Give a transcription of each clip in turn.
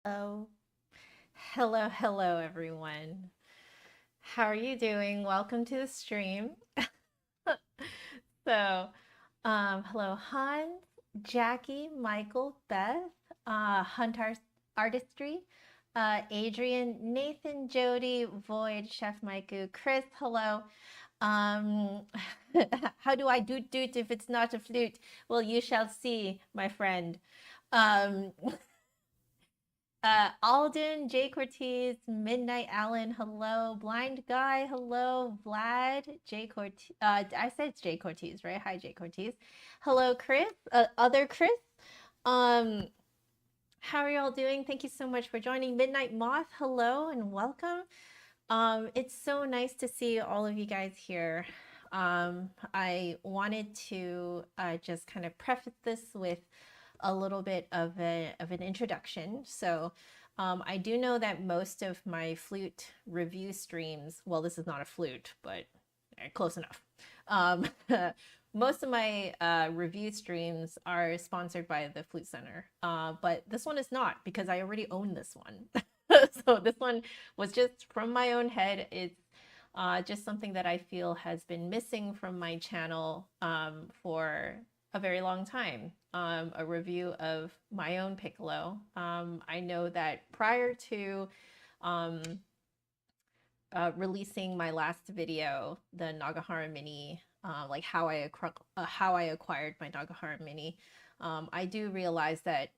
Hello. Hello, everyone. How are you doing? Welcome to the stream. So, hello, Hans, Jackie, Michael, Beth, Artistry, Adrian, Nathan, Jody, Void, Chef Maiku, Chris, hello. Um, how do I doot doot if it's not a flute? Well, you shall see, my friend. Um, Alden, Jay Cortez, Midnight Allen, hello. Blind Guy, hello. Vlad, Jay Cortez. I said it's Jay Cortez, right? Hi, Jay Cortez. Hello, Chris. Other Chris. Um, how are y'all doing? Thank you so much for joining. Midnight Moth, hello and welcome. It's so nice to see all of you guys here. I wanted to just kind of preface this with a little bit of an introduction. So I do know that most of my flute review streams, well, this is not a flute, but close enough. Um, most of my review streams are sponsored by the Flute Center, but this one is not because I already own this one. So this one was just from my own head. It's just something that I feel has been missing from my channel for a very long time. A review of my own Piccolo. I know that prior to um, releasing my last video, the Nagahara Mini, like how I acquired my Nagahara Mini, I do realize that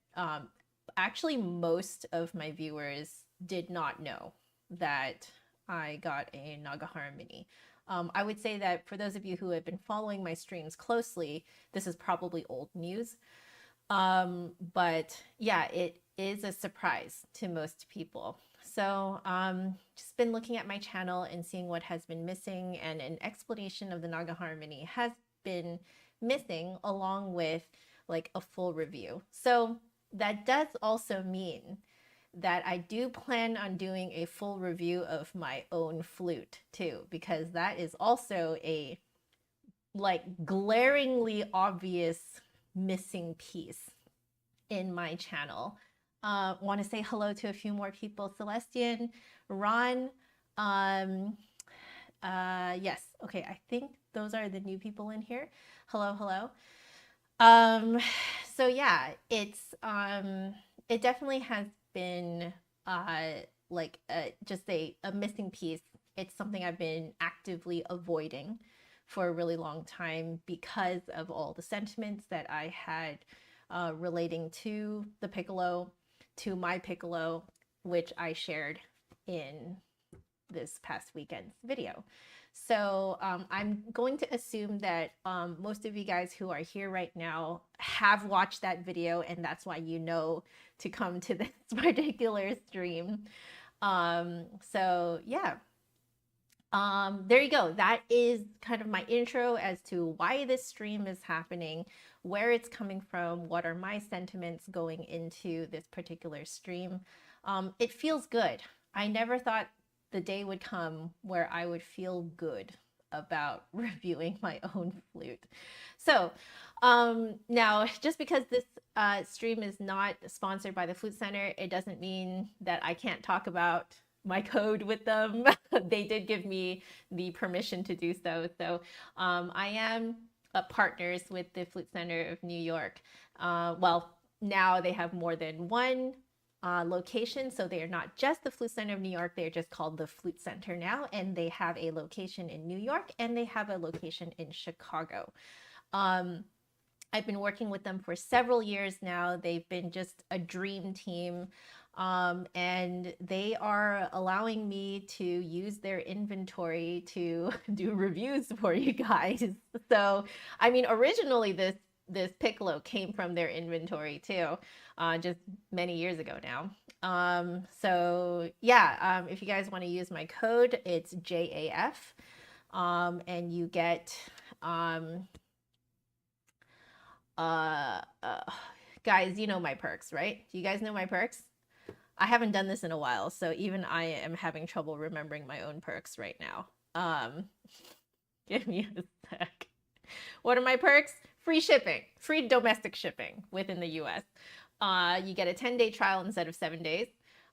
actually most of my viewers did not know that I got a Nagahara Mini. I would say that for those of you who have been following my streams closely, this is probably old news. But yeah, it is a surprise to most people. So just been looking at my channel and seeing what has been missing, and an explanation of the Nagahara Mini has been missing along with like a full review. So that does also mean that I do plan on doing a full review of my own flute too, because that is also a like glaringly obvious missing piece in my channel. Want to say hello to a few more people. Celestian, Ron, um, yes, okay, I think those are the new people in here. Hello, hello. Um, so yeah, it definitely has been like just a missing piece. It's something I've been actively avoiding for a really long time because of all the sentiments that I had relating to the Piccolo, to my Piccolo, which I shared in this past weekend's video. So I'm going to assume that most of you guys who are here right now have watched that video, and that's why you know to come to this particular stream. So yeah, there you go. That is kind of my intro as to why this stream is happening, where it's coming from, what are my sentiments going into this particular stream. It feels good. I never thought the day would come where I would feel good about reviewing my own flute. So now, just because this stream is not sponsored by the Flute Center, it doesn't mean that I can't talk about my code with them. They did give me the permission to do so. So I am partners with the Flute Center of New York. Well, now they have more than one location. So they are not just the Flute Center of New York, they're just called the Flute Center now. And they have a location in New York and they have a location in Chicago. I've been working with them for several years now. They've been just a dream team. And they are allowing me to use their inventory to do reviews for you guys. So, I mean, originally this Piccolo came from their inventory too, just many years ago now. So yeah, if you guys want to use my code, it's JAF, and you get uh, uh, guys, you know my perks, right? Do you guys know my perks? I haven't done this in a while, so even I am having trouble remembering my own perks right now. Give me a sec. What are my perks? Free shipping, free domestic shipping within the US. You get a 10-day trial instead of 7 days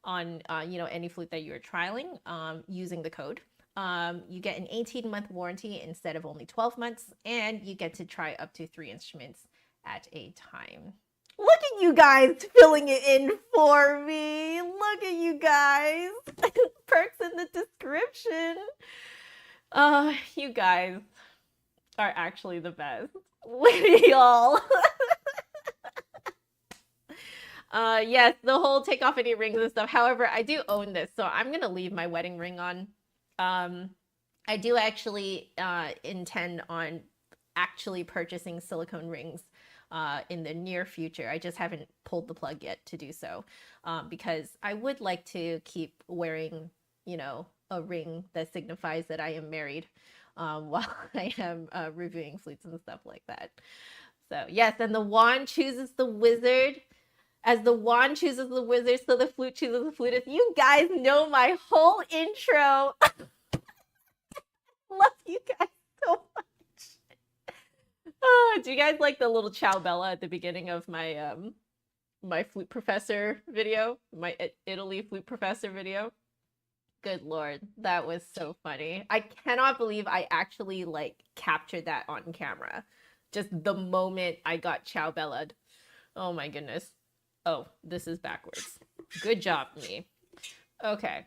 on any flute that you're trialing using the code. You get an 18-month warranty instead of only 12 months, and you get to try up to 3 instruments at a time. Look at you guys filling it in for me. Look at you guys. Perks in the description. You guys are actually the best. Look at y'all. Yes, the whole take off any rings and stuff. However, I do own this, so I'm gonna leave my wedding ring on. I do actually intend on actually purchasing silicone rings in the near future. I just haven't pulled the plug yet to do so because I would like to keep wearing, a ring that signifies that I am married while I am reviewing flutes and stuff like that. So yes, and the wand chooses the wizard. As the wand chooses the wizard, so the flute chooses the flutist. You guys know my whole intro. Love you guys so much. Do you guys like the little ciao bella at the beginning of my my flute professor video, my Italy flute professor video? Good Lord, that was so funny. I cannot believe I actually captured that on camera. Just the moment I got ciao bellaed. Oh my goodness. Oh, this is backwards. Good job, me. Okay.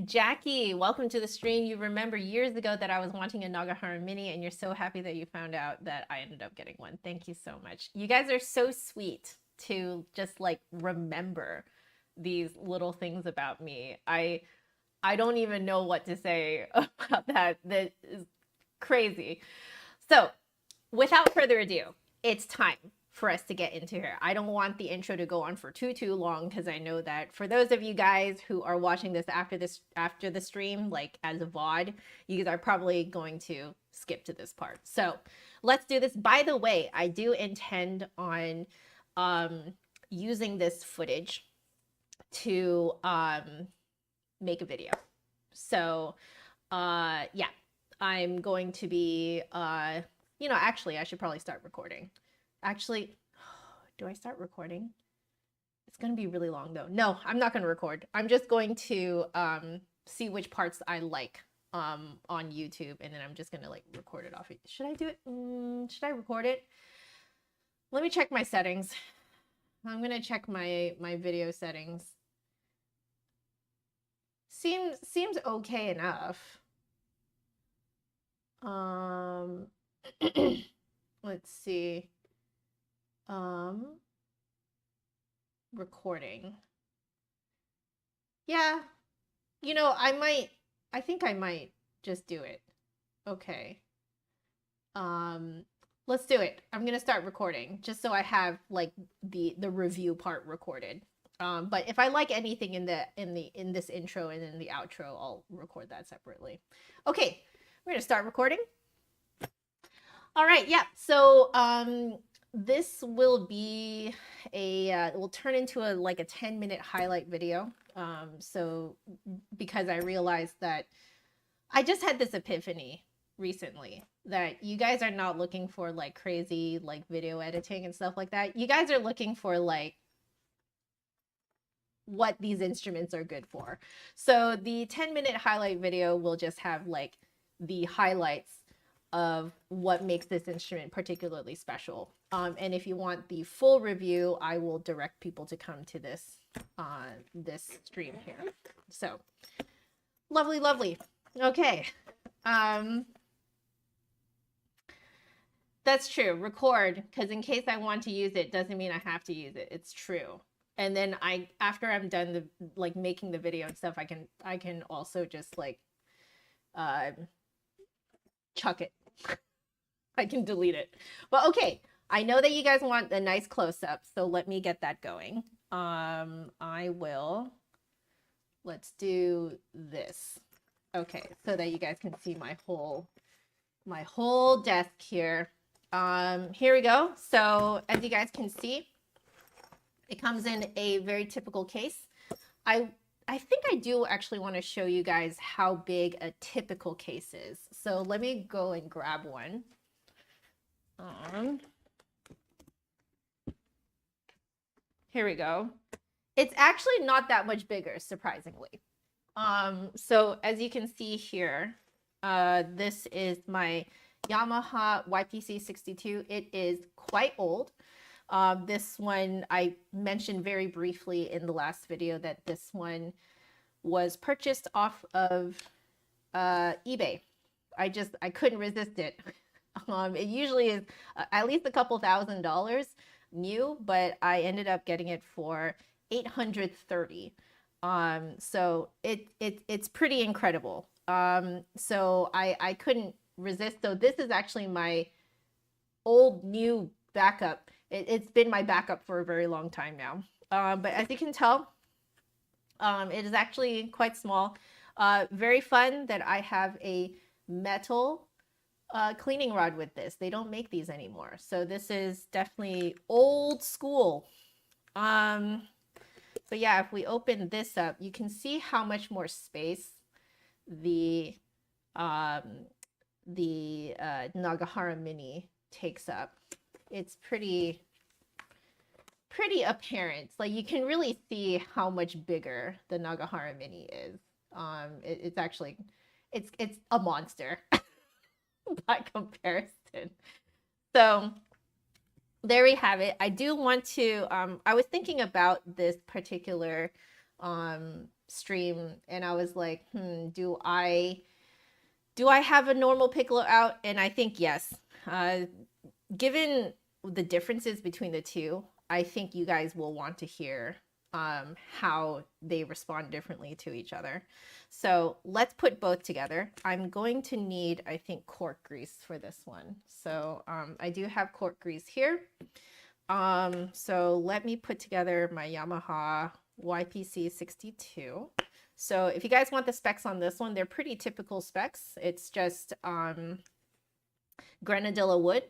Jackie, welcome to the stream. You remember years ago that I was wanting a Nagahara Mini, and you're so happy that you found out that I ended up getting one. Thank you so much. You guys are so sweet to just remember these little things about me. I don't even know what to say about that. That is crazy. So, without further ado, it's time for us to get into here. I don't want the intro to go on for too long because I know that for those of you guys who are watching this after the stream, as a VOD, you guys are probably going to skip to this part. So let's do this. By the way, I do intend on using this footage to make a video. So yeah, I'm going to be actually I should probably start recording. Actually, do I start recording? It's going to be really long though. No, I'm not going to record. I'm just going to see which parts I like on YouTube, and then I'm just going to record it off. Should I do it? Should I record it? Let me check my settings. I'm going to check my video settings. Seems okay enough. Let's see. Recording. Yeah, I think I might just do it. Okay. Let's do it. I'm gonna start recording just so I have the review part recorded. But if I like anything in this intro and in the outro, I'll record that separately. Okay, we're gonna start recording. All right, yeah. So this will be will turn into a 10-minute highlight video. So because I realized that I just had this epiphany recently that you guys are not looking for crazy video editing and stuff like that. You guys are looking for what these instruments are good for. So the 10-minute highlight video will just have the highlights of what makes this instrument particularly special. And if you want the full review, I will direct people to come to this this stream here. So lovely, lovely. Okay. That's true. Record, because in case I want to use it doesn't mean I have to use it. It's true. And then after I'm done making the video and stuff, I can also just chuck it. I can delete it. But okay, I know that you guys want a nice close-up, so let me get that going. Let's do this. Okay, so that you guys can see my whole desk here. Here we go. So as you guys can see, it comes in a very typical case. I think I do actually want to show you guys how big a typical case is. So let me go and grab one. here we go. It's actually not that much bigger, surprisingly. So as you can see here, this is my Yamaha YPC62. It is quite old. This one, I mentioned very briefly in the last video that this one was purchased off of eBay. I couldn't resist it. It usually is at least a couple $1,000 new, but I ended up getting it for $830. So it's pretty incredible. So I couldn't resist. So this is actually my old new backup. It's been my backup for a very long time now. But as you can tell, it is actually quite small. Very fun that I have a metal cleaning rod with this. They don't make these anymore. So this is definitely old school. But yeah, if we open this up, you can see how much more space the Nagahara Mini takes up. It's pretty apparent. Like you can really see how much bigger the Nagahara Mini is. It's actually, it's a monster by comparison. So there we have it. I do want to, I was thinking about this particular stream and I was like, do I have a normal Piccolo out? And I think yes. Given the differences between the two, I think you guys will want to hear how they respond differently to each other. So let's put both together. I'm going to need, I think, cork grease for this one. So I do have cork grease here. So let me put together my Yamaha YPC62. So if you guys want the specs on this one, they're pretty typical specs. It's just granadilla wood.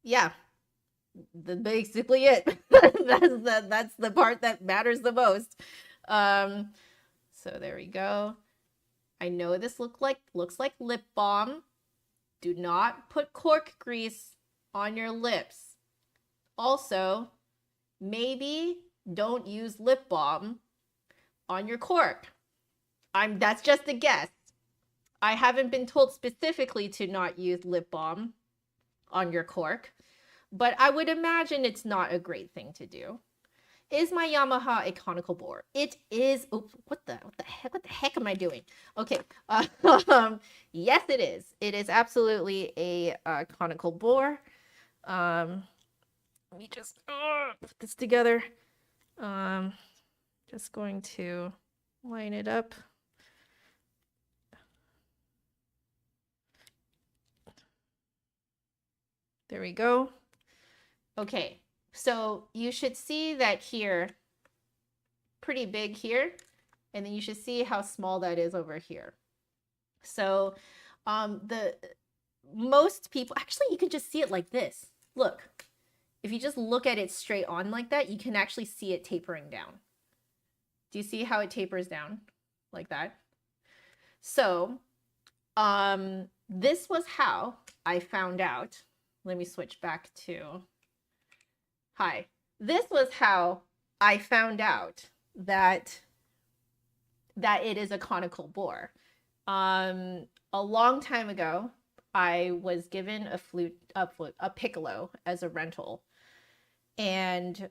Yeah, that's basically it. That's the part that matters the most. So there we go. I know this looks like lip balm. Do not put cork grease on your lips. Also, maybe don't use lip balm on your cork. That's just a guess. I haven't been told specifically to not use lip balm on your cork, but I would imagine it's not a great thing to do. Is my Yamaha a conical bore? It is. Oops, what the heck am I doing? Okay. Yes, it is. It is absolutely a conical bore. Let me just put this together. Just going to line it up. There we go. Okay, so you should see that here, pretty big here, and then you should see how small that is over here. So most people, actually you can just see it like this. Look, if you just look at it straight on like that, you can actually see it tapering down. Do you see how it tapers down like that? So this was how I found out. Let me switch back to, hi. This was how I found out that it is a conical bore. A long time ago, I was given a Piccolo as a rental. And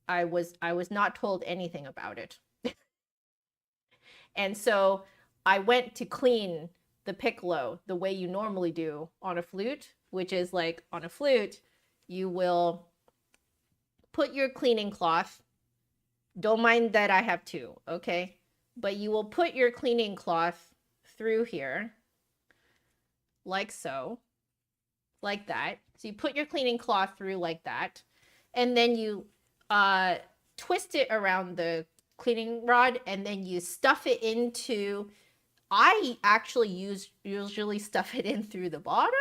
I was not told anything about it. And so I went to clean the Piccolo the way you normally do on a flute, which is like on a flute, you will put your cleaning cloth. Don't mind that I have two, okay? But you will put your cleaning cloth through here, like so, like that. So you put your cleaning cloth through like that, and then you twist it around the cleaning rod, and then you stuff it into, I actually usually stuff it in through the bottom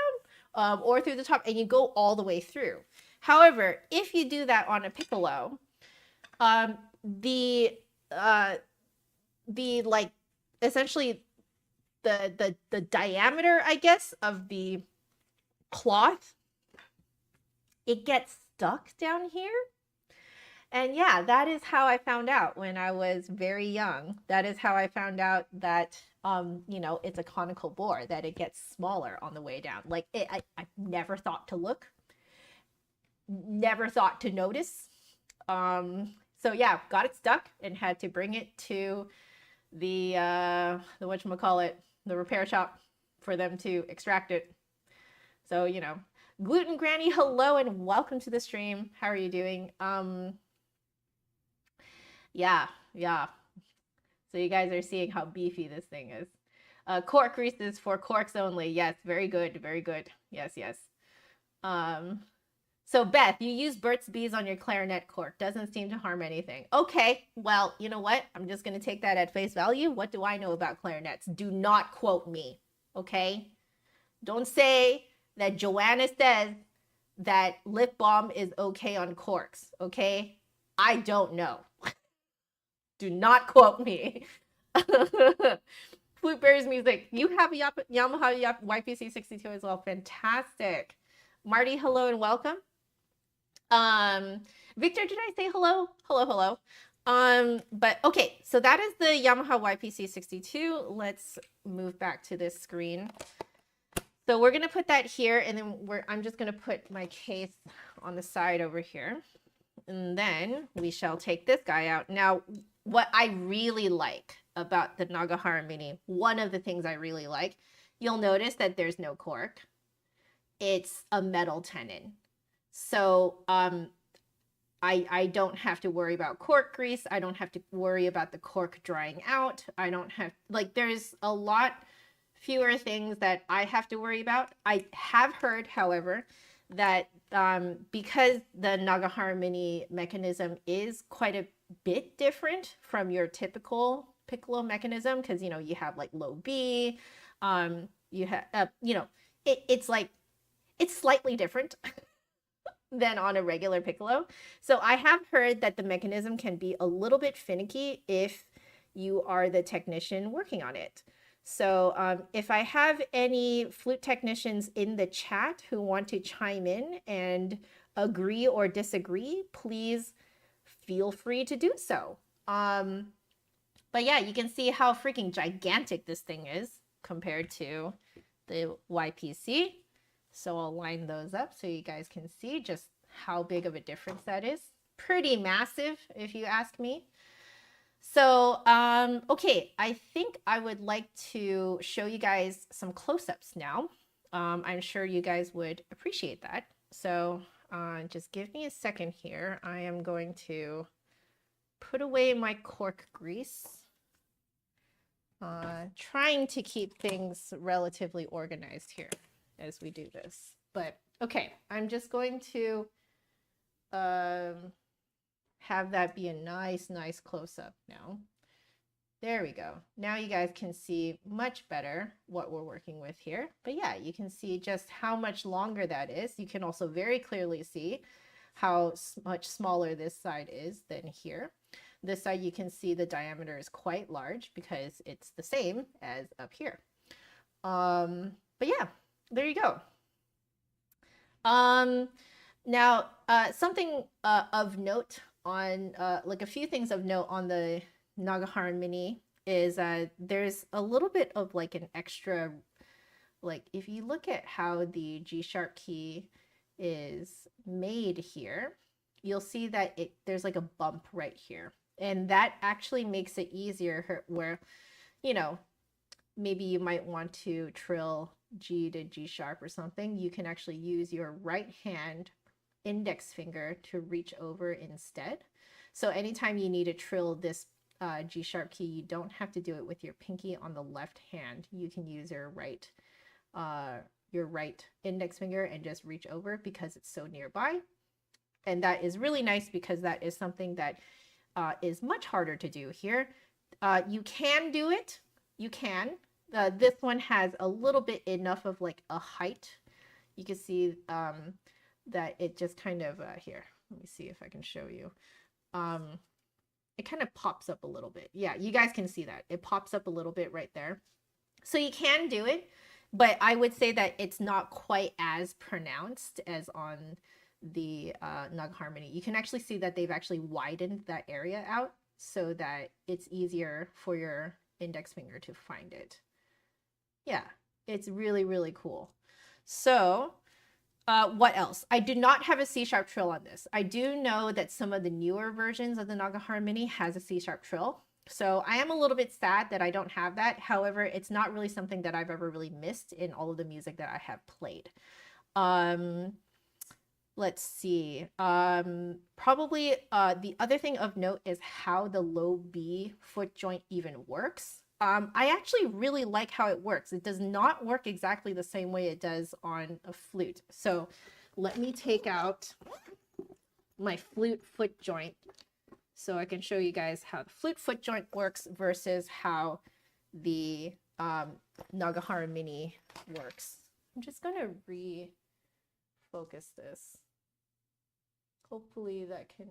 or through the top, and you go all the way through. However, if you do that on a Piccolo, the like essentially the diameter, I guess, of the cloth it gets stuck down here. And yeah, that is how I found out when I was very young. That is how I found out that, you know, it's a conical bore, that it gets smaller on the way down. Like I never thought to look, never thought to notice. So yeah, got it stuck and had to bring it to the whatchamacallit, the repair shop for them to extract it. So, you know, Gluten Granny, hello and welcome to the stream. How are you doing? Yeah. So you guys are seeing how beefy this thing is. Cork grease is for corks only. Yes, very good, very good. Yes. So Beth, you use Burt's Bees on your clarinet cork. Doesn't seem to harm anything. Okay, well, you know what? I'm just going to take that at face value. What do I know about clarinets? Do not quote me, okay? Don't say that Joanna says that lip balm is okay on corks, okay? I don't know. Do not quote me. Flute Bears music. You have a Yamaha YPC62 as well. Fantastic. Marty, hello and welcome. Victor, did I say hello? Hello. But okay, so that is the Yamaha YPC62. Let's move back to this screen. So we're gonna put that here, and then I'm just gonna put my case on the side over here. And then we shall take this guy out. Now, what I really like about the Nagahara Mini, one of the things I really like, you'll notice that there's no cork. It's a metal tenon. So I don't have to worry about cork grease. I don't have to worry about the cork drying out. I don't have, like, there's a lot fewer things that I have to worry about. I have heard, however, that because the Nagahara Mini mechanism is quite a bit different from your typical Piccolo mechanism, because, you know, you have like low B, you have, you know, it's slightly different than on a regular Piccolo. So I have heard that the mechanism can be a little bit finicky if you are the technician working on it. So if I have any flute technicians in the chat who want to chime in and agree or disagree, please feel free to do so. But yeah, you can see how freaking gigantic this thing is compared to the YPC. So I'll line those up so you guys can see just how big of a difference that is. Pretty massive, if you ask me. So, okay, I think I would like to show you guys some close-ups now. I'm sure you guys would appreciate that. So just give me a second here. I am going to put away my cork grease. Trying to keep things relatively organized here as we do this. But okay, I'm just going to have that be a nice close-up now. There we go. Now you guys can see much better what we're working with here. But yeah, you can see just how much longer that is. You can also very clearly see how much smaller this side is than here. This side you can see the diameter is quite large because it's the same as up here. But yeah, there you go. Now, something of note on, like a few things of note on the Nagahara Mini is there's a little bit of like an extra, like if you look at how the G sharp key is made here, you'll see that there's like a bump right here. And that actually makes it easier where, you know, maybe you might want to trill G to G sharp or something. You can actually use your right hand index finger to reach over instead. So anytime you need to trill this G sharp key, you don't have to do it with your pinky on the left hand. You can use your right index finger and just reach over because it's so nearby. And that is really nice because that is something that is much harder to do here. You can do it. You can. This one has a little bit enough of like a height. You can see that it just kind of, here, let me see if I can show you. It kind of pops up a little bit. Yeah, you guys can see that. It pops up a little bit right there. So you can do it, but I would say that it's not quite as pronounced as on the Nagahara Mini. You can actually see that they've actually widened that area out so that it's easier for your index finger to find it. Yeah, it's really, really cool. So what else? I do not have a C-sharp trill on this. I do know that some of the newer versions of the Nagahara Mini has a C-sharp trill. So I am a little bit sad that I don't have that. However, it's not really something that I've ever really missed in all of the music that I have played. Let's see. Probably the other thing of note is how the low B foot joint even works. I actually really like how it works. It does not work exactly the same way it does on a flute. So let me take out my flute foot joint so I can show you guys how the flute foot joint works versus how the Nagahara Mini works. I'm just going to refocus this. Hopefully that can,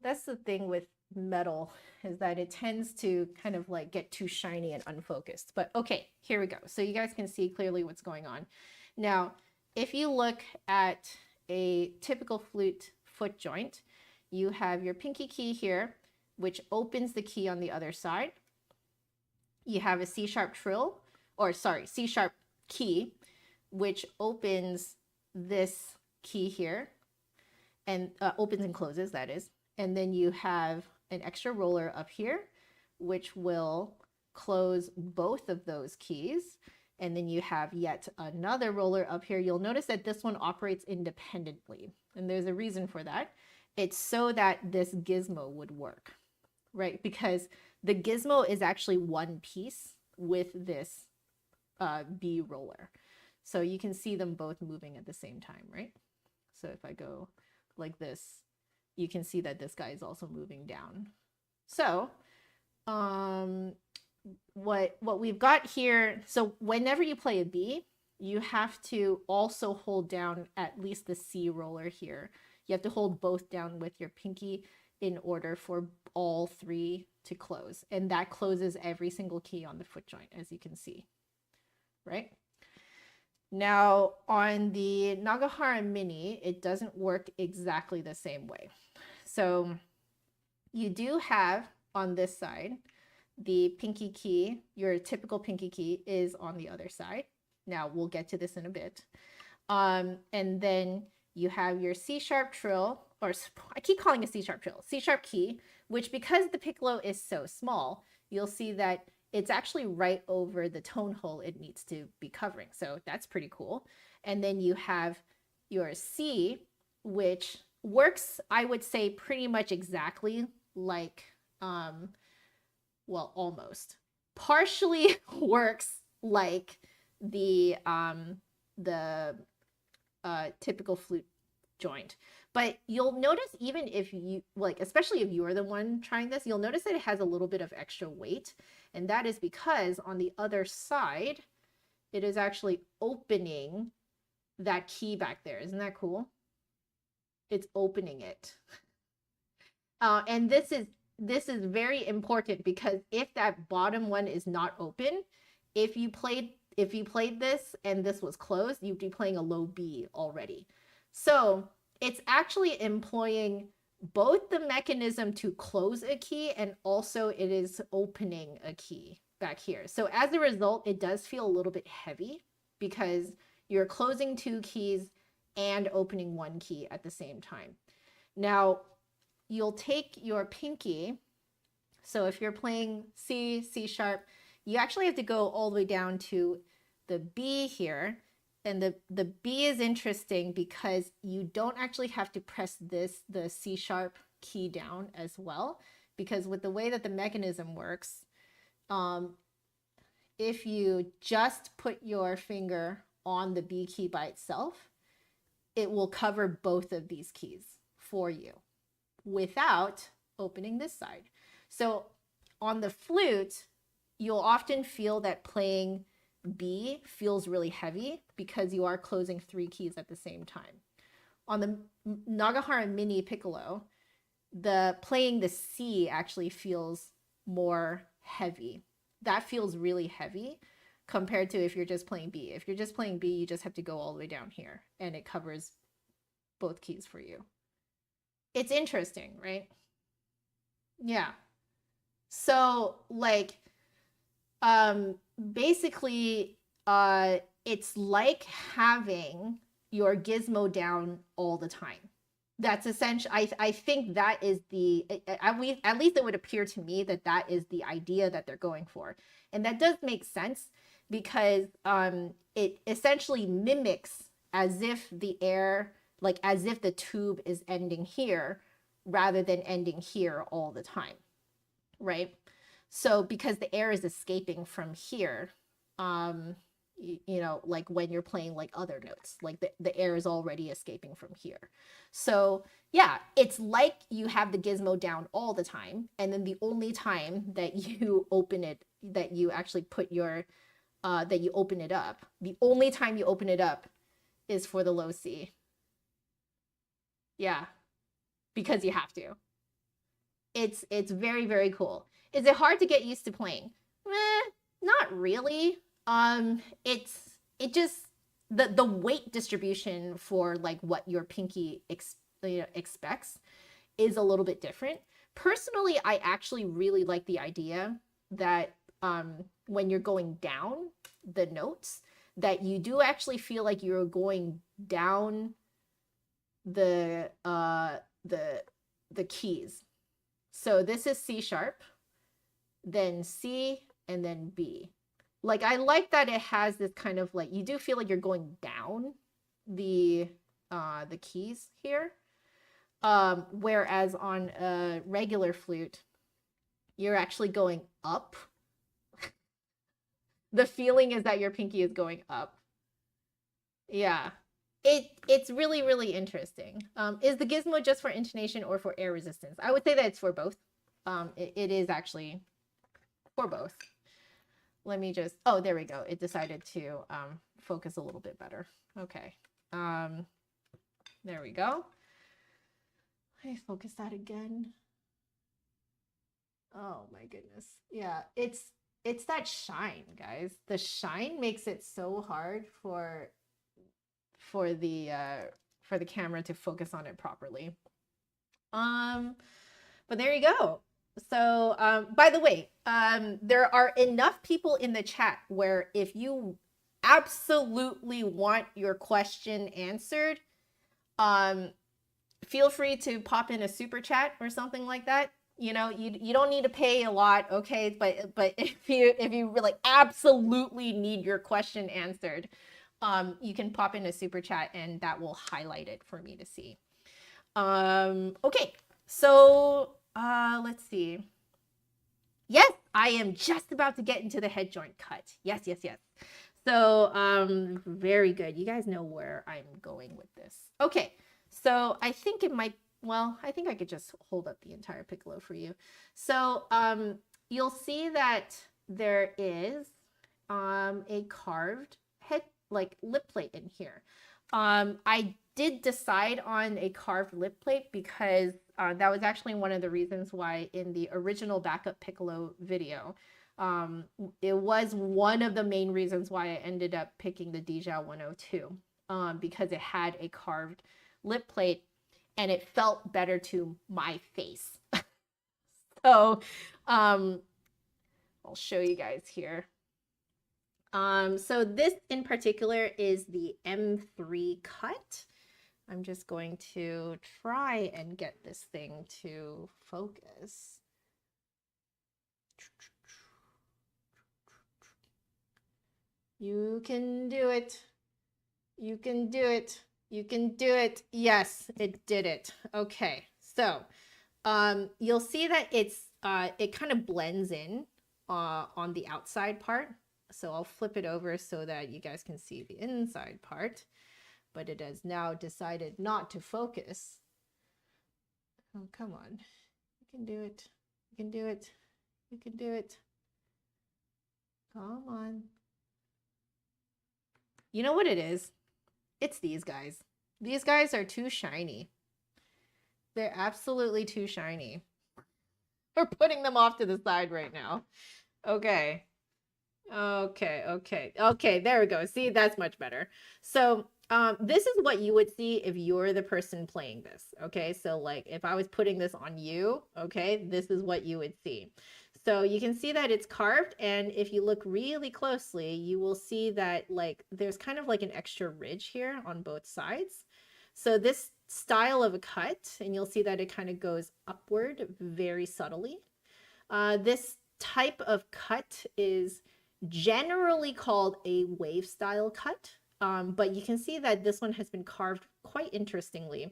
that's the thing with metal, is that it tends to kind of like get too shiny and unfocused. But okay, here we go. So you guys can see clearly what's going on. Now, if you look at a typical flute foot joint, you have your pinky key here, which opens the key on the other side. You have a C-sharp trill, or sorry, C-sharp key, which opens this key here, and opens and closes, that is. And then you have an extra roller up here, which will close both of those keys. And then you have yet another roller up here. You'll notice that this one operates independently. And there's a reason for that. It's so that this gizmo would work, right? Because the gizmo is actually one piece with this B roller. So you can see them both moving at the same time, right? So if I go like this, you can see that this guy is also moving down. So what we've got here, so whenever you play a B, you have to also hold down at least the C roller here. You have to hold both down with your pinky in order for all three to close. And that closes every single key on the foot joint, as you can see, right? Now, on the Nagahara Mini, it doesn't work exactly the same way. So you do have on this side, the pinky key, your typical pinky key is on the other side. Now, we'll get to this in a bit. And then you have your C-sharp trill, or I keep calling it C-sharp trill, C-sharp key, which because the piccolo is so small, you'll see that it's actually right over the tone hole it needs to be covering. So that's pretty cool. And then you have your C, which works, I would say, pretty much exactly like, well, almost. Partially works like the typical flute joint. But you'll notice, even if you, like, especially if you are the one trying this, you'll notice that it has a little bit of extra weight. And that is because on the other side, it is actually opening that key back there. Isn't that cool? It's opening it. And this is very important, because if that bottom one is not open, if you played this and this was closed, you'd be playing a low B already. So it's actually employing both the mechanism to close a key, and also it is opening a key back here. So as a result, it does feel a little bit heavy, because you're closing two keys and opening one key at the same time. Now, you'll take your pinky. So if you're playing C, C sharp, you actually have to go all the way down to the B here. And the B is interesting because you don't actually have to press the C sharp key down as well, because with the way that the mechanism works, if you just put your finger on the B key by itself, it will cover both of these keys for you without opening this side. So on the flute, you'll often feel that playing B feels really heavy because you are closing three keys at the same time. On the Nagahara Mini Piccolo, playing the C actually feels more heavy. That feels really heavy compared to if you're just playing B. If you're just playing B, you just have to go all the way down here, and it covers both keys for you. It's interesting, right? Yeah. So like, basically, it's like having your gizmo down all the time. That's essential. I think that is the, at least it would appear to me that that is the idea that they're going for. And that does make sense because it essentially mimics as if the air, like as if the tube is ending here rather than ending here all the time, right? So because the air is escaping from here, you know, like when you're playing like other notes, like the air is already escaping from here. So yeah, it's like you have the gizmo down all the time. And then the only time that you open it, that you actually put your, that you open it up, the only time you open it up is for the low C. Yeah, because you have to. It's very, very cool. Is it hard to get used to playing? Not really. It just, the weight distribution for like what your pinky expects is a little bit different. Personally, I actually really like the idea that when you're going down the notes, that you do actually feel like you're going down the keys. So this is C sharp, then C, and then B. Like, I like that it has this kind of like, you do feel like you're going down the keys here. Whereas on a regular flute, you're actually going up. The feeling is that your pinky is going up. Yeah. It's really, really interesting. Is the gizmo just for intonation or for air resistance? I would say that it's for both. It is actually for both. Let me just, oh, there we go. It decided to focus a little bit better. Okay. There we go. Let me focus that again. Oh my goodness. Yeah, it's that shine, guys. The shine makes it so hard for the camera to focus on it properly. But there you go. So by the way, there are enough people in the chat where if you absolutely want your question answered, feel free to pop in a super chat or something like that. You know, you don't need to pay a lot, okay? But if you really absolutely need your question answered, you can pop in a super chat and that will highlight it for me to see. Okay, so let's see. Yes, I am just about to get into the head joint cut. Yes, yes, yes. So very good. You guys know where I'm going with this. Okay, so I think it might, well, I think I could just hold up the entire piccolo for you. So you'll see that there is a carved head, like lip plate in here. I did decide on a carved lip plate because that was actually one of the reasons why in the original backup piccolo video, it was one of the main reasons why I ended up picking the Dijia 102, because it had a carved lip plate and it felt better to my face. So I'll show you guys here. So this in particular is the M3 cut. I'm just going to try and get this thing to focus. You can do it. You can do it. You can do it. Yes, it did it. Okay, so you'll see that it's it kind of blends in on the outside part. So I'll flip it over so that you guys can see the inside part, but it has now decided not to focus. Oh, come on. You can do it. You can do it. You can do it. Come on. You know what it is? It's these guys. These guys are too shiny. They're absolutely too shiny. We're putting them off to the side right now. Okay. Okay, there we go. See, that's much better. So This is what you would see if you're the person playing this. Okay, so like if I was putting this on you, okay, this is what you would see. So you can see that it's carved, and if you look really closely, you will see that like there's kind of like an extra ridge here on both sides. So this style of a cut, and you'll see that it kind of goes upward very subtly. This type of cut is generally called a wave style cut. But you can see that this one has been carved quite interestingly.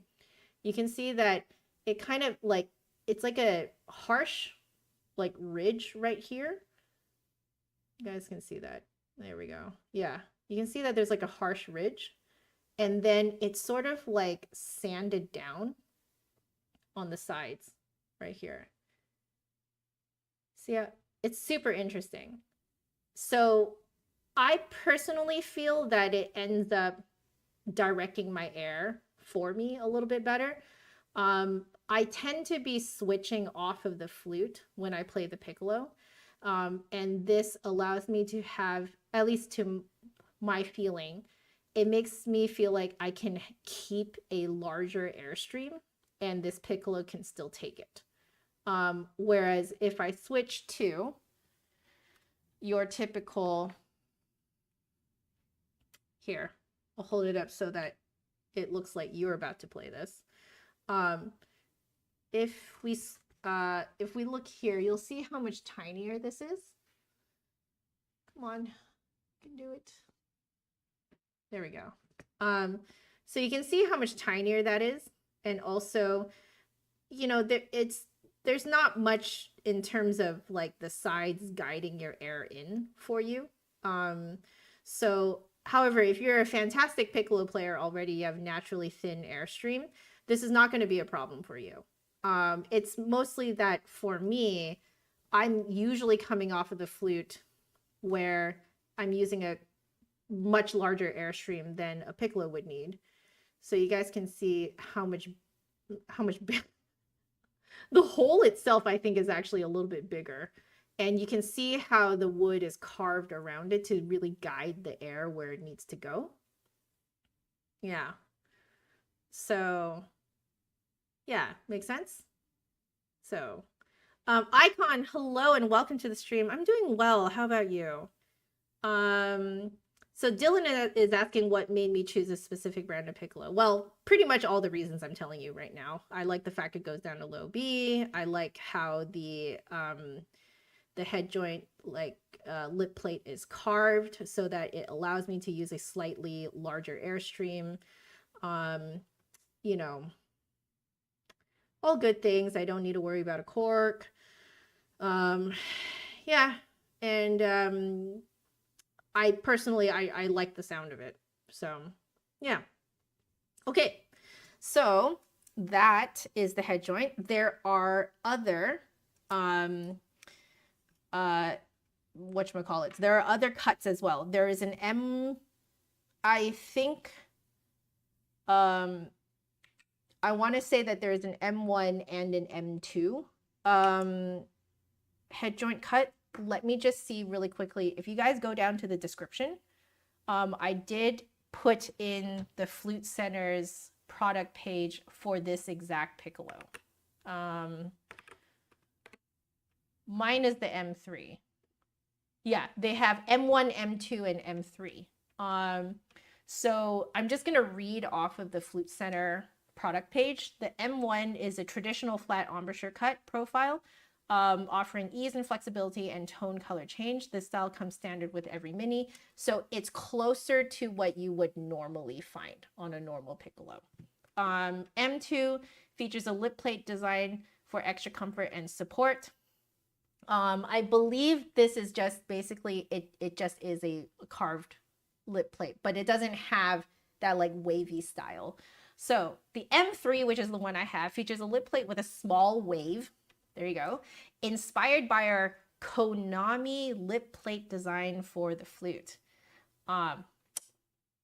You can see that it kind of like, it's like a harsh like ridge right here. You guys can see that. There we go. Yeah, you can see that there's like a harsh ridge. And then it's sort of like sanded down on the sides right here. See, yeah, it's super interesting. So I personally feel that it ends up directing my air for me a little bit better. I tend to be switching off of the flute when I play the piccolo. And this allows me to have, at least to my feeling, it makes me feel like I can keep a larger airstream and this piccolo can still take it. Whereas if I switch to your typical, here, I'll hold it up so that it looks like you're about to play this. If we look here, you'll see how much tinier this is. Come on, you can do it. There we go. So you can see how much tinier that is, and also, you know, there's not much in terms of like the sides guiding your air in for you. So however, if you're a fantastic piccolo player already, you have naturally thin airstream, this is not going to be a problem for you. It's mostly that for me, I'm usually coming off of the flute where I'm using a much larger airstream than a piccolo would need. So you guys can see how much the hole itself, I think, is actually a little bit bigger. And you can see how the wood is carved around it to really guide the air where it needs to go. Yeah. So, yeah, makes sense? So, Icon, hello and welcome to the stream. I'm doing well. How about you? So Dylan is asking what made me choose a specific brand of piccolo. Well, pretty much all the reasons I'm telling you right now. I like the fact it goes down to low B. I like how the head joint, like lip plate, is carved so that it allows me to use a slightly larger airstream. You know, all good things. I don't need to worry about a cork. Yeah, and I personally, I like the sound of it. So yeah. Okay, so that is the head joint. There are other whatchamacallits. There are other cuts as well. There is an M, I think, I want to say that there's an M1 and an M2 head joint cut. Let me just see really quickly. If you guys go down to the description, I did put in the Flute Center's product page for this exact piccolo. Mine is the M3. Yeah, they have M1, M2, and M3. So I'm just going to read off of the Flute Center product page. The M1 is a traditional flat embouchure cut profile, offering ease and flexibility and tone color change. This style comes standard with every mini, so it's closer to what you would normally find on a normal piccolo. M2 features a lip plate design for extra comfort and support. I believe this is just basically, it just is a carved lip plate, but it doesn't have that like wavy style. So the M3, which is the one I have, features a lip plate with a small wave. There you go. Inspired by our Konami lip plate design for the flute.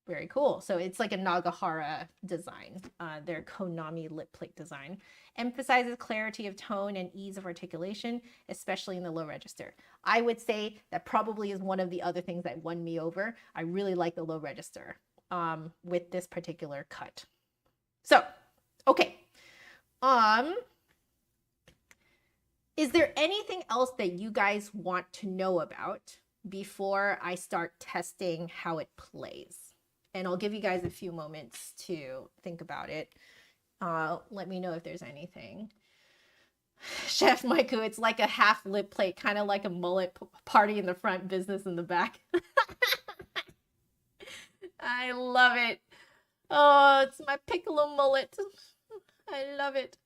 Very cool. So it's like a Nagahara design, their Konami lip plate design. Emphasizes clarity of tone and ease of articulation, especially in the low register. I would say that probably is one of the other things that won me over. I really like the low register. with this particular cut. So, okay. Is there anything else that you guys want to know about before I start testing how it plays? And I'll give you guys a few moments to think about it. Let me know if there's anything. Chef Maiku, it's like a half lip plate, kind of like a mullet, party in the front, business in the back. I love it. Oh, it's my Piccolo mullet. I love it.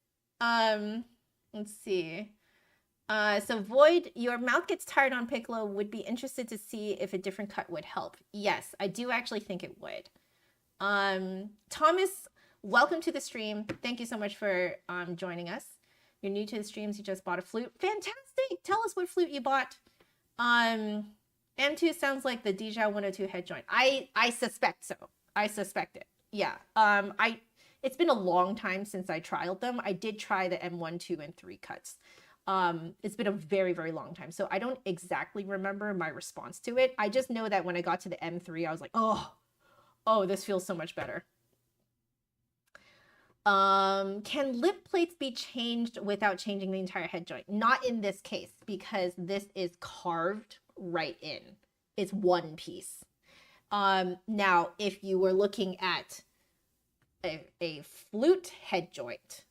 Let's see. So Void, your mouth gets tired on Piccolo. Would be interested to see if a different cut would help. Yes, I do actually think it would. Thomas, welcome to the stream. Thank you so much for joining us. You're new to the streams. You just bought a flute. Fantastic. Tell us what flute you bought. M2 sounds like the Deja 102 head joint. I suspect so. I suspect it. Yeah. It's been a long time since I trialed them. I did try the M1, 2, and 3 cuts. It's been a very, very long time. So I don't exactly remember my response to it. I just know that when I got to the M3, I was like, oh, this feels so much better. Can lip plates be changed without changing the entire head joint? Not in this case, because this is carved right in. It's one piece. Now, if you were looking at a flute head joint,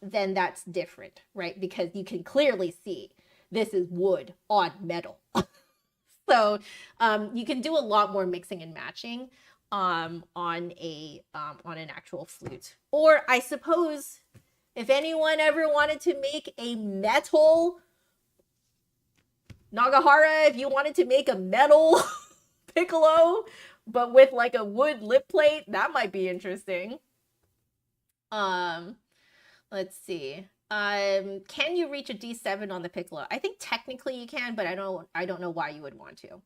then that's different, right? Because you can clearly see this is wood on metal. So you can do a lot more mixing and matching on an actual flute. Or I suppose if anyone ever wanted to make a metal Nagahara, if you wanted to make a metal Piccolo, but with like a wood lip plate, that might be interesting. Let's see. Can you reach a D7 on the Piccolo? I think technically you can, but I don't know why you would want to.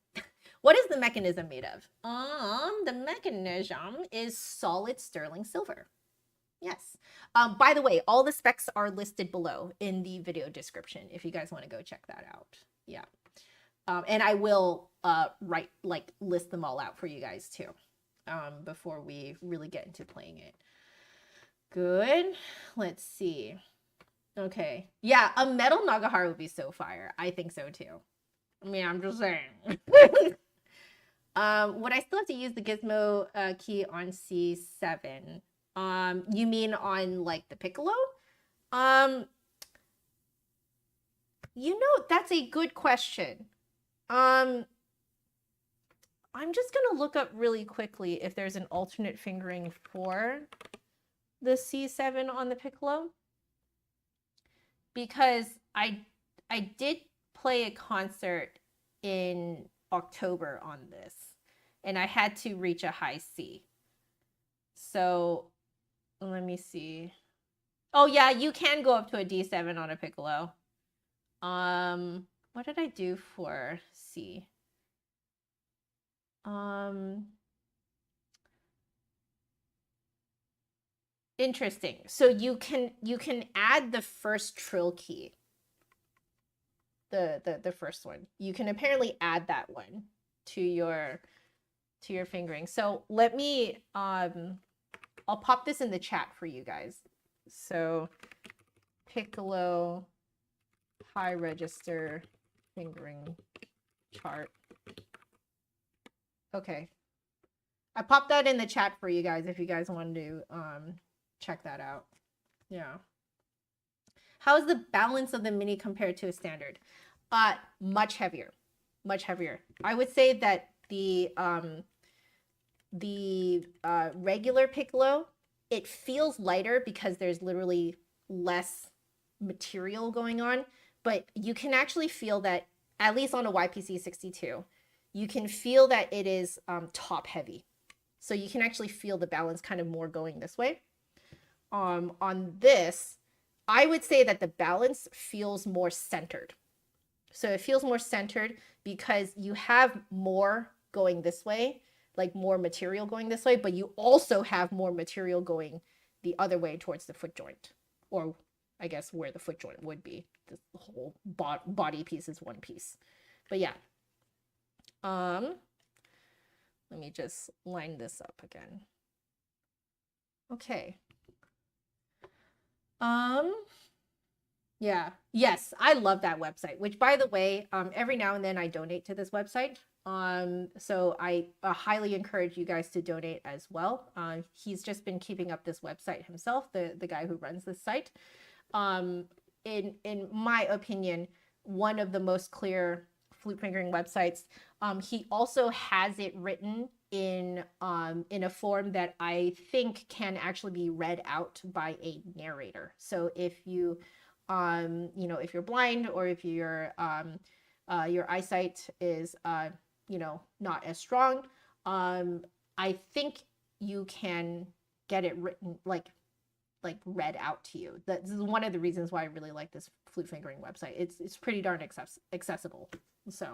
What is the mechanism made of? The mechanism is solid sterling silver. Yes. By the way, all the specs are listed below in the video description if you guys want to go check that out. Yeah. And I will list them all out for you guys too, before we really get into playing it. Good. Let's see. Okay. Yeah, a metal Nagahara would be so fire. I think so too. I mean, I'm just saying. Would I still have to use the gizmo key on C7? You mean on like the Piccolo? You know, that's a good question. I'm just gonna look up really quickly if there's an alternate fingering for the C7 on the Piccolo, because I did play a concert in October on this, and I had to reach a high C. So let me see. Oh yeah, you can go up to a D7 on a Piccolo. What did I do for C? Interesting. So you can add the first trill key. The first one. You can apparently add that one to your fingering. So let me I'll pop this in the chat for you guys. So Piccolo high register fingering chart. Okay. I popped that in the chat for you guys if you guys wanted to check that out. Yeah. How is the balance of the Mini compared to a standard? Much heavier. Much heavier. I would say that the regular Piccolo, it feels lighter because there's literally less material going on, but you can actually feel that, at least on a YPC 62, you can feel that it is top heavy. So you can actually feel the balance kind of more going this way. On this, I would say that the balance feels more centered. So it feels more centered because you have more going this way, like more material going this way, but you also have more material going the other way towards the foot joint, or I guess where the foot joint would be. The whole body piece is one piece. But yeah. Let me just line this up again. Okay. Yeah. Yes, I love that website, which by the way, every now and then I donate to this website. So I highly encourage you guys to donate as well. He's just been keeping up this website himself, the guy who runs this site. In my opinion, one of the most clear flute fingering websites. He also has it written in a form that I think can actually be read out by a narrator. So if you you know, if you're blind or if your eyesight is you know, not as strong, I think you can get it written like read out to you. This is one of the reasons why I really like this flute fingering website. It's pretty darn accessible. So,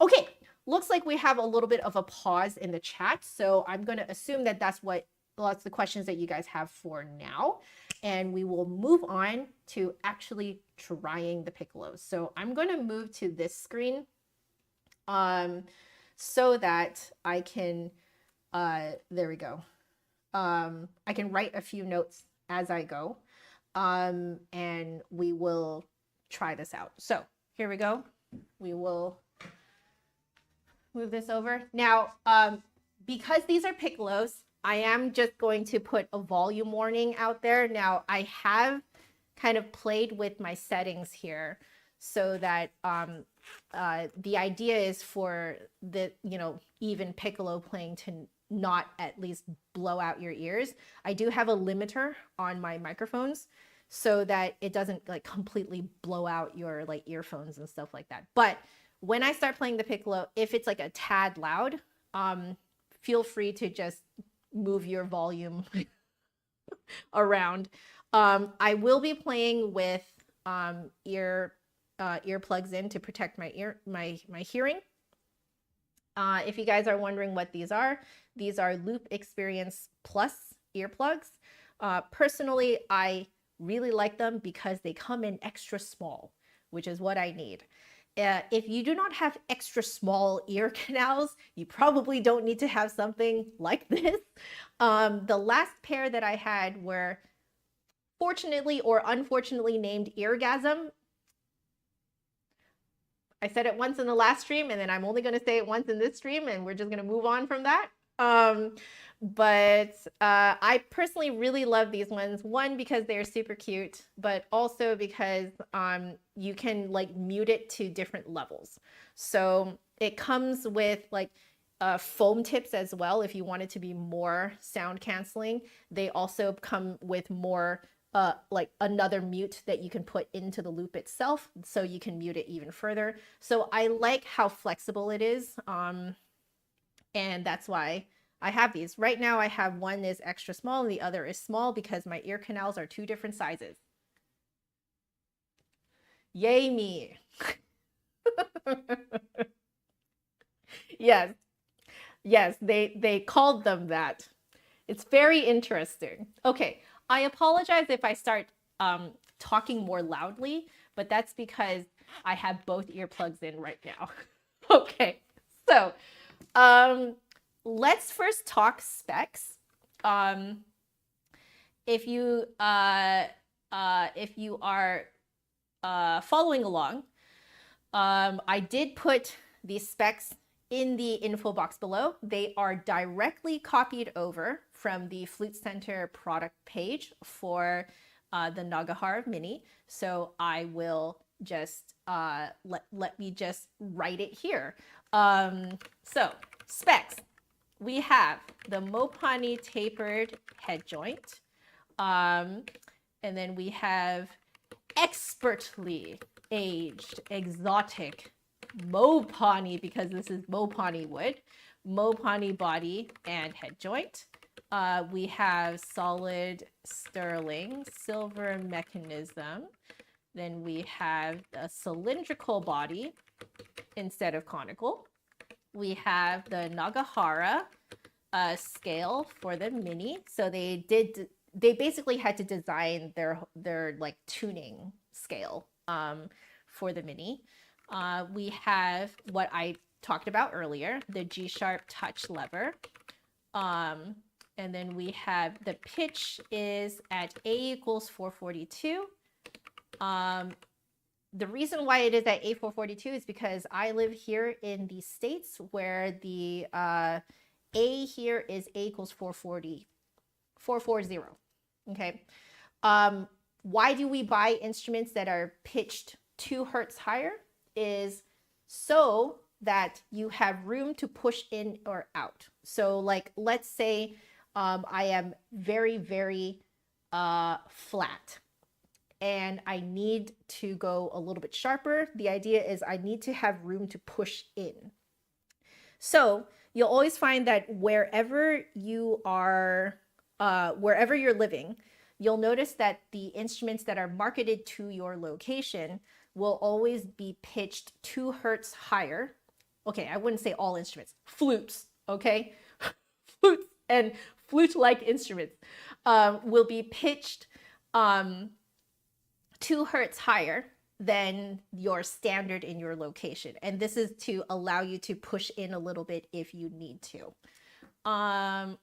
okay, looks like we have a little bit of a pause in the chat. So I'm going to assume that that's the questions that you guys have for now. And we will move on to actually trying the piccolos. So I'm going to move to this screen so that I can, there we go. I can write a few notes as I go, and we will try this out. So here we go. We will move this over. Now, because these are piccolos, I am just going to put a volume warning out there. Now, I have kind of played with my settings here so that the idea is for the, you know, even piccolo playing to not at least blow out your ears. I do have a limiter on my microphones so that it doesn't like completely blow out your like earphones and stuff like that. But when I start playing the piccolo, if it's like a tad loud, feel free to just move your volume around. I will be playing with earplugs in to protect my hearing. If you guys are wondering what these are Loop Experience Plus earplugs. Personally, I really like them because they come in extra small, which is what I need. If you do not have extra small ear canals, you probably don't need to have something like this. The last pair that I had were fortunately or unfortunately named Eargasm. I said it once in the last stream, and then I'm only going to say it once in this stream, and we're just going to move on from that. But I personally really love these ones. One, because they're super cute, but also because you can like mute it to different levels. So it comes with like foam tips as well if you want it to be more sound canceling. They also come with more like another mute that you can put into the loop itself, so you can mute it even further. So I like how flexible it is, and that's why I have these. Right now I have one is extra small and the other is small because my ear canals are two different sizes. Yay me. Yes, they called them that. It's very interesting. Okay, I apologize if I start talking more loudly, but that's because I have both earplugs in right now. Okay, so let's first talk specs. If you are following along, I did put these specs in the info box below. They are directly copied over from the Flute Center product page for the Nagahara Mini. So I will just let me just write it here. So specs, we have the Mopane tapered head joint, and then we have expertly aged exotic Mopane, because this is Mopane wood, Mopane body and head joint. We have solid sterling silver mechanism. Then we have a cylindrical body instead of conical. We have the Nagahara scale for the Mini. So they basically had to design their like tuning scale for the Mini. We have what I talked about earlier, the G sharp touch lever. And then we have the pitch is at A equals 442. The reason why it is at A442 is because I live here in the States where the A here is A equals 440, 440. Okay. Why do we buy instruments that are pitched 2 hertz higher? Is so that you have room to push in or out. So like, let's say I am very, very flat and I need to go a little bit sharper. The idea is I need to have room to push in. So you'll always find that wherever you are, wherever you're living, you'll notice that the instruments that are marketed to your location will always be pitched 2 hertz higher. Okay, I wouldn't say all instruments, flutes, okay? Flutes and flute-like instruments will be pitched 2 hertz higher than your standard in your location. And this is to allow you to push in a little bit if you need to.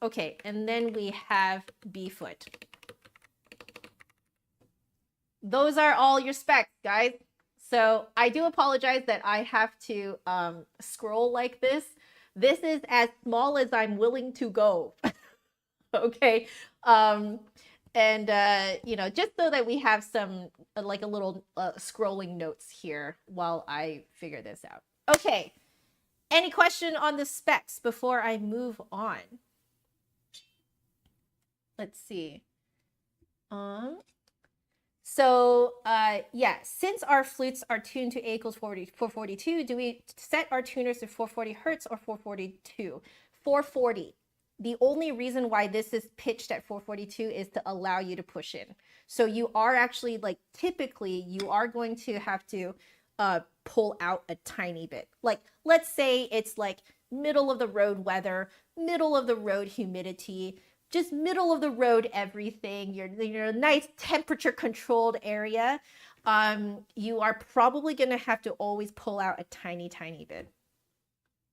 Okay, and then we have B foot. Those are all your specs, guys. So I do apologize that I have to scroll like this. This is as small as I'm willing to go. Okay. You know, just so that we have some like a little scrolling notes here while I figure this out. Okay. Any question on the specs before I move on? Let's see. Yeah, since our flutes are tuned to A equals 442, do we set our tuners to 440 hertz or 442? 440. The only reason why this is pitched at 442 is to allow you to push in. So you are actually like, typically you are going to have to pull out a tiny bit. Like, let's say it's like middle of the road weather, middle of the road humidity, just middle of the road everything. You're a nice temperature controlled area. You are probably going to have to always pull out a tiny bit.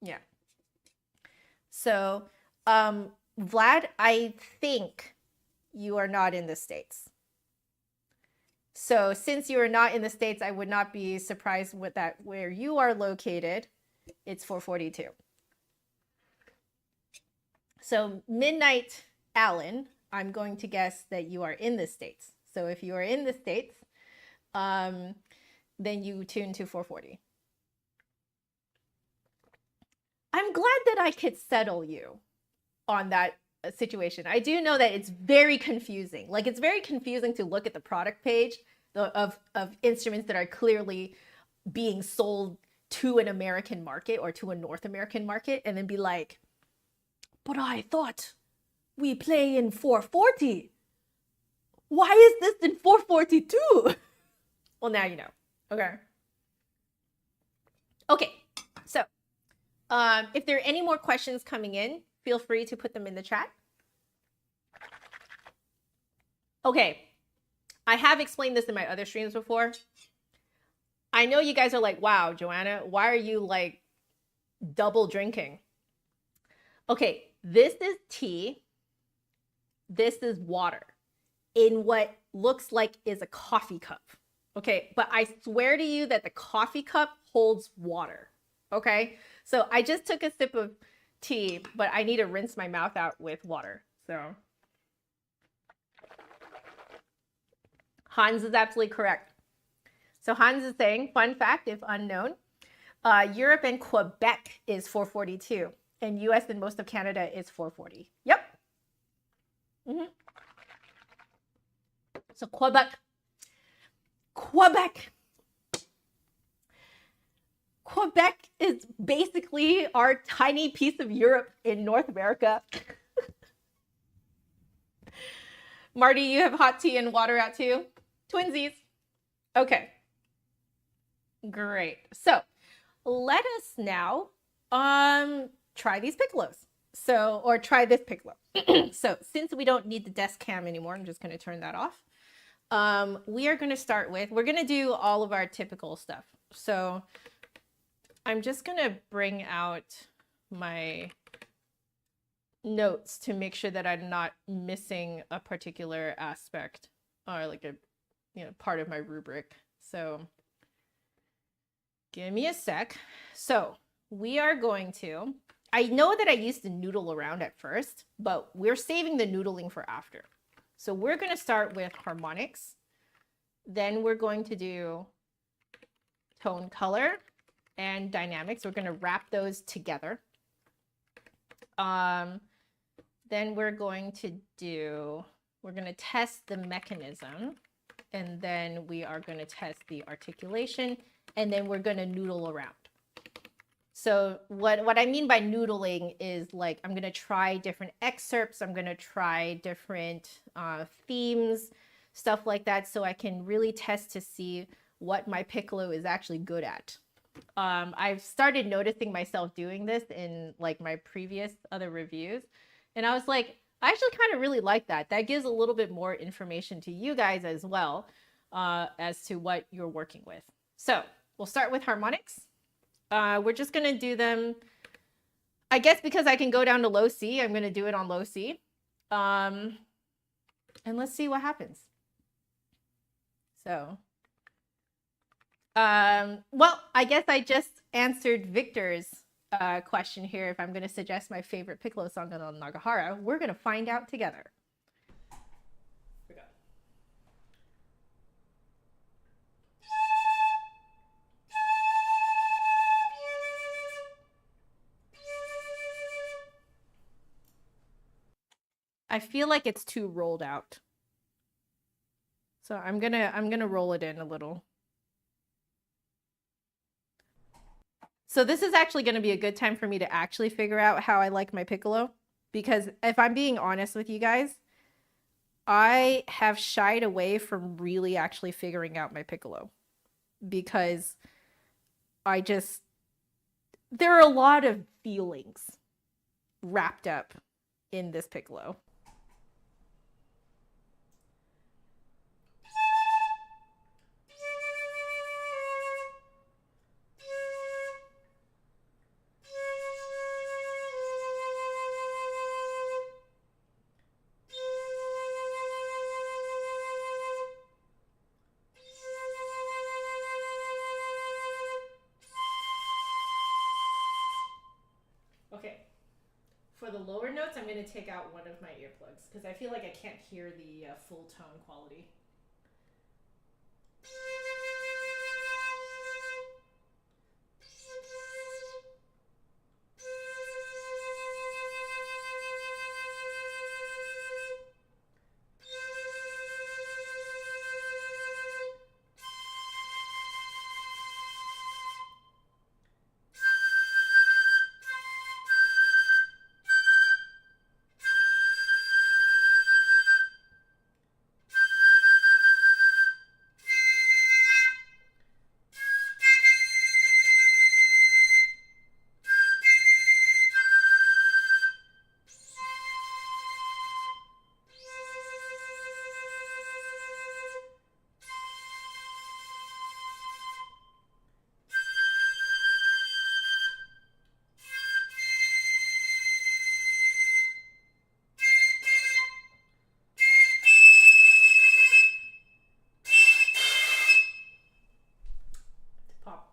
Yeah. So Vlad, I think you are not in the States. So since you are not in the States, I would not be surprised with that. Where you are located, it's 442. So Midnight Alan, I'm going to guess that you are in the States. So if you are in the States, then you tune to 440. I'm glad that I could settle you on that situation. I do know that it's very confusing. Like, it's very confusing to look at the product page of instruments that are clearly being sold to an American market or to a North American market and then be like, but I thought we play in 440. Why is this in 442? Well, now you know. Okay. Okay. So if there are any more questions coming in, feel free to put them in the chat. Okay. I have explained this in my other streams before. I know you guys are like, wow, Joanna, why are you like double drinking? Okay, this is tea. This is water in what looks like is a coffee cup. Okay, but I swear to you that the coffee cup holds water. Okay, so I just took a sip of tea, but I need to rinse my mouth out with water. So Hans is absolutely correct. So Hans is saying, fun fact, if unknown, Europe and Quebec is 442, and US and most of Canada is 440. Yep. Mm-hmm. So Quebec is basically our tiny piece of Europe in North America. Marty, you have hot tea and water out too? Twinsies. Okay. Great. So let us now try these piccolos. So, or try this piccolo. So since we don't need the desk cam anymore, I'm just going to turn that off. We are going to start with, we're going to do all of our typical stuff. So I'm just gonna bring out my notes to make sure that I'm not missing a particular aspect or like a part of my rubric. So give me a sec. So we are going to, I know that I used to noodle around at first, but we're saving the noodling for after. So we're going to start with harmonics. Then we're going to do tone color and dynamics. We're going to wrap those together. Then we're going to test the mechanism, and then we are going to test the articulation, and then we're going to noodle around. So what I mean by noodling is like, I'm going to try different excerpts. I'm going to try different themes, stuff like that, so I can really test to see what my piccolo is actually good at. I've started noticing myself doing this in like my previous other reviews. And I was like, I actually kind of really like that. That gives a little bit more information to you guys as well as to what you're working with. So we'll start with harmonics. We're just going to do them, I guess because I can go down to low C, I'm going to do it on low C. And let's see what happens. So, well, I guess I just answered Victor's question here. If I'm going to suggest my favorite piccolo song on Nagahara, we're going to find out together. I feel like it's too rolled out. So I'm gonna roll it in a little. So this is actually going to be a good time for me to actually figure out how I like my piccolo, because if I'm being honest with you guys, I have shied away from really actually figuring out my piccolo because there are a lot of feelings wrapped up in this piccolo. Okay, for the lower notes, I'm going to take out one of my earplugs because I feel like I can't hear the full tone quality.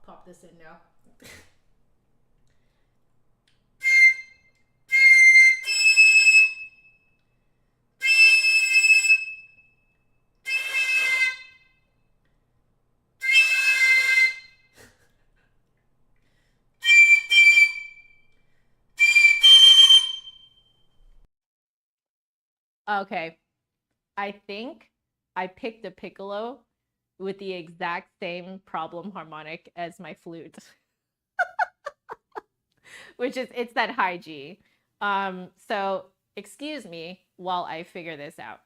Pop this in now. Okay, I think I picked a piccolo with the exact same problem harmonic as my flute, which is, it's that high G. So excuse me while I figure this out.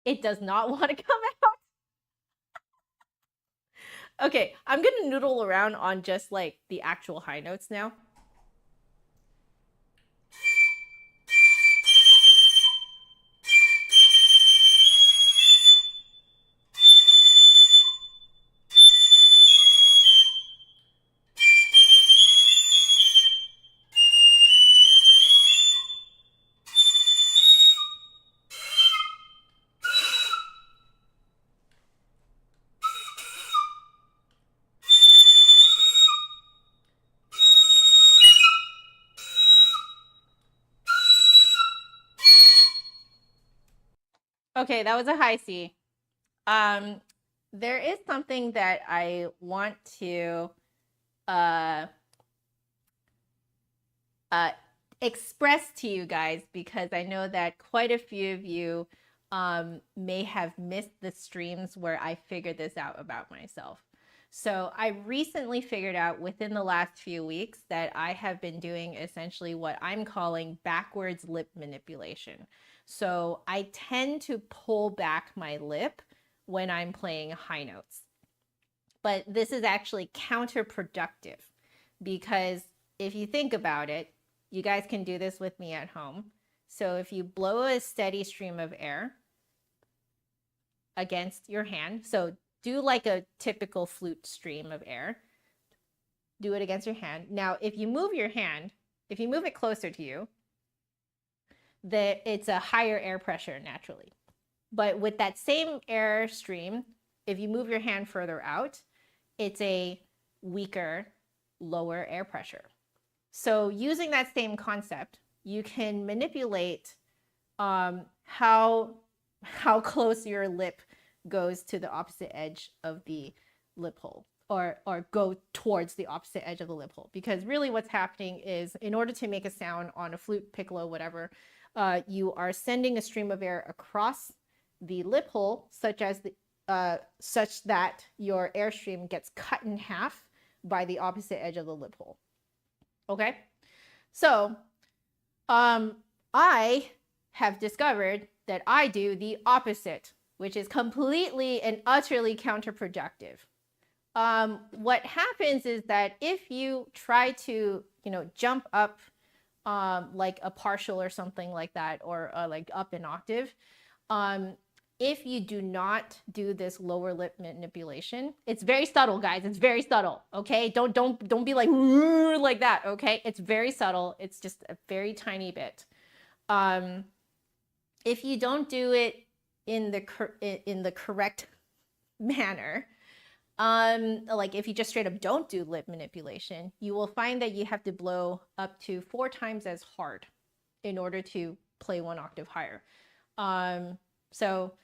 It does not want to come out. Okay, I'm gonna noodle around on just like the actual high notes now. Okay, that was a high C. There is something that I want to uh, express to you guys, because I know that quite a few of you may have missed the streams where I figured this out about myself. So I recently figured out within the last few weeks that I have been doing essentially what I'm calling backwards lip manipulation. So I tend to pull back my lip when I'm playing high notes. But this is actually counterproductive, because if you think about it, you guys can do this with me at home. So if you blow a steady stream of air against your hand, so do like a typical flute stream of air, do it against your hand. Now, if you move your hand, if you move it closer to you, it's a higher air pressure naturally. But with that same air stream, if you move your hand further out, it's a weaker, lower air pressure. So using that same concept, you can manipulate how close your lip goes to the opposite edge of the lip hole, or go towards the opposite edge of the lip hole. Because really what's happening is, in order to make a sound on a flute, piccolo, whatever, you are sending a stream of air across the lip hole such that your airstream gets cut in half by the opposite edge of the lip hole. Okay, so I have discovered that I do the opposite, which is completely and utterly counterproductive. What happens is that if you try to, jump up like a partial or something like that, or like up an octave, if you do not do this lower lip manipulation, it's very subtle, guys. It's very subtle. Okay, don't be like that. Okay, it's very subtle. It's just a very tiny bit. If you don't do it in the correct manner, like if you just straight up don't do lip manipulation, you will find that you have to blow up to 4 times as hard in order to play 1 octave higher. So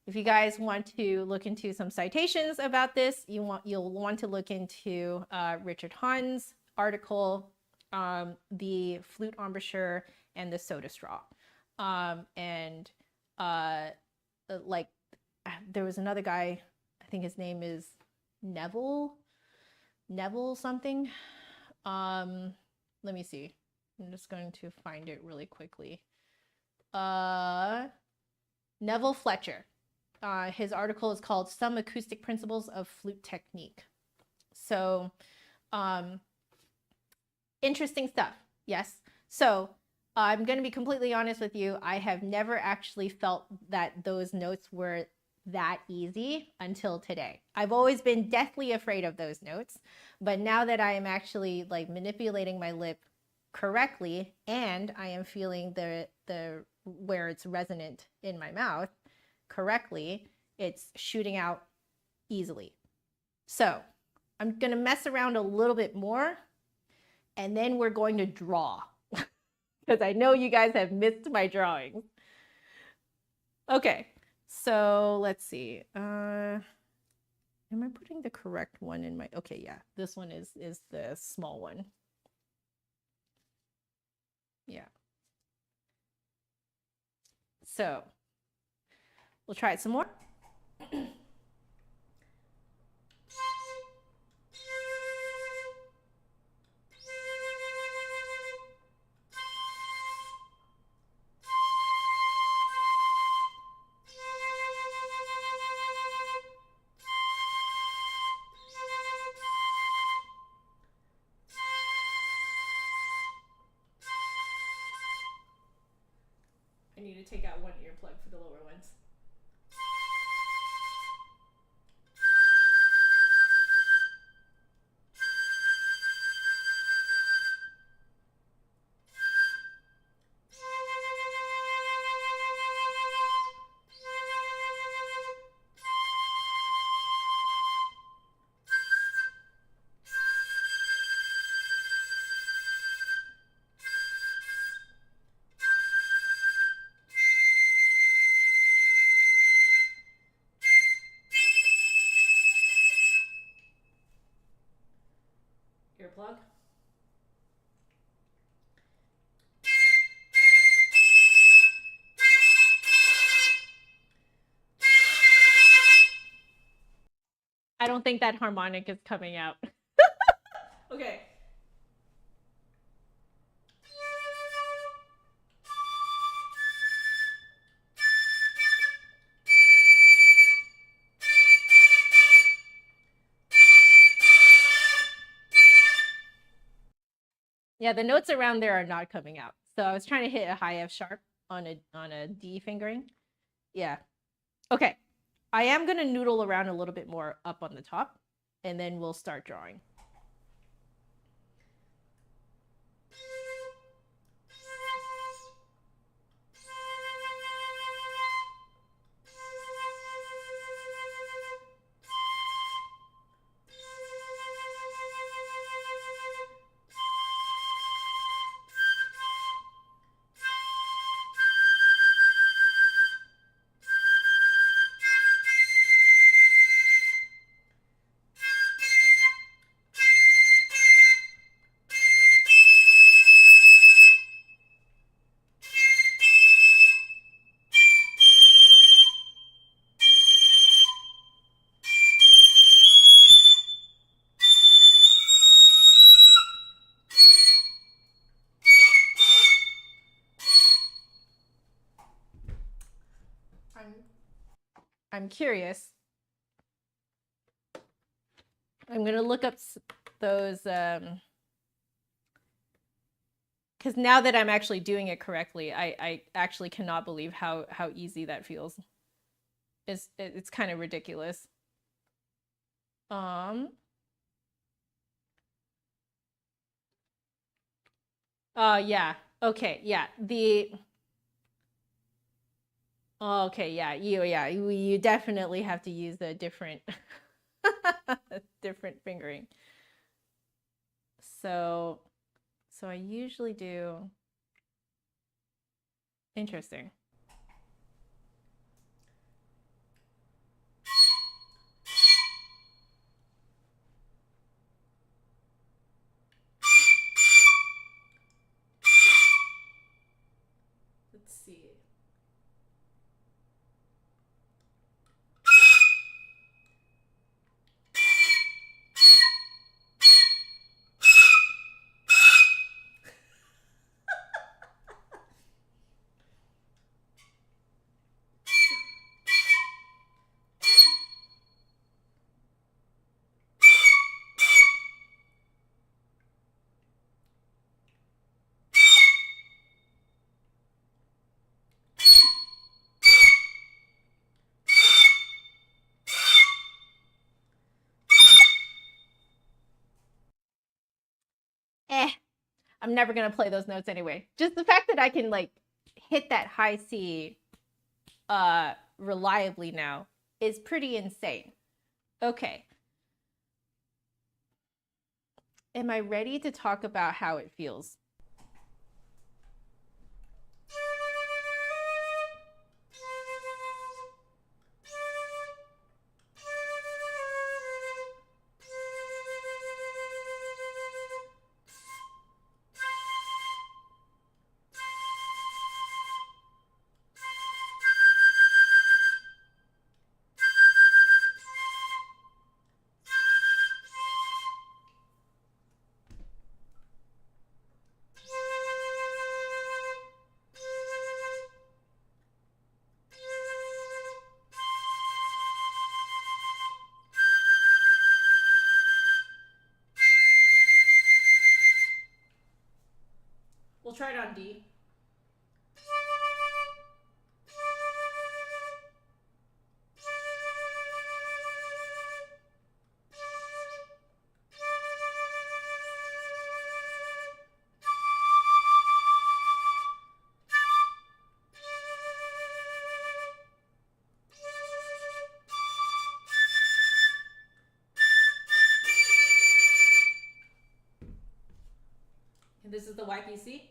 if you guys want to look into some citations about this, you'll want to look into Richard Hahn's article, the flute embouchure, and the soda straw. Like there was another guy, I think his name is Neville something. Let me see. I'm just going to find it really quickly. Neville Fletcher. His article is called Some Acoustic Principles of Flute Technique. So, interesting stuff. Yes. So, I'm going to be completely honest with you. I have never actually felt that those notes were that easy until today. I've always been deathly afraid of those notes, but now that I am actually like manipulating my lip correctly, and I am feeling the where it's resonant in my mouth correctly, it's shooting out easily. So I'm gonna mess around a little bit more, and then we're going to draw, because I know you guys have missed my drawings. Okay, so let's see. Am I putting the correct one in my? Okay, yeah, this one is the small one. Yeah. So we'll try it some more. I need to take out one earplug for the lower ones. Earplug. I don't think that harmonic is coming out. Okay. Yeah, the notes around there are not coming out. So I was trying to hit a high F sharp on a D fingering. Yeah. Okay. I am going to noodle around a little bit more up on the top, and then we'll start drawing. I'm curious. I'm going to look up those, because now that I'm actually doing it correctly, I actually cannot believe how easy that feels. It's kind of ridiculous. Yeah. Okay. Yeah. Okay. Yeah. You definitely have to use a different, different fingering. So I usually do. Interesting. Let's see. I'm never going to play those notes anyway. Just the fact that I can like hit that high C reliably now is pretty insane. Okay. Am I ready to talk about how it feels? We'll try it on D. is the YPC.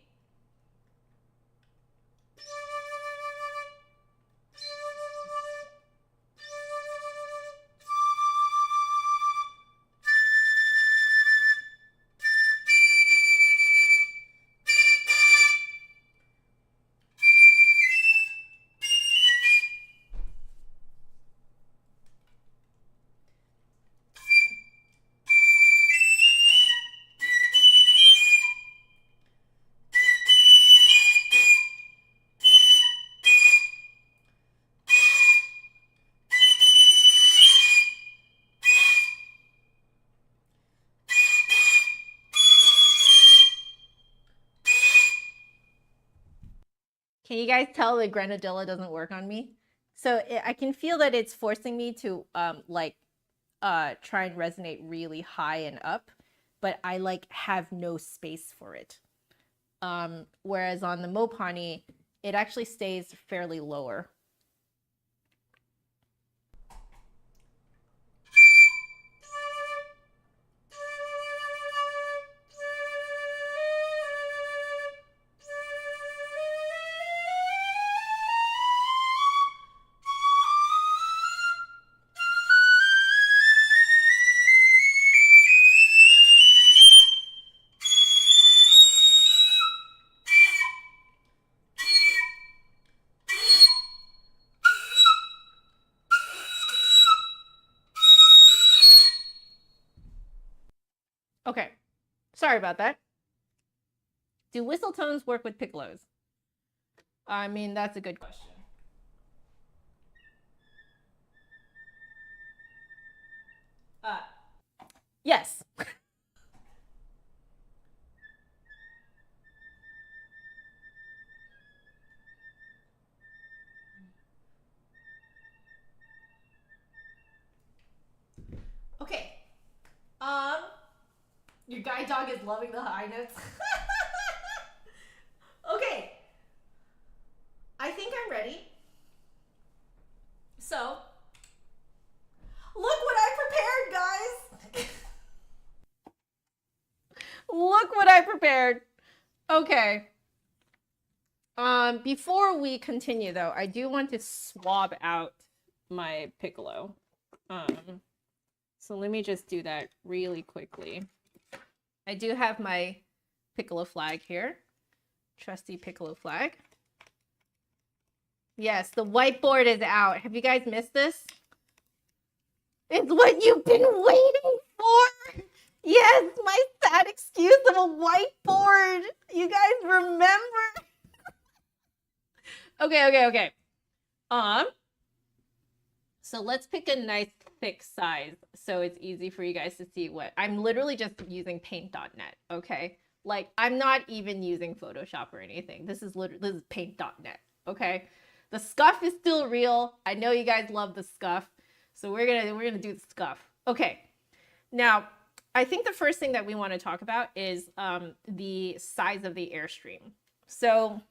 Can you guys tell the grenadilla doesn't work on me? So I can feel that it's forcing me to try and resonate really high and up, but I like have no space for it. Whereas on the Mopane, it actually stays fairly lower. Okay, sorry about that. Do whistle tones work with piccolos? I mean, that's a good question. Yes. Okay. Your guide dog is loving the high notes. Okay. I think I'm ready. So, look what I prepared, guys. Look what I prepared. Okay. Before we continue though, I do want to swab out my piccolo. So let me just do that really quickly. I do have my piccolo flag here. Trusty piccolo flag. Yes, the whiteboard is out. Have you guys missed this? It's what you've been waiting for. Yes, my sad excuse of a whiteboard. You guys remember? Okay. So let's pick a nice thick size so it's easy for you guys to see what I'm literally just using paint.net. Okay, like I'm not even using Photoshop or anything. This is paint.net. Okay, the scuff is still real. I know you guys love the scuff, so we're gonna do the scuff. Okay, now I think the first thing that we want to talk about is the size of the airstream. So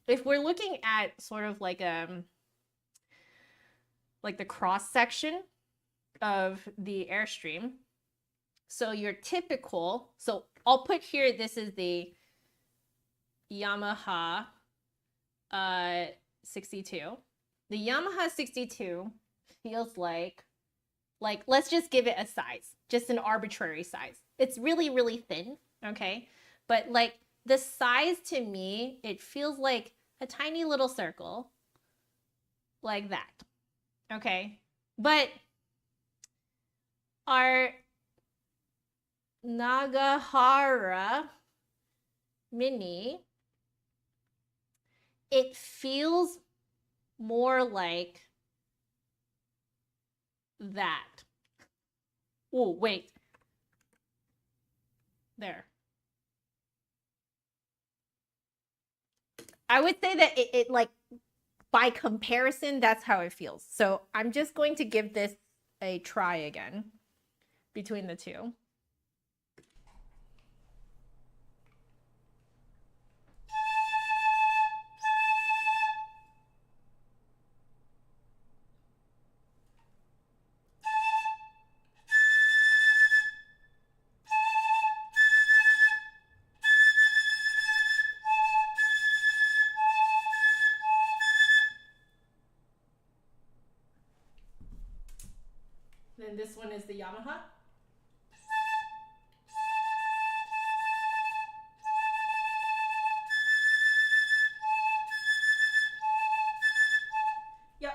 if we're looking at sort of like the cross section of the airstream, so your typical, so I'll put here, this is the Yamaha 62. The Yamaha 62 feels like let's just give it a size, just an arbitrary size. It's really, really thin, okay? But like the size to me, it feels like a tiny little circle like that, okay? But our Nagahara Mini, it feels more like that. Oh, wait. There. I would say that it like, by comparison, that's how it feels. So I'm just going to give this a try again between the two. And this one is the Yamaha. Yep.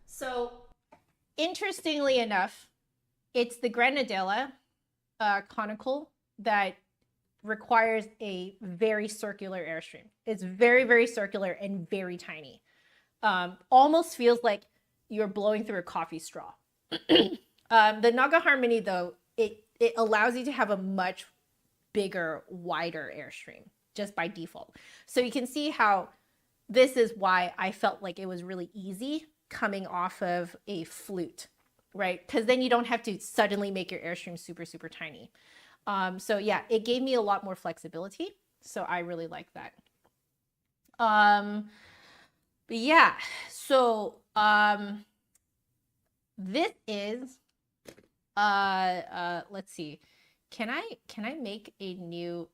So interestingly enough, it's the Grenadilla conical that requires a very circular airstream. It's very, very circular and very tiny. Almost feels like you're blowing through a coffee straw. The Nagahara Mini, though, it allows you to have a much bigger, wider airstream just by default. So you can see how this is why I felt like it was really easy coming off of a flute, right? Because then you don't have to suddenly make your airstream super, super tiny. So yeah, it gave me a lot more flexibility. So I really like that. But yeah, so this is let's see. Can I make a new,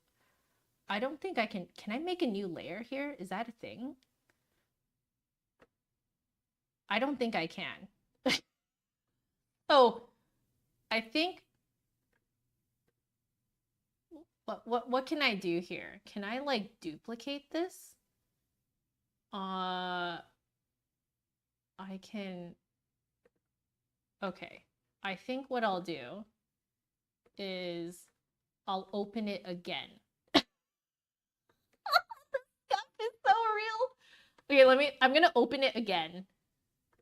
I don't think I can I make a new layer here? Is that a thing? I don't think I can. Oh, I think what can I do here? Can I like duplicate this? I can, okay. I think what I'll do is I'll open it again. The stuff is so real. Okay, I'm gonna open it again.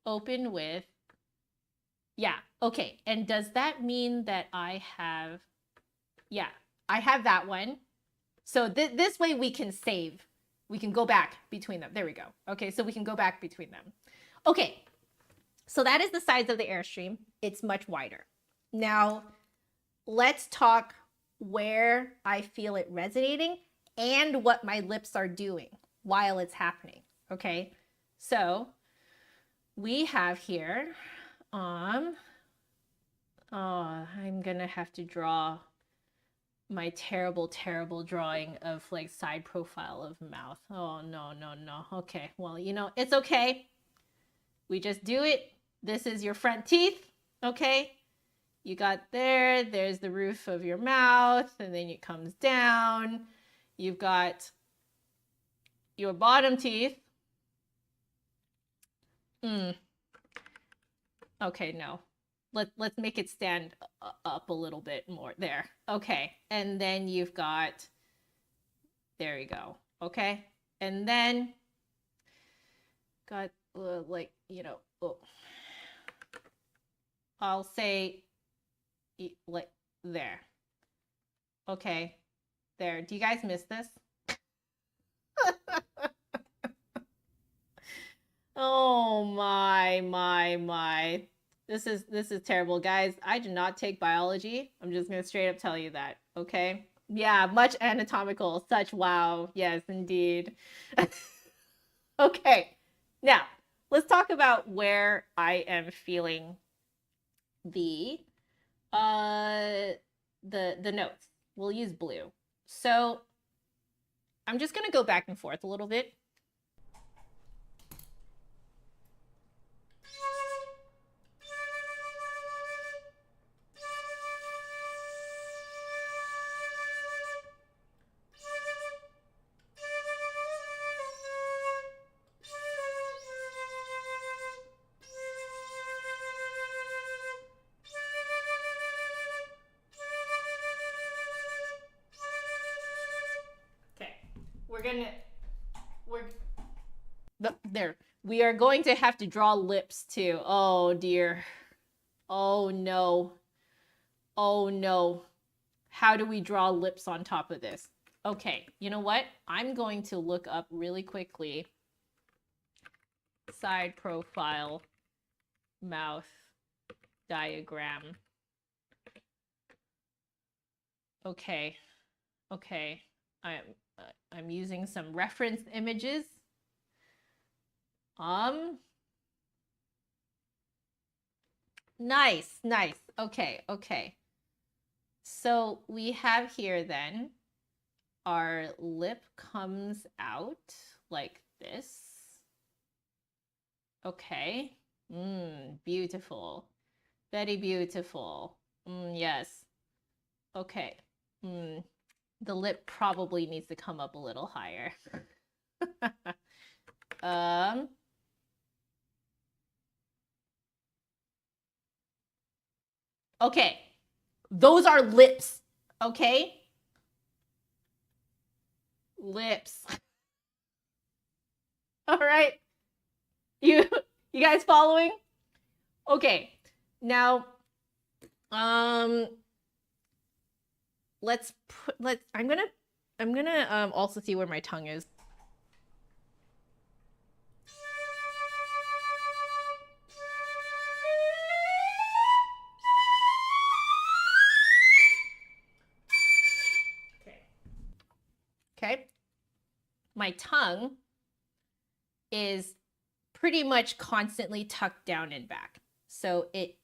Open with, yeah, okay. And does that mean that I have, yeah, I have that one. So this way we can save. We can go back between them. There we go. Okay, so we can go back between them. Okay, so that is the size of the airstream. It's much wider. Now, let's talk where I feel it resonating and what my lips are doing while it's happening. Okay, so we have here, oh, I'm gonna have to draw my terrible, terrible drawing of like side profile of mouth. Oh, no, no, no. Okay, well, you know, it's okay. We just do it. This is your front teeth, okay? You got there's the roof of your mouth, and then it comes down. You've got your bottom teeth. Okay, no. Let's make it stand up a little bit more. There. Okay. And then you've got, there you go. Okay. And then got like, you know, I'll say like there. Okay. There. Do you guys miss this? Oh my. This is terrible, guys. I do not take biology. I'm just gonna straight up tell you that, okay? Yeah, much anatomical, such wow. Yes, indeed. Okay, now let's talk about where I am feeling the notes. We'll use blue. So I'm just gonna go back and forth a little bit. There, we are going to have to draw lips too. Oh dear. Oh no. Oh no. How do we draw lips on top of this? Okay, you know what? I'm going to look up really quickly side profile mouth diagram. Okay. Okay. I'm using some reference images. Nice. Okay. So we have here then, our lip comes out like this. Okay. Beautiful. Very beautiful. Yes. Okay. The lip probably needs to come up a little higher. Okay. Those are lips. Okay? Lips. All right. You guys following? Okay. Now I'm gonna also see where my tongue is. Okay. My tongue is pretty much constantly tucked down and back. So it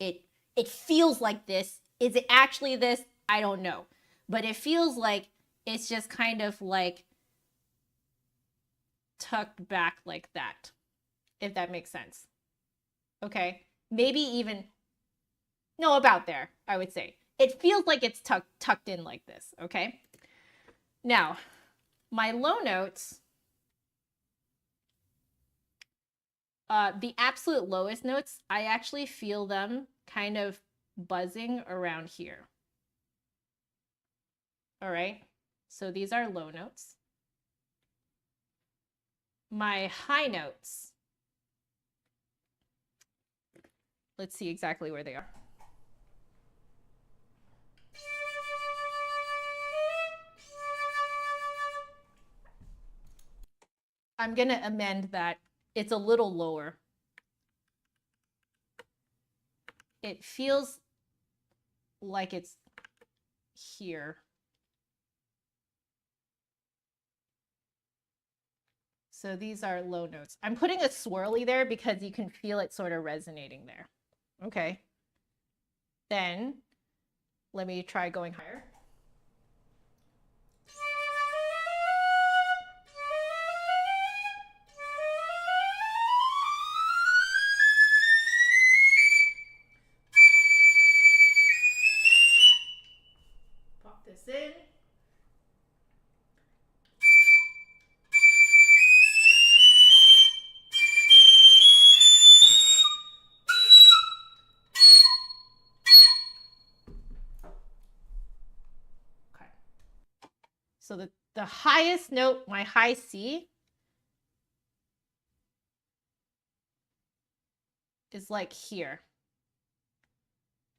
feels like this. Is it actually this? I don't know. But it feels like it's just kind of like tucked back like that, if that makes sense. Okay. Maybe even, no, about there, I would say. It feels like it's tucked in like this, okay? Now, my low notes, the absolute lowest notes, I actually feel them kind of buzzing around here. All right, so these are low notes. My high notes, let's see exactly where they are. I'm going to amend that. It's a little lower. It feels like it's here. So these are low notes. I'm putting a swirly there because you can feel it sort of resonating there. Okay. Then let me try going higher. Pop this in. Okay. So the highest note, my high C, is like here.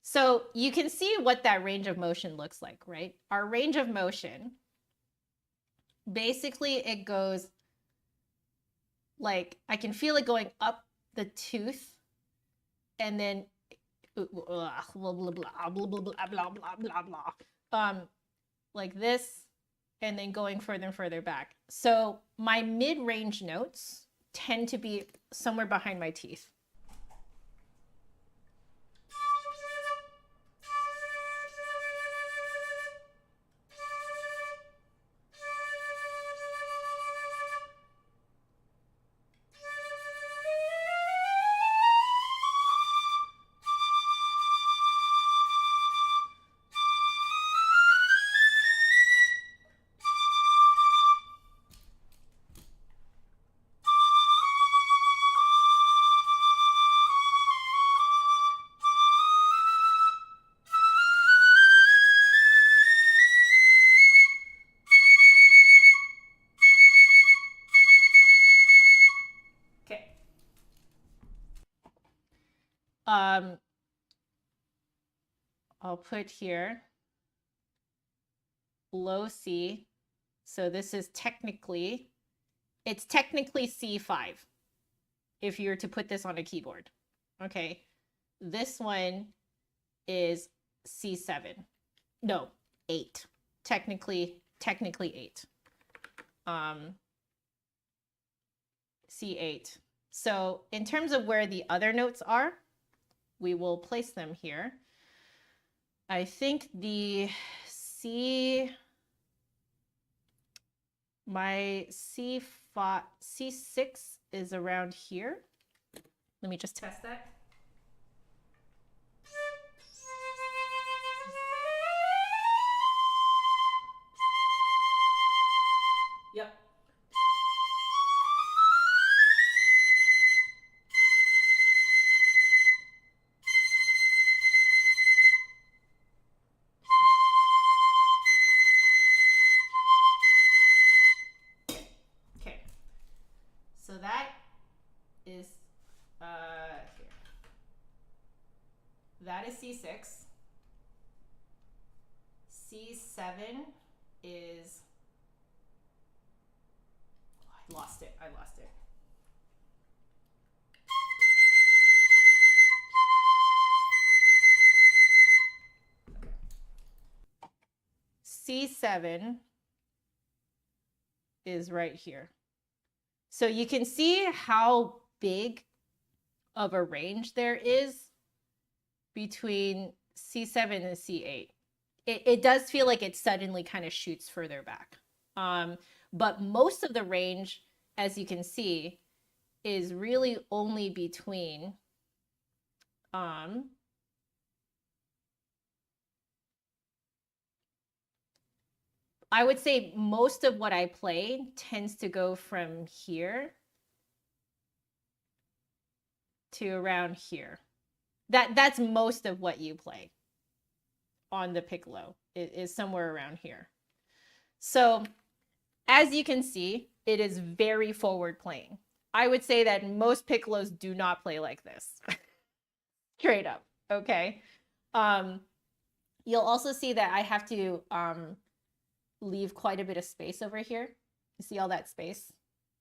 So you can see what that range of motion looks like, right? Our range of motion, basically it goes like, I can feel it going up the tooth and then blah, blah, blah, blah, blah, blah, blah, blah, blah. Like this, and then going further and further back. So my mid-range notes tend to be somewhere behind my teeth. I'll put here low C. So this is technically, it's technically C5 if you're to put this on a keyboard. Okay. This one is C7. No, 8. Technically 8. C8. So in terms of where the other notes are, we will place them here. I think the my C6 is around here. Let me just test that. that is C6. C7 is, oh, I lost it. C7 is right here. So you can see how big of a range there is between C7 and C8. It does feel like it suddenly kind of shoots further back. But most of the range, as you can see, is really only between I would say most of what I play tends to go from here to around here. That's most of what you play on the piccolo is somewhere around here. So as you can see, it is very forward playing. I would say that most piccolos do not play like this. Straight up, okay? You'll also see that I have to leave quite a bit of space over here. You see all that space?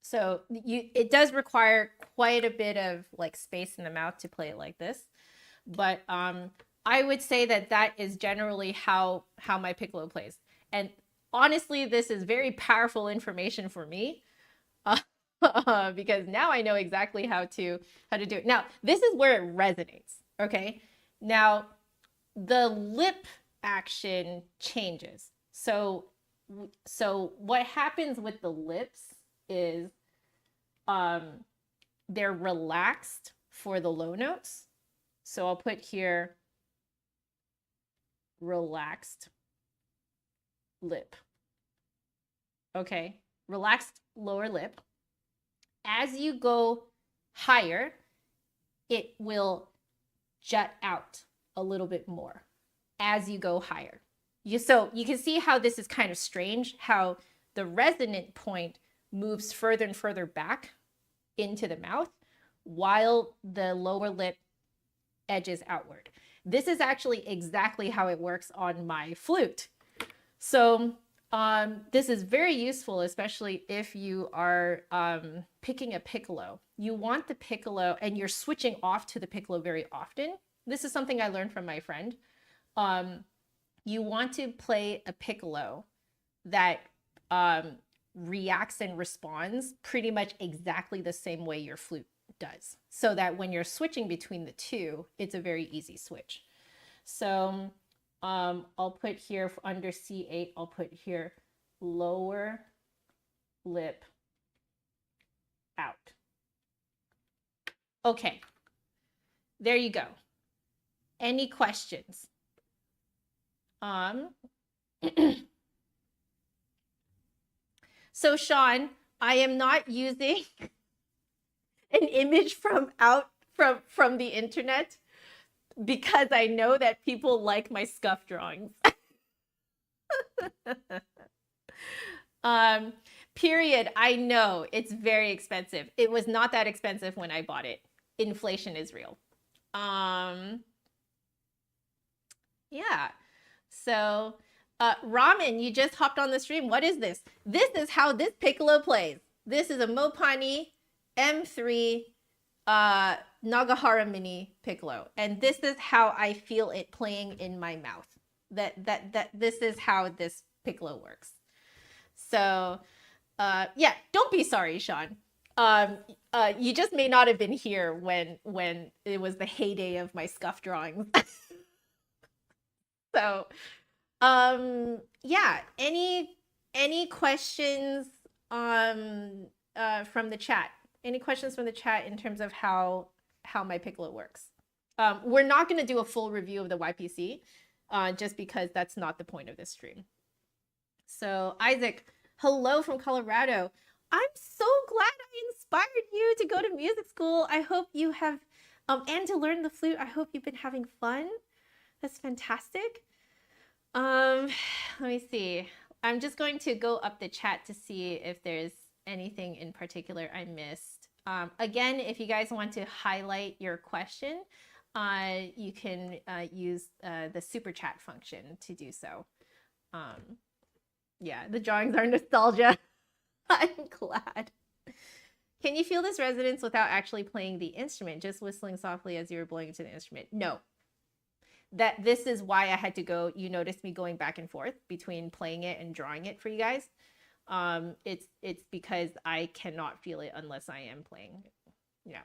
So it does require quite a bit of like space in the mouth to play it like this. But I would say that that is generally how my piccolo plays. And honestly, this is very powerful information for me because now I know exactly how to do it. Now, this is where it resonates, okay? Now, the lip action changes. So what happens with the lips is they're relaxed for the low notes. So I'll put here relaxed lip. Okay, relaxed lower lip. As you go higher, it will jut out a little bit more as you go higher. So you can see how this is kind of strange, how the resonant point moves further and further back into the mouth while the lower lip edges outward. This is actually exactly how it works on my flute. So this is very useful, especially if you are picking a piccolo. You want the piccolo and you're switching off to the piccolo very often. This is something I learned from my friend. You want to play a piccolo that reacts and responds pretty much exactly the same way your flute does, so that when you're switching between the two, it's a very easy switch. So I'll put here under C8, I'll put here lower lip out. Okay, there you go. Any questions? So Sean, I am not using an image from the internet because I know that people like my scuff drawings. Period. I know it's very expensive. It was not that expensive when I bought it. Inflation is real. Yeah. So, Ramen, you just hopped on the stream. What is this? This is how this piccolo plays. This is a Mopane M3 Nagahara Mini piccolo, and this is how I feel it playing in my mouth. This is how this piccolo works. So, yeah, don't be sorry, Sean. You just may not have been here when it was the heyday of my scuff drawings. So, yeah, any questions from the chat? Any questions from the chat in terms of how my piccolo works? We're not going to do a full review of the YPC, just because that's not the point of this stream. So Isaac, hello from Colorado. I'm so glad I inspired you to go to music school. I hope you have, and to learn the flute. I hope you've been having fun. That's fantastic. Let me see. I'm just going to go up the chat to see if there's anything in particular I missed. Again, if you guys want to highlight your question, you can use the super chat function to do so. Yeah, the drawings are nostalgia. I'm glad. Can you feel this resonance without actually playing the instrument, just whistling softly as you were blowing into the instrument? No. This is why I had to go. You noticed me going back and forth between playing it and drawing it for you guys. It's because I cannot feel it unless I am playing. Yeah.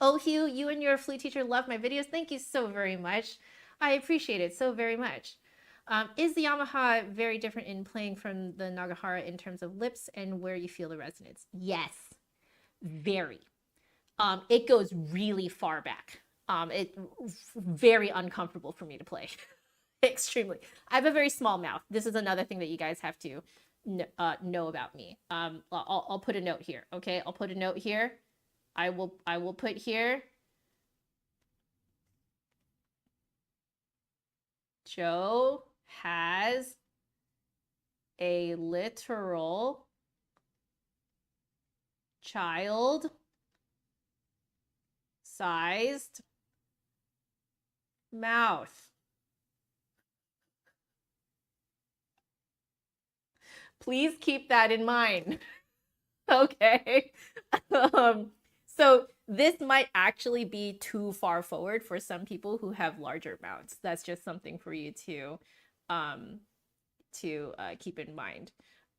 Oh, Hugh, you and your flute teacher love my videos. Thank you so very much. I appreciate it so very much. Is the Yamaha very different in playing from the Nagahara in terms of lips and where you feel the resonance? Yes, very. It goes really far back. It's very uncomfortable for me to play. Extremely. I have a very small mouth. This is another thing that you guys have to know about me. I'll put a note here. Okay, I'll put a note here. I will put here. Joe has a literal child-sized mouth. Please keep that in mind. Okay. So this might actually be too far forward for some people who have larger mouths. That's just something for you to keep in mind.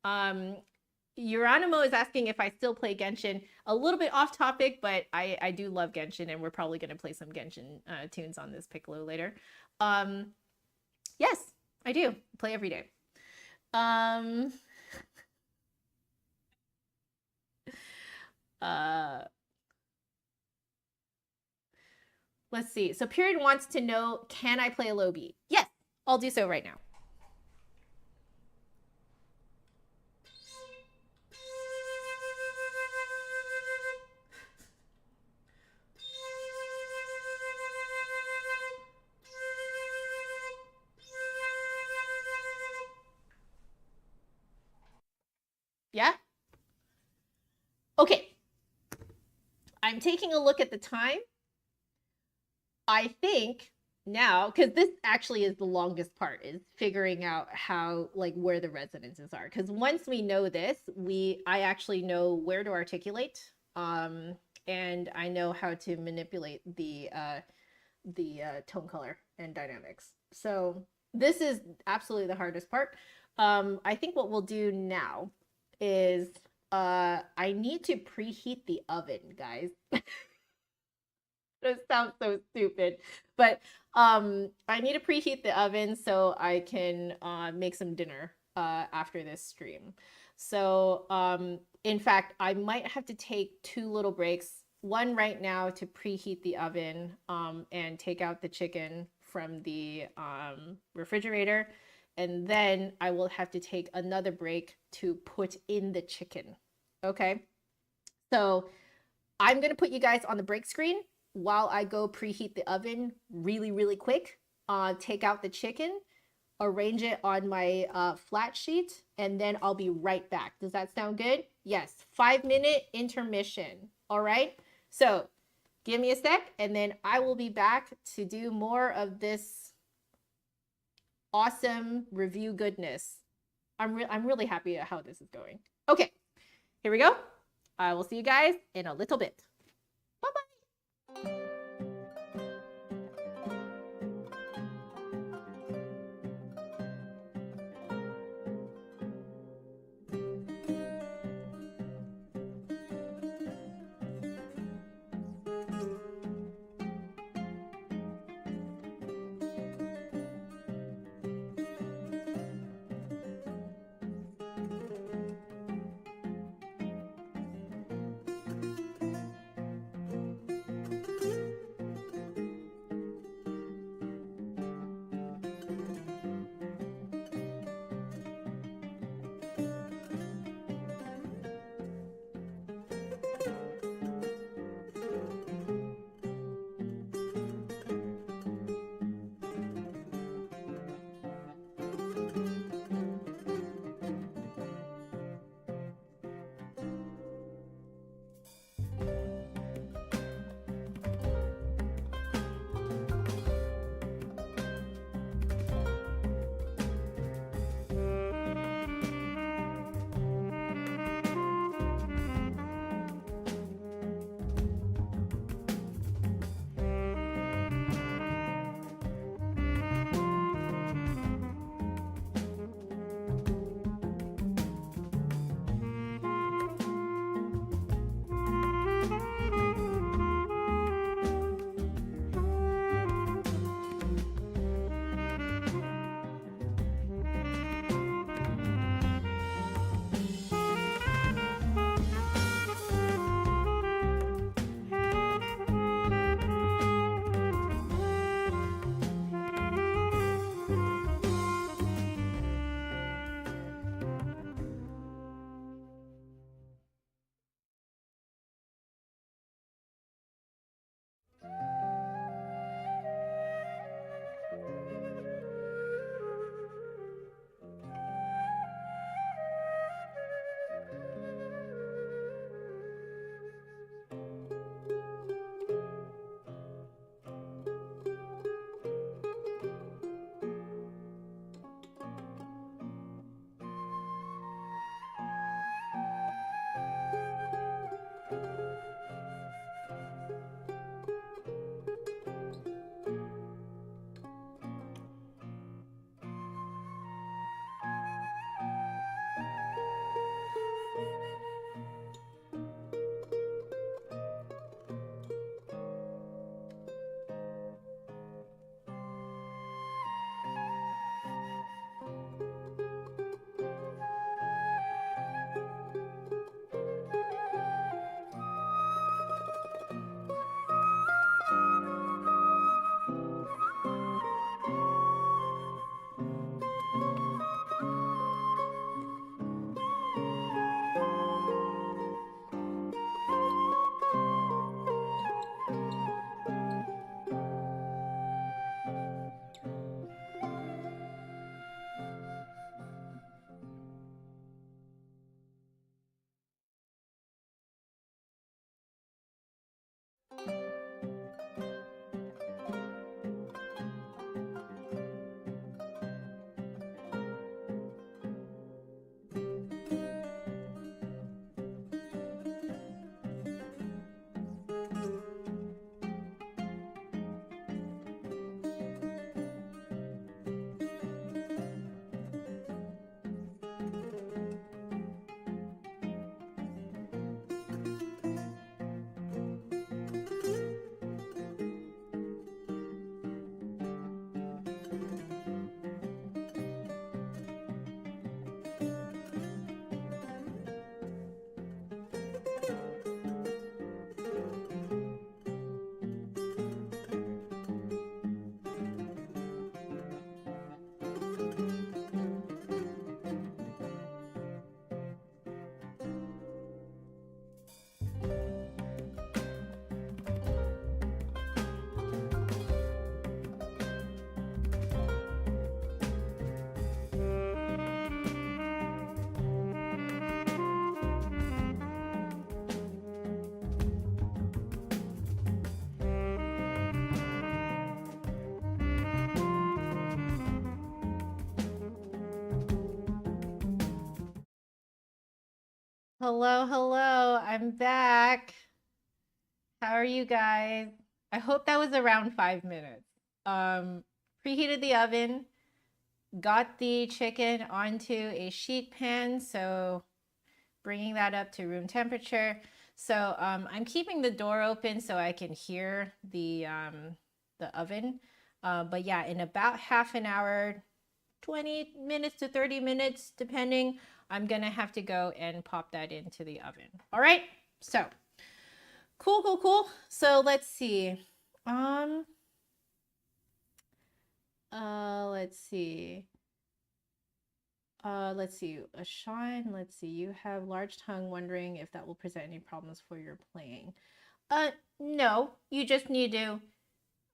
Euronimo is asking if I still play Genshin. A little bit off topic, but I do love Genshin, and we're probably going to play some Genshin tunes on this Piccolo later. Yes, I do. Play every day. Let's see. So Period wants to know, can I play a low beat? Yes, I'll do so right now. Yeah? Okay. I'm taking a look at the time. I think now, because this actually is the longest part, is figuring out how, like, where the resonances are. Because once we know this, I actually know where to articulate, and I know how to manipulate the tone color and dynamics. So this is absolutely the hardest part. I think what we'll do now is I need to preheat the oven, guys. It sounds so stupid, but I need to preheat the oven so I can make some dinner after this stream. So in fact, I might have to take 2 little breaks. One right now to preheat the oven and take out the chicken from the refrigerator. And then I will have to take another break to put in the chicken. Okay. So I'm going to put you guys on the break screen while I go preheat the oven really, really quick. Take out the chicken, arrange it on my flat sheet, and then I'll be right back. Does that sound good? Yes. 5-minute intermission. All right. So give me a sec, and then I will be back to do more of this awesome review goodness. I'm really happy at how this is going. Okay, here we go. I will see you guys in a little bit. Bye-bye. Hello, hello. I'm back. How are you guys? I hope that was around 5 minutes. Preheated the oven, got the chicken onto a sheet pan, so bringing that up to room temperature. So I'm keeping the door open so I can hear the oven. But yeah, in about half an hour, 20 minutes to 30 minutes, depending, I'm gonna have to go and pop that into the oven. All right, so cool, cool, cool. So let's see. Um, let's see. Let's see. Sean, let's see. You have large tongue, wondering if that will present any problems for your playing. No, you just need to,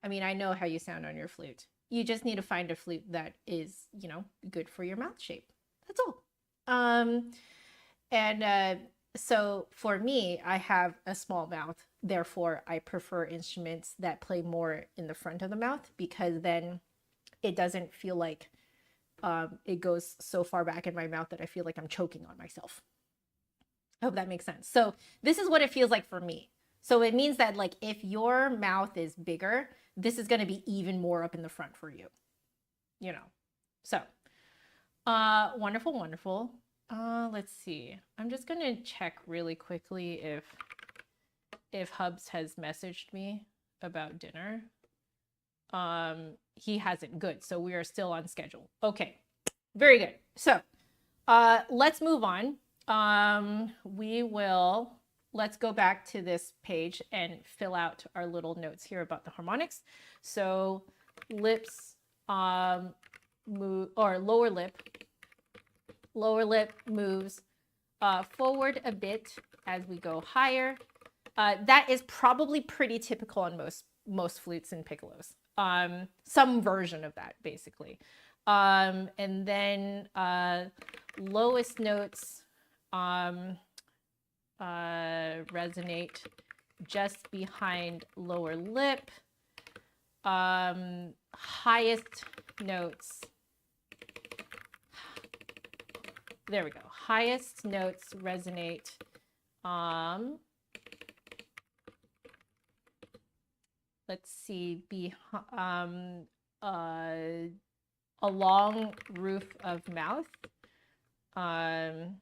I mean, I know how you sound on your flute. You just need to find a flute that is, good for your mouth shape. That's all. And so for me, I have a small mouth. Therefore, I prefer instruments that play more in the front of the mouth because then it doesn't feel like it goes so far back in my mouth that I feel like I'm choking on myself. I hope that makes sense. So this is what it feels like for me. So it means that like if your mouth is bigger, this is going to be even more up in the front for you, you know. So, wonderful, wonderful. Let's see. I'm just going to check really quickly if Hubs has messaged me about dinner. He hasn't. Good. So we are still on schedule. Okay. Very good. So, let's move on. Let's go back to this page and fill out our little notes here about the harmonics. So lips move, or lower lip moves forward a bit as we go higher. That is probably pretty typical on most flutes and piccolos. Some version of that, basically. And then lowest notes resonate just behind lower lip. Highest notes, there we go. Highest notes resonate let's see, along roof of mouth, or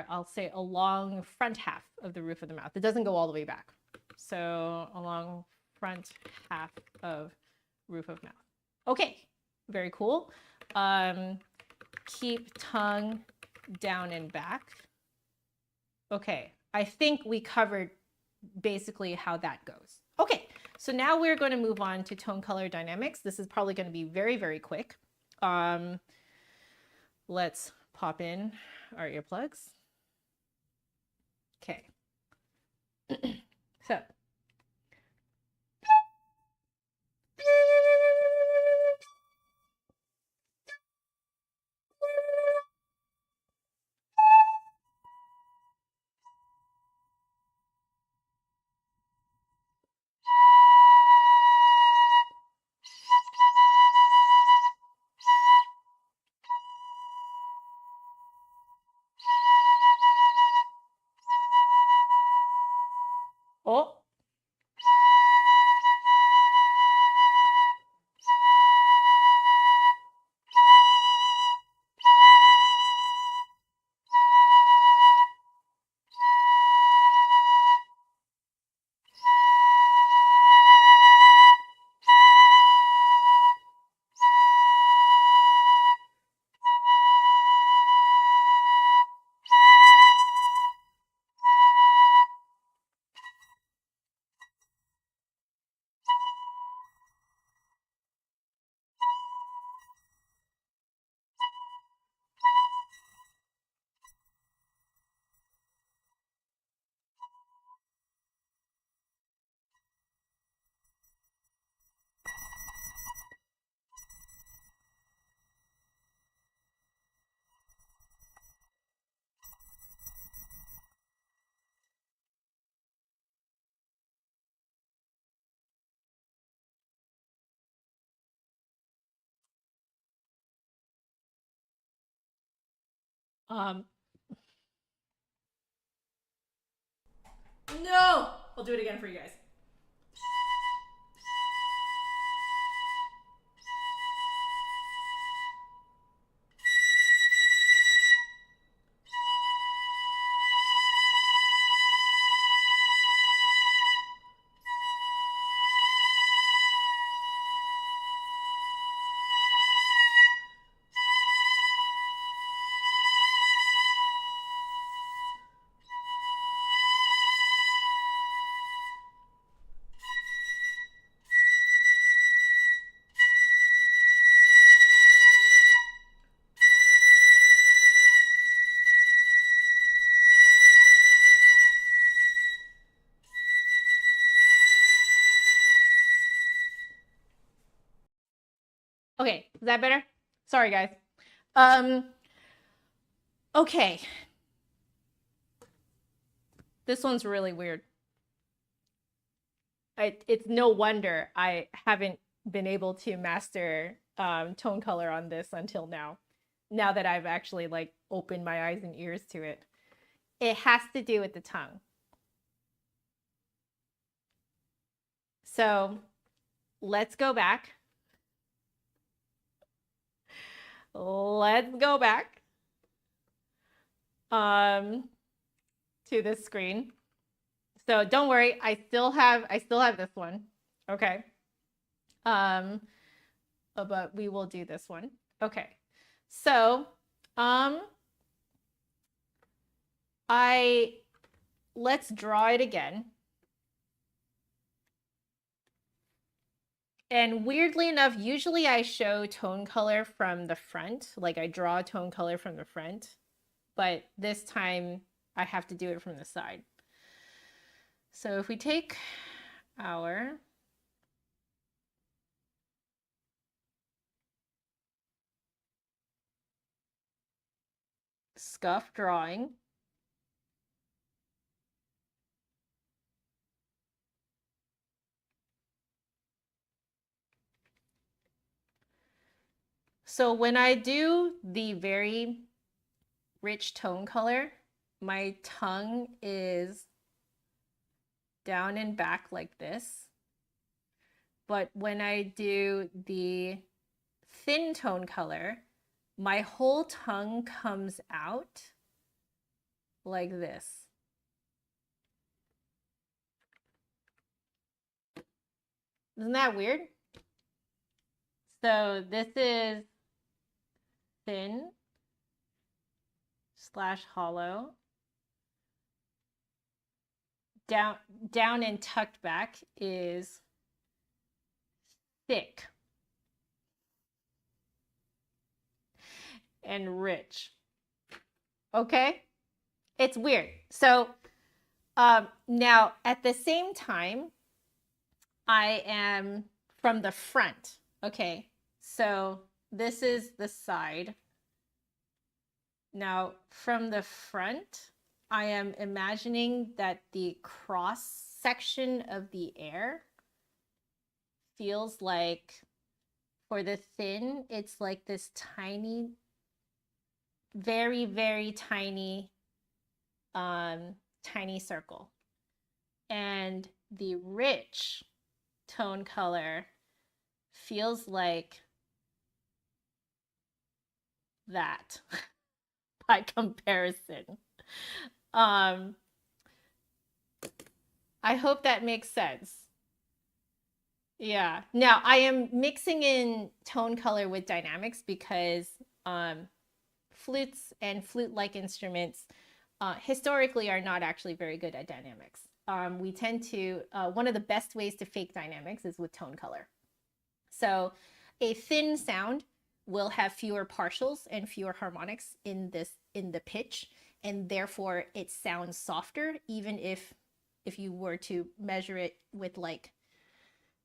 I'll say along front half of the roof of the mouth. It doesn't go all the way back. So along front half of roof of mouth. Okay, very cool. Keep tongue down and back. Okay, I think we covered basically how that goes. Okay, so now we're going to move on to tone color dynamics. This is probably going to be very, very quick. Let's pop in our earplugs. Okay. So. Oh. No! I'll do it again for you guys. Okay, is that better? Sorry, guys. Okay. This one's really weird. It's no wonder I haven't been able to master tone color on this until now. Now that I've actually like opened my eyes and ears to it. It has to do with the tongue. So let's go back. Let's go back to this screen. So don't worry, I still have this one. Okay. But we will do this one. Okay. So, let's draw it again. And weirdly enough, usually I show tone color from the front, like I draw tone color from the front, but this time I have to do it from the side. So if we take our scuff drawing, so when I do the very rich tone color, my tongue is down and back like this. But when I do the thin tone color, my whole tongue comes out like this. Isn't that weird? So this is thin / hollow. Down and tucked back is thick and rich. Okay? It's weird. So now at the same time, I am from the front. Okay, so this is the side. Now from the front, I am imagining that the cross section of the air feels like, for the thin, it's like this tiny, very, very tiny, tiny circle. And the rich tone color feels like that by comparison. I hope that makes sense. Yeah. Now I am mixing in tone color with dynamics because flutes and flute-like instruments historically are not actually very good at dynamics. We tend to, one of the best ways to fake dynamics is with tone color. So a thin sound will have fewer partials and fewer harmonics in the pitch, and therefore it sounds softer, even if you were to measure it with like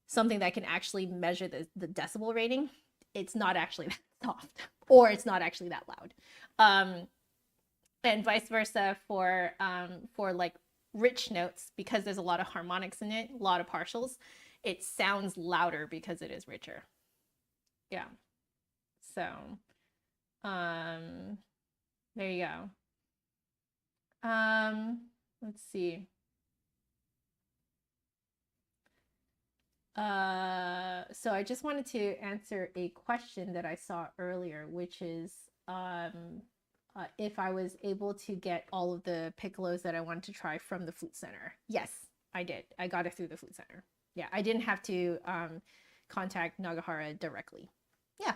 something that can actually measure the decibel rating, it's not actually that soft, or it's not actually that loud. And vice versa for like rich notes, because there's a lot of harmonics in it, a lot of partials, it sounds louder because it is richer. Yeah. So, there you go. Let's see. So I just wanted to answer a question that I saw earlier, which is if I was able to get all of the piccolos that I wanted to try from the Flute Center. Yes, I did. I got it through the Flute Center. Yeah, I didn't have to contact Nagahara directly. Yeah.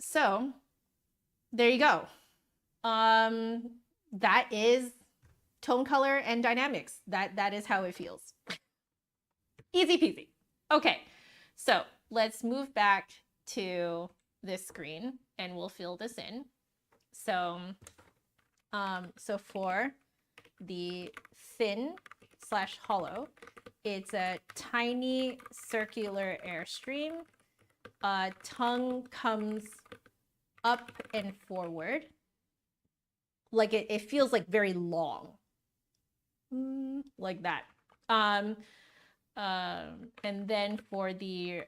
So there you go. That is tone, color, and dynamics. That is how it feels. Easy peasy. Okay, so let's move back to this screen and we'll fill this in. So, so for the thin / hollow, it's a tiny circular airstream. Tongue comes up and forward. Like it feels like very long. Like that. And then for the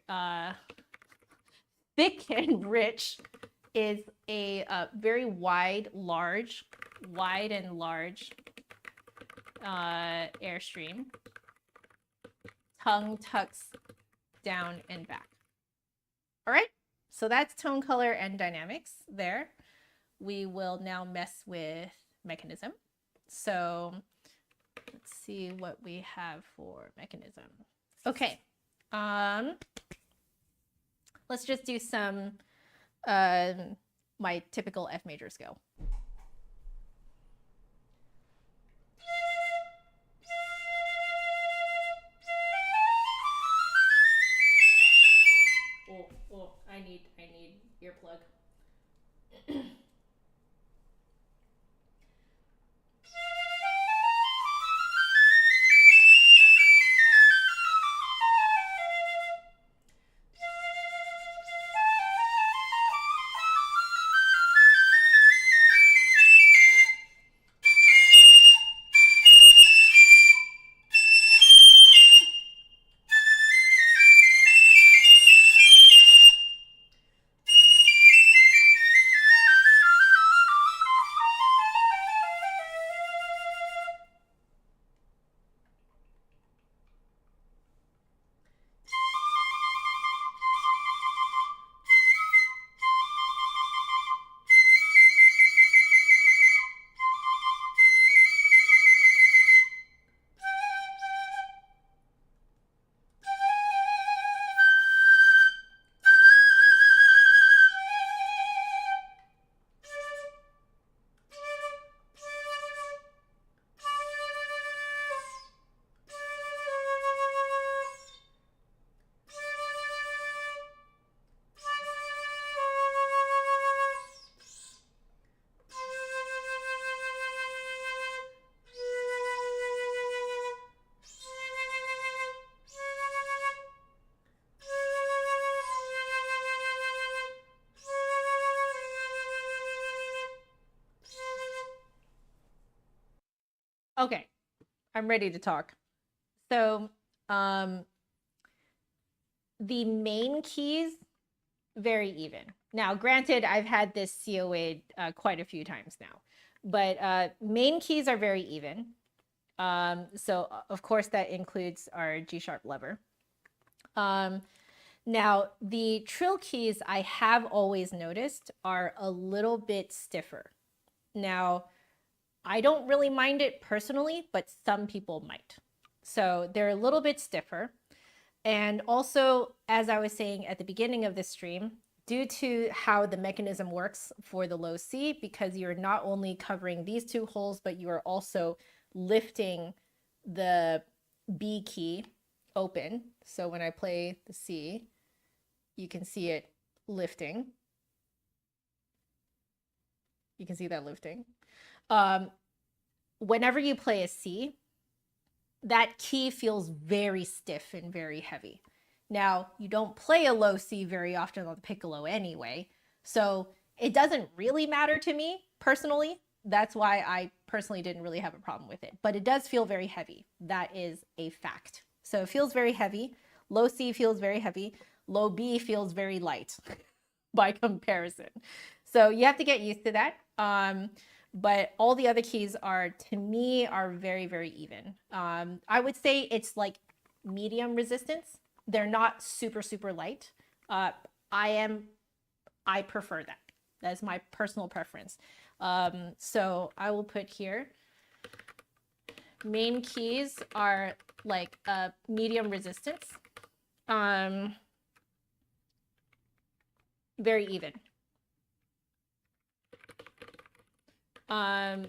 thick and rich is a very wide and large airstream. Tongue tucks down and back. All right, so that's tone, color, and dynamics there. We will now mess with mechanism. So let's see what we have for mechanism. Okay, let's just do some my typical F major scale. Oh, I need earplug. Okay, I'm ready to talk. So the main keys, very even. Now, granted, I've had this COA quite a few times now, but main keys are very even. So of course that includes our G sharp lever. Now, the trill keys I have always noticed are a little bit stiffer. Now, I don't really mind it personally, but some people might. So they're a little bit stiffer. And also, as I was saying at the beginning of this stream, due to how the mechanism works for the low C, because you're not only covering these two holes, but you are also lifting the B key open. So when I play the C, you can see it lifting. You can see that lifting. Whenever you play a C, that key feels very stiff and very heavy. Now, you don't play a low C very often on the piccolo anyway, so it doesn't really matter to me personally. That's why I personally didn't really have a problem with it, but it does feel very heavy. That is a fact. So it feels very heavy. Low C feels very heavy. Low B feels very light by comparison. So you have to get used to that. But all the other keys are, to me, are very, very even. I would say it's like medium resistance. They're not super, super light. I prefer that. That's my personal preference. So I will put here, main keys are like a medium resistance. Very even. I'll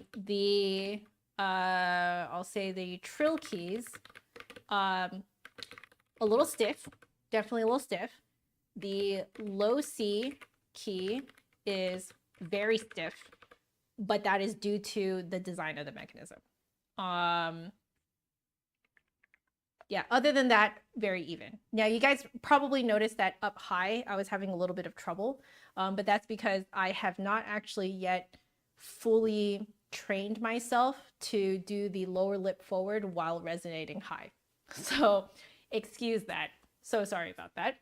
say the trill keys, a little stiff, definitely a little stiff. The low C key is very stiff, but that is due to the design of the mechanism. Yeah, other than that, very even. Now, you guys probably noticed that up high, I was having a little bit of trouble, but that's because I have not actually yet fully trained myself to do the lower lip forward while resonating high. So excuse that. So sorry about that.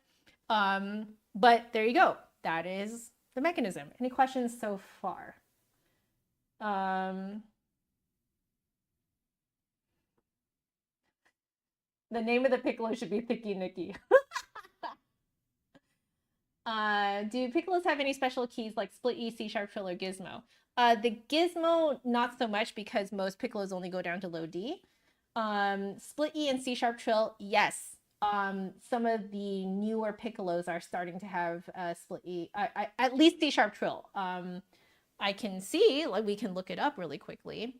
But there you go. That is the mechanism. Any questions so far? The name of the piccolo should be Thicky Nicky. Do piccolos have any special keys like split E, C sharp trill, or gizmo? The gizmo, not so much, because most piccolos only go down to low D. Split E and C sharp trill, yes. Some of the newer piccolos are starting to have split E, at least C sharp trill. I can see, like, we can look it up really quickly.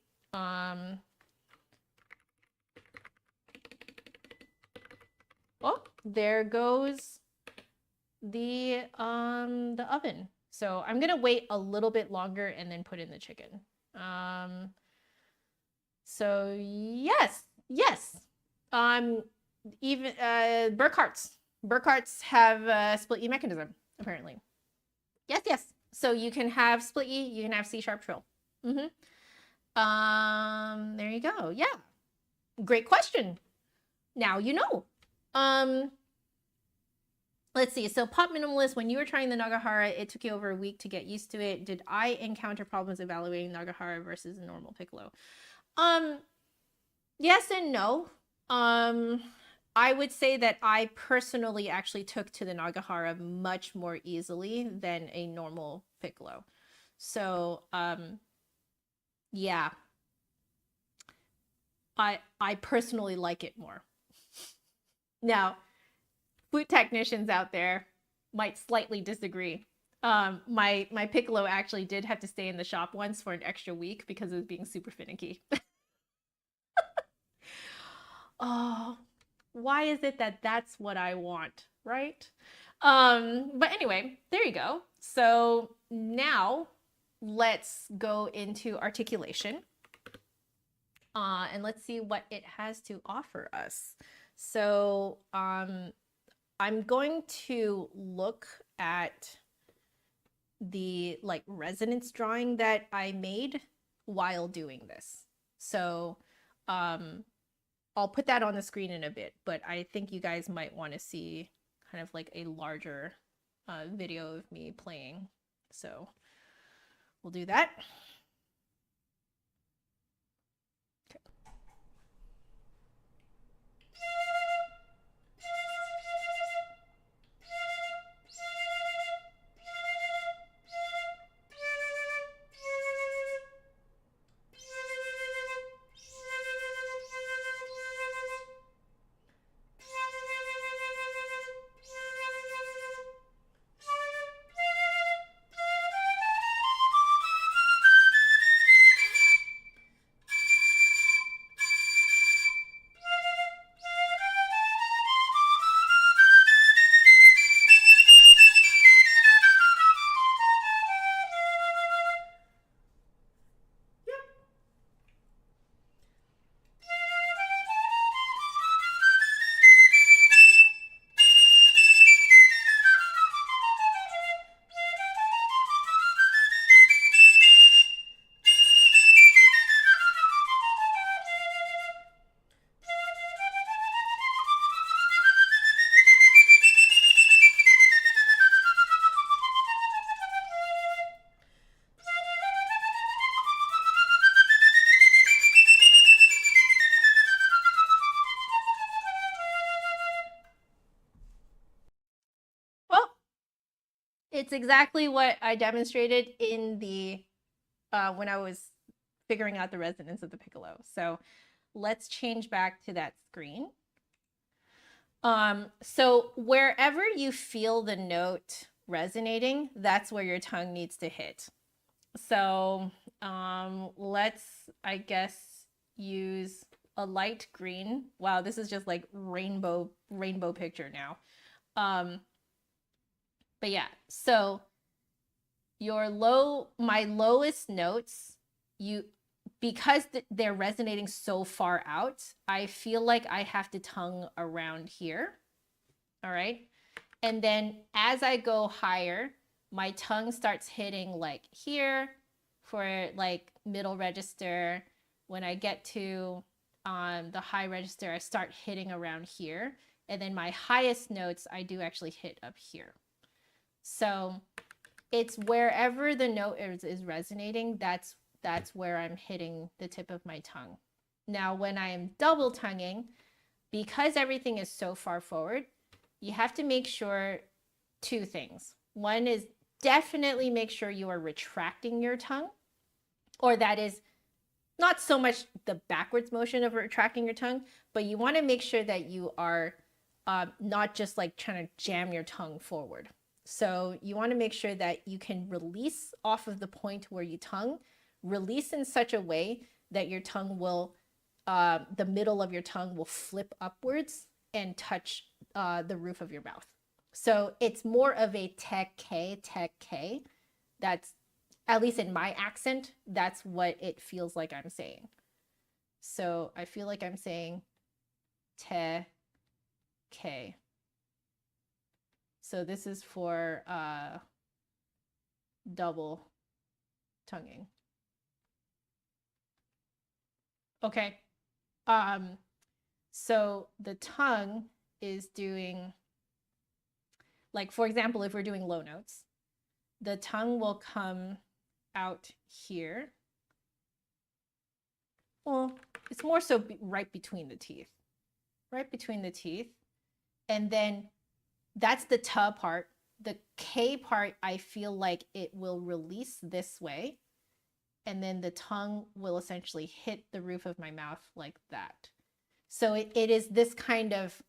Oh, there goes the oven. So I'm gonna wait a little bit longer and then put in the chicken. So yes. Even Burkhart's have a split E mechanism, apparently. Yes. So you can have split E, you can have C sharp trill. There you go. Yeah. Great question. Now you know. Let's see. So Pop Minimalist, when you were trying the Nagahara, it took you over a week to get used to it. Did I encounter problems evaluating Nagahara versus a normal piccolo? Yes and no. I would say that I personally actually took to the Nagahara much more easily than a normal piccolo. So, yeah. I personally like it more. Now, flute technicians out there might slightly disagree. My piccolo actually did have to stay in the shop once for an extra week because it was being super finicky. Oh, why is it that that's what I want, right? But anyway, there you go. So now let's go into articulation. And let's see what it has to offer us. So I'm going to look at the like resonance drawing that I made while doing this. So I'll put that on the screen in a bit, but I think you guys might want to see kind of like a larger video of me playing. So we'll do that. It's exactly what I demonstrated in the when I was figuring out the resonance of the piccolo. So let's change back to that screen. So wherever you feel the note resonating, that's where your tongue needs to hit. So let's, I guess, use a light green. Wow, this is just like rainbow picture now. But yeah, so my lowest notes, because they're resonating so far out, I feel like I have to tongue around here. All right. And then as I go higher, my tongue starts hitting like here for like middle register. When I get to the high register, I start hitting around here. And then my highest notes, I do actually hit up here. So it's wherever the note is resonating, that's where I'm hitting the tip of my tongue. Now, when I am double tonguing, because everything is so far forward, you have to make sure two things. One is definitely make sure you are retracting your tongue, or that is not so much the backwards motion of retracting your tongue, but you want to make sure that you are not just like trying to jam your tongue forward. So you want to make sure that you can release off of the point where you tongue, release in such a way that your tongue will, the middle of your tongue will flip upwards and touch the roof of your mouth. So it's more of a te-ke. That's, at least in my accent, that's what it feels like I'm saying. So I feel like I'm saying te-ke. So this is for double tonguing. Okay. So the tongue is doing, like, for example, if we're doing low notes, the tongue will come out here. Well, it's more so right between the teeth. Right between the teeth. And then that's the ta part. The K part, I feel like it will release this way. And then the tongue will essentially hit the roof of my mouth like that. So it is this kind of,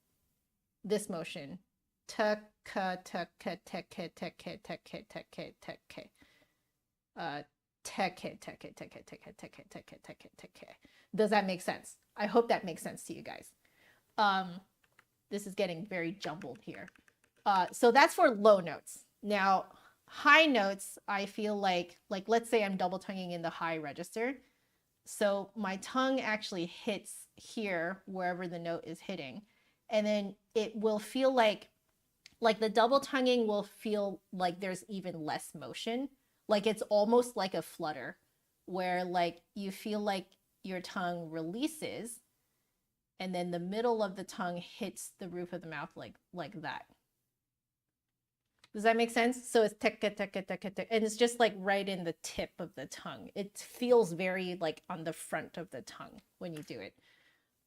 this motion. Ta-ka, ta-ka, ta-ka, ta-ka, ta-ka, ta-ka, ta-ka. Ta-ka, ta-ka, ta-ka, ta-ka, ta-ka, ta-ka, ta-ka, ta-ka. Does that make sense? I hope that makes sense to you guys. This is getting very jumbled here. So that's for low notes. Now, high notes, I feel like let's say I'm double tonguing in the high register. So my tongue actually hits here wherever the note is hitting. And then it will feel like the double tonguing will feel like there's even less motion. Like it's almost like a flutter where like you feel like your tongue releases and then the middle of the tongue hits the roof of the mouth like that. Does that make sense? So it's tekka, tekka, tekka, tekka, and it's just like right in the tip of the tongue. It feels very like on the front of the tongue when you do it.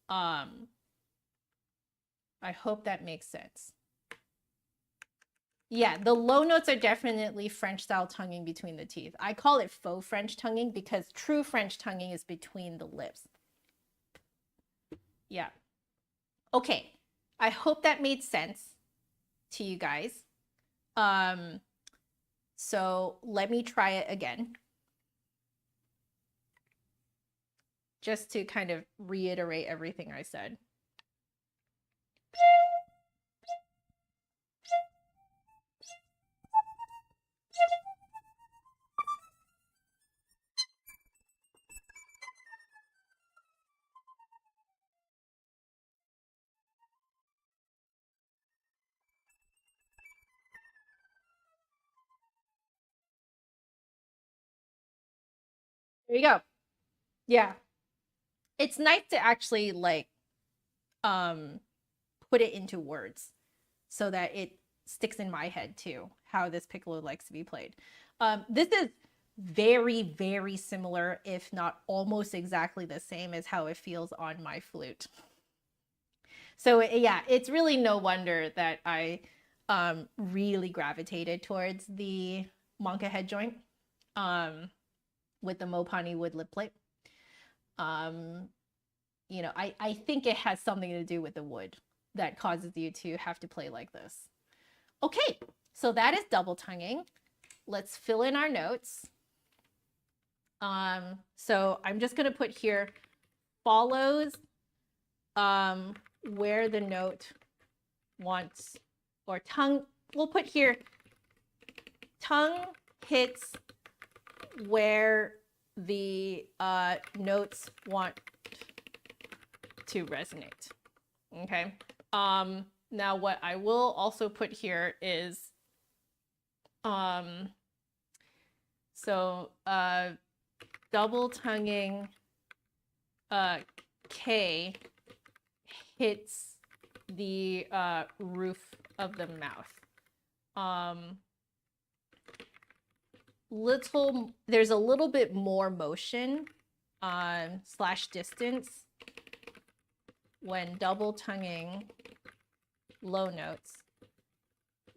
I hope that makes sense. Yeah, the low notes are definitely French style tonguing between the teeth. I call it faux French tonguing because true French tonguing is between the lips. Yeah. Okay. I hope that made sense to you guys. So let me try it again. Just to kind of reiterate everything I said. There you go. Yeah. It's nice to actually like put it into words so that it sticks in my head too, how this piccolo likes to be played. This is very, very similar, if not almost exactly the same as how it feels on my flute. So yeah, it's really no wonder that I really gravitated towards the Monka head joint with the Mopane wood lip plate. You know, I think it has something to do with the wood that causes you to have to play like this. Okay, so that is double tonguing. Let's fill in our notes. So I'm just going to put here follows where the note wants, or tongue, we'll put here tongue hits where the notes want to resonate. Okay. Now what I will also put here is double tonguing K hits the roof of the mouth. There's a little bit more motion slash distance when double tonguing low notes,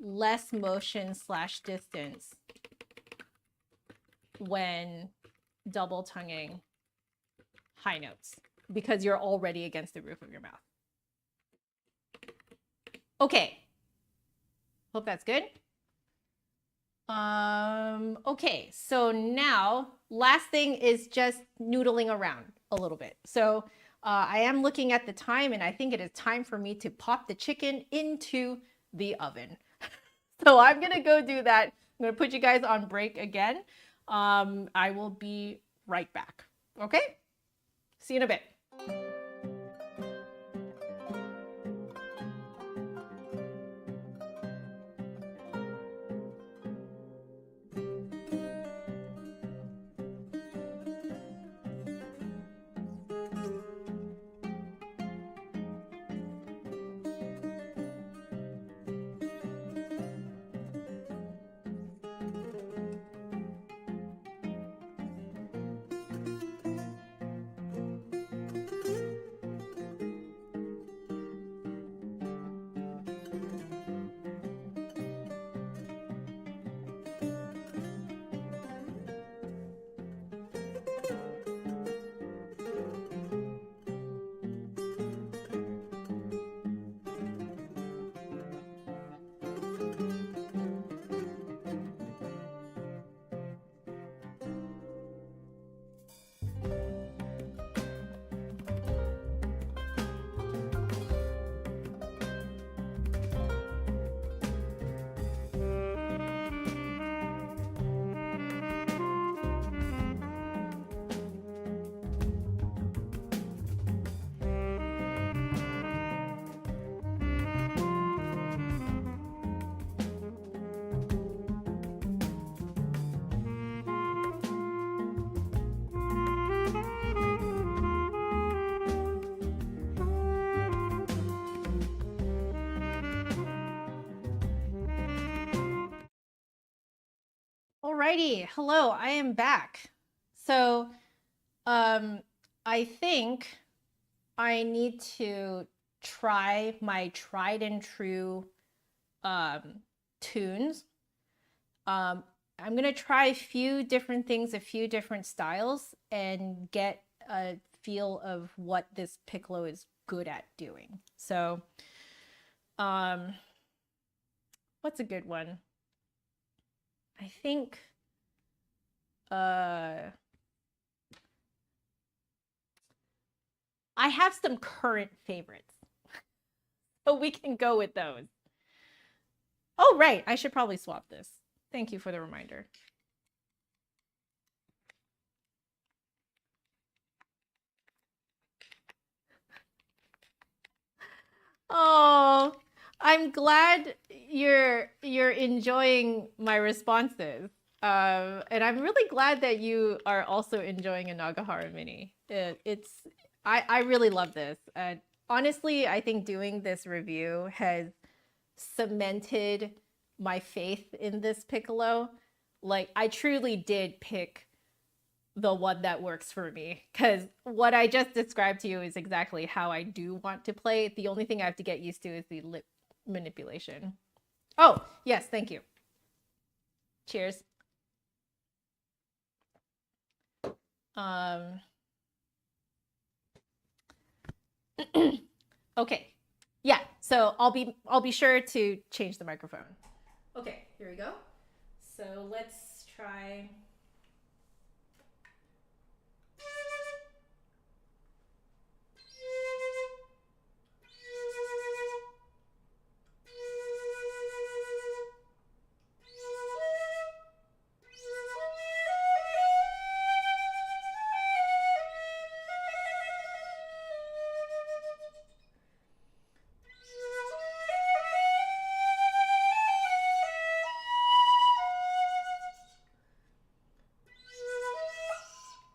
less motion slash distance when double tonguing high notes, because you're already against the roof of your mouth. Okay, hope that's good. Okay, so now last thing is just noodling around a little bit. So I am looking at the time, and I think it is time for me to pop the chicken into the oven. So I'm gonna go do that. I'm gonna put you guys on break again. I will be right back. Okay? See you in a bit. Alrighty, hello, I am back. So I think I need to try my tried and true tunes. I'm gonna try a few different things, a few different styles, and get a feel of what this piccolo is good at doing. So what's a good one? I think I have some current favorites, so we can go with those. Oh, right, I should probably swap this. Thank you for the reminder. Oh, I'm glad you're enjoying my responses. And I'm really glad that you are also enjoying a Nagahara Mini. I really love this. Honestly, I think doing this review has cemented my faith in this piccolo. Like, I truly did pick the one that works for me, because what I just described to you is exactly how I do want to play. The only thing I have to get used to is the lip manipulation. Oh, yes, thank you. Cheers. Okay. Yeah, so I'll be sure to change the microphone. Okay, here we go. So let's try.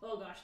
Oh gosh.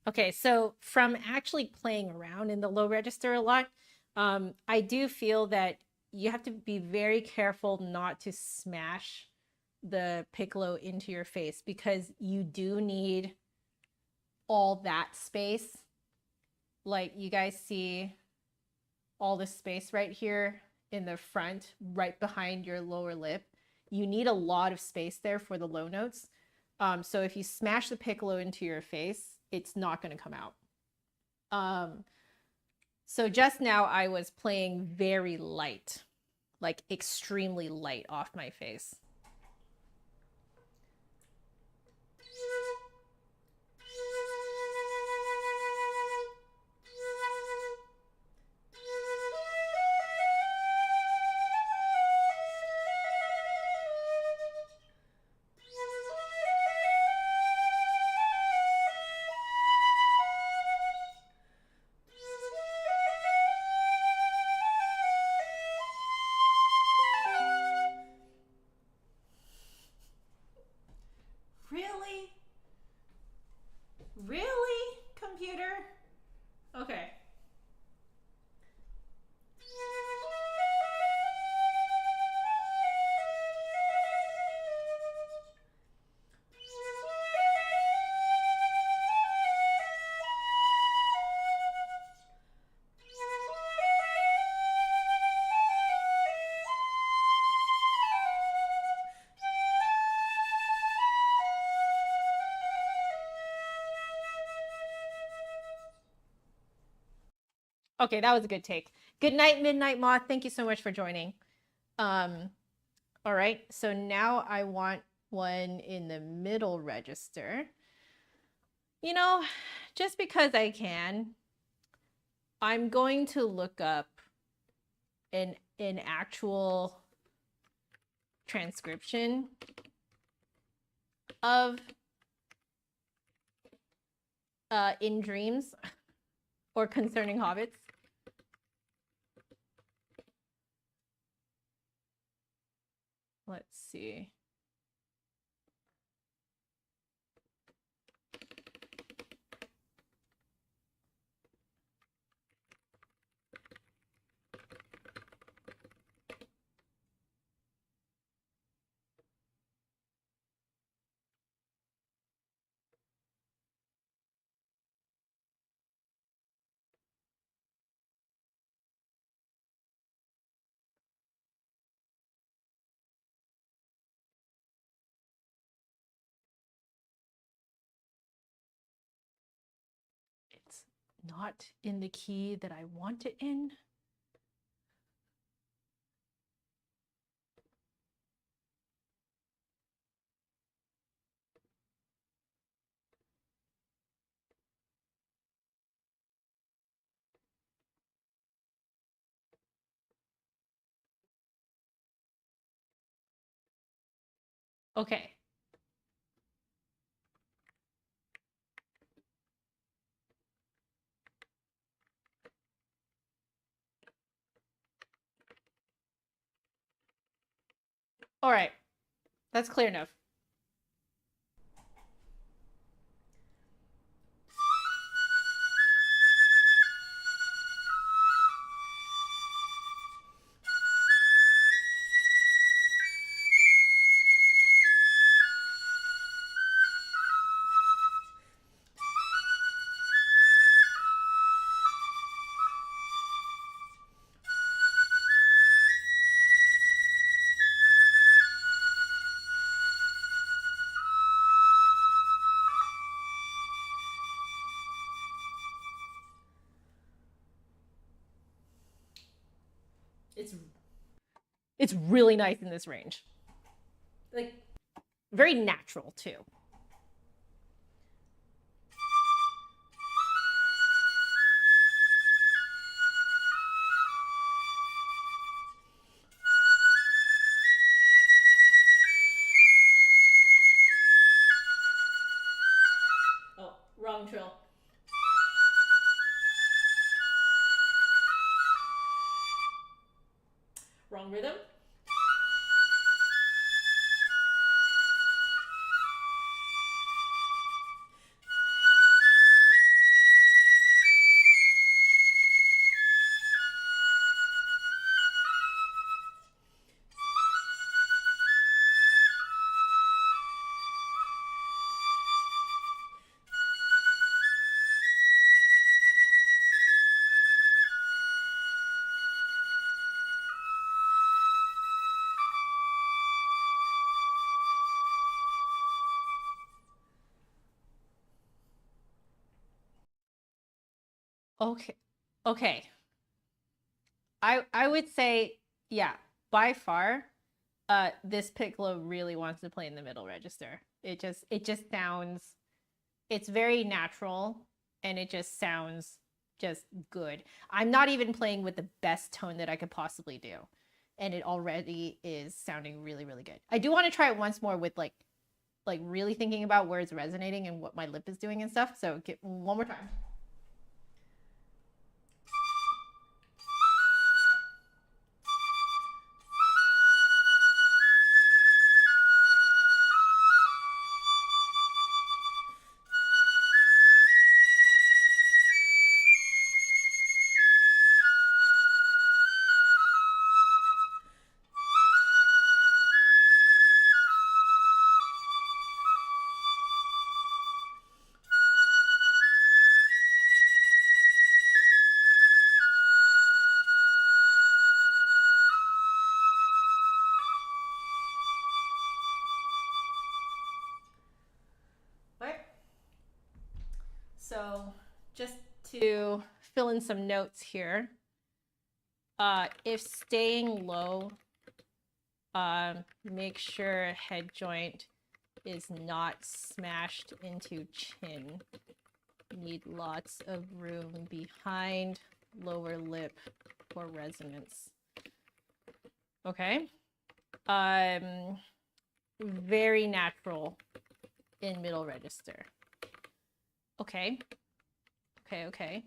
Okay, so from actually playing around in the low register a lot, I do feel that you have to be very careful not to smash the piccolo into your face, because you do need all that space. Like, you guys see all the space right here in the front, right behind your lower lip. You need a lot of space there for the low notes. So if you smash the piccolo into your face, it's not going to come out. So just now I was playing very light, like extremely light off my face. Really? Really, computer? Okay. Okay, that was a good take. Good night, Midnight Moth. Thank you so much for joining. All right, so now I want one in the middle register. You know, just because I can, I'm going to look up an actual transcription of In Dreams or Concerning Hobbits. Let's see. It's not in the key that I want it in. Okay. All right. That's clear enough. It's really nice in this range. Like, very natural too. Oh, wrong trill. Wrong rhythm. Okay. Okay. I would say, yeah, by far, this Piccolo really wants to play in the middle register. It just sounds, it's very natural, and it just sounds just good. I'm not even playing with the best tone that I could possibly do, and it already is sounding really, really good. I do want to try it once more with like really thinking about where it's resonating and what my lip is doing and stuff. So get one more time. So just to fill in some notes here, if staying low, make sure head joint is not smashed into chin. Need lots of room behind lower lip for resonance. Okay. Very natural in middle register. Okay. Okay.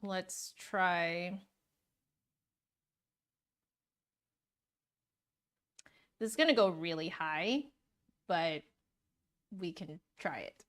Let's try. This is gonna go really high, but we can try it.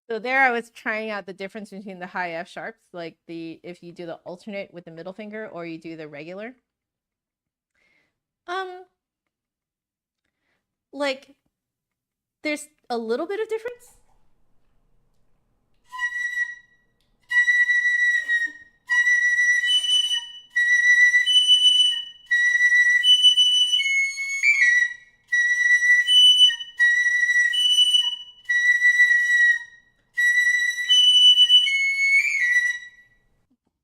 So there I was trying out the difference between the high F sharps, like if you do the alternate with the middle finger or you do the regular. Like there's a little bit of difference.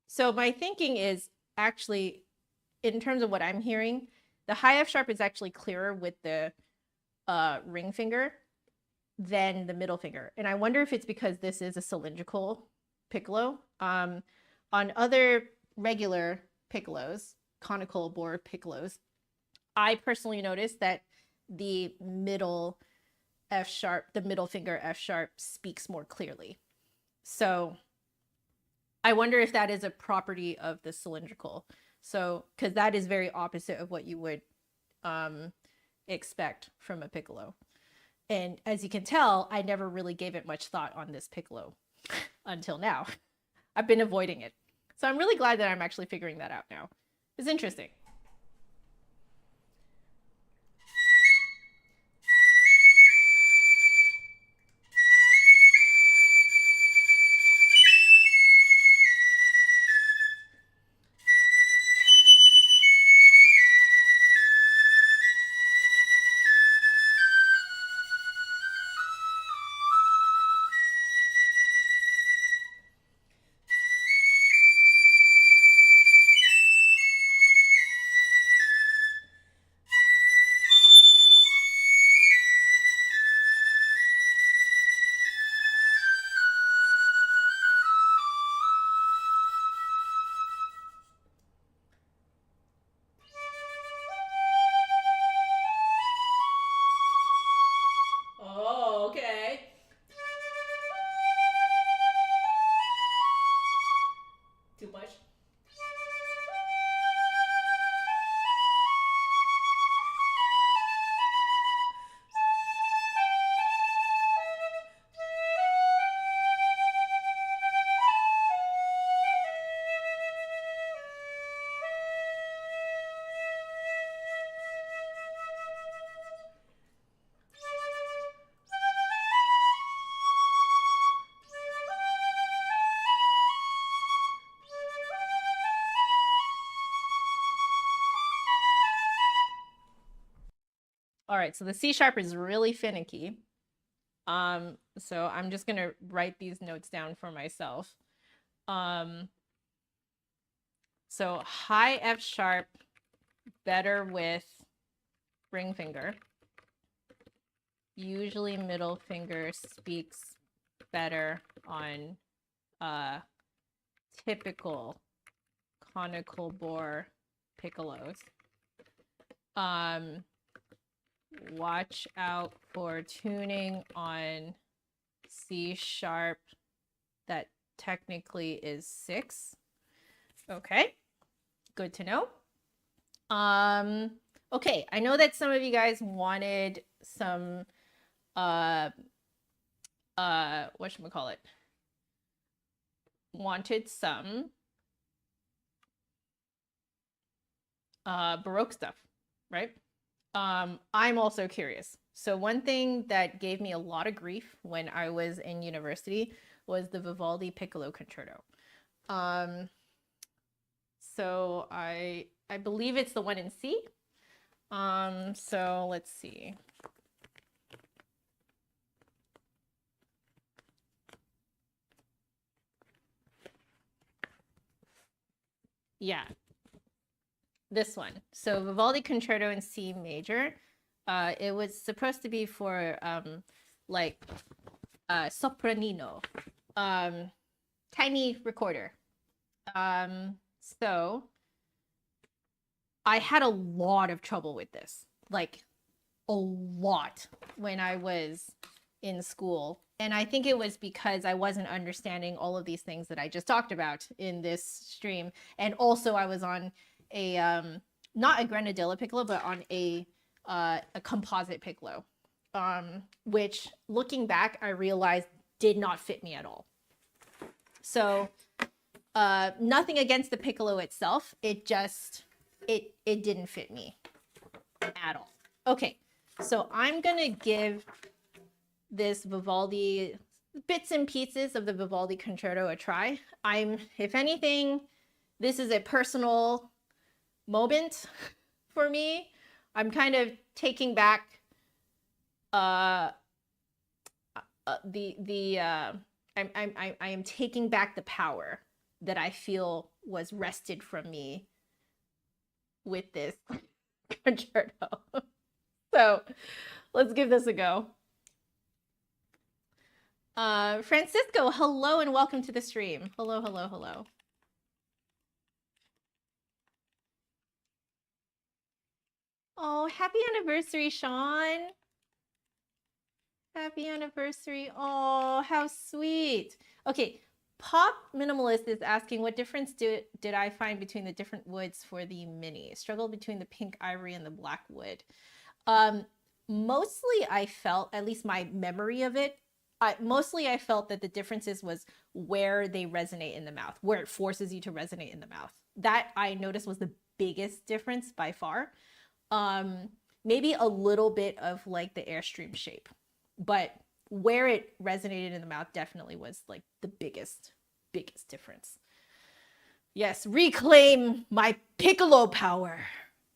So my thinking is actually, in terms of what I'm hearing, the high F sharp is actually clearer with the ring finger than the middle finger. And I wonder if it's because this is a cylindrical piccolo. On other regular piccolos, conical bore piccolos, I personally noticed that the middle F sharp, the middle finger F sharp speaks more clearly. So I wonder if that is a property of the cylindrical. So, because that is very opposite of what you would expect from a piccolo. And as you can tell, I never really gave it much thought on this piccolo until now. I've been avoiding it. So I'm really glad that I'm actually figuring that out now. It's interesting. Oh, okay. Too much? All right, so the C sharp is really finicky. So I'm just gonna write these notes down for myself. So high F sharp, better with ring finger. Usually middle finger speaks better on typical conical bore piccolos. Watch out for tuning on C sharp that technically is 6. Okay, good to know. Okay, I know that some of you guys wanted some whatchamacallit? Wanted some Baroque stuff, right? I'm also curious. So one thing that gave me a lot of grief when I was in university was the Vivaldi Piccolo Concerto. So I believe it's the one in C. So let's see. Yeah, this one. So Vivaldi Concerto in C major. It was supposed to be for like sopranino, tiny recorder. So I had a lot of trouble with this, like a lot, when I was in school. And I think it was because I wasn't understanding all of these things that I just talked about in this stream. And also I was on a, not a grenadilla piccolo, but on a composite piccolo, which looking back, I realized did not fit me at all. So nothing against the piccolo itself. It just, it didn't fit me at all. Okay, so I'm gonna give this Vivaldi, bits and pieces of the Vivaldi concerto a try. If anything, this is a personal moment for me. I'm kind of taking back I am taking back the power that I feel was wrested from me with this concerto. So let's give this a go. Francisco, hello and welcome to the stream. Hello, hello, hello. Oh, happy anniversary, Sean. Happy anniversary. Oh, how sweet. Okay, Pop Minimalist is asking, what difference did I find between the different woods for the Mini? Struggle between the pink ivory and the black wood. Mostly I felt, at least my memory of it, mostly I felt that the differences was where they resonate in the mouth, where it forces you to resonate in the mouth. That I noticed was the biggest difference by far. Maybe a little bit of like the Airstream shape, but where it resonated in the mouth definitely was like the biggest difference. Yes, reclaim my piccolo power.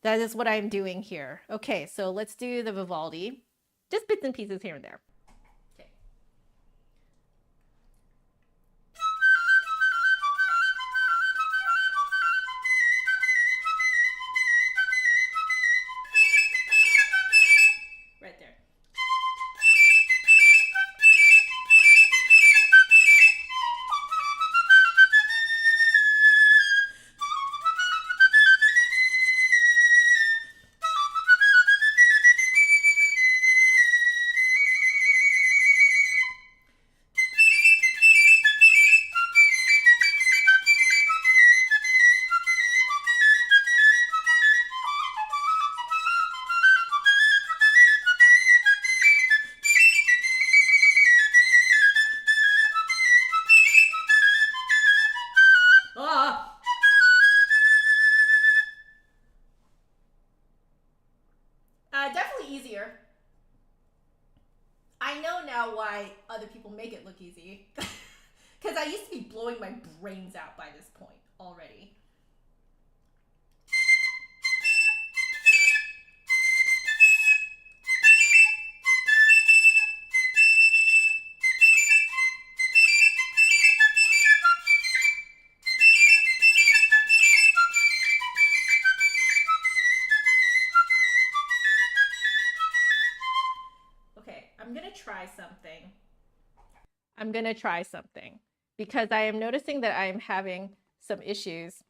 That is what I'm doing here. Okay, so let's do the Vivaldi. Just bits and pieces here and there. Okay. Right there. Definitely easier. I know now why other people make it look easy. Because I used to be blowing my brains out by this point already. I'm gonna try something because I am noticing that I'm having some issues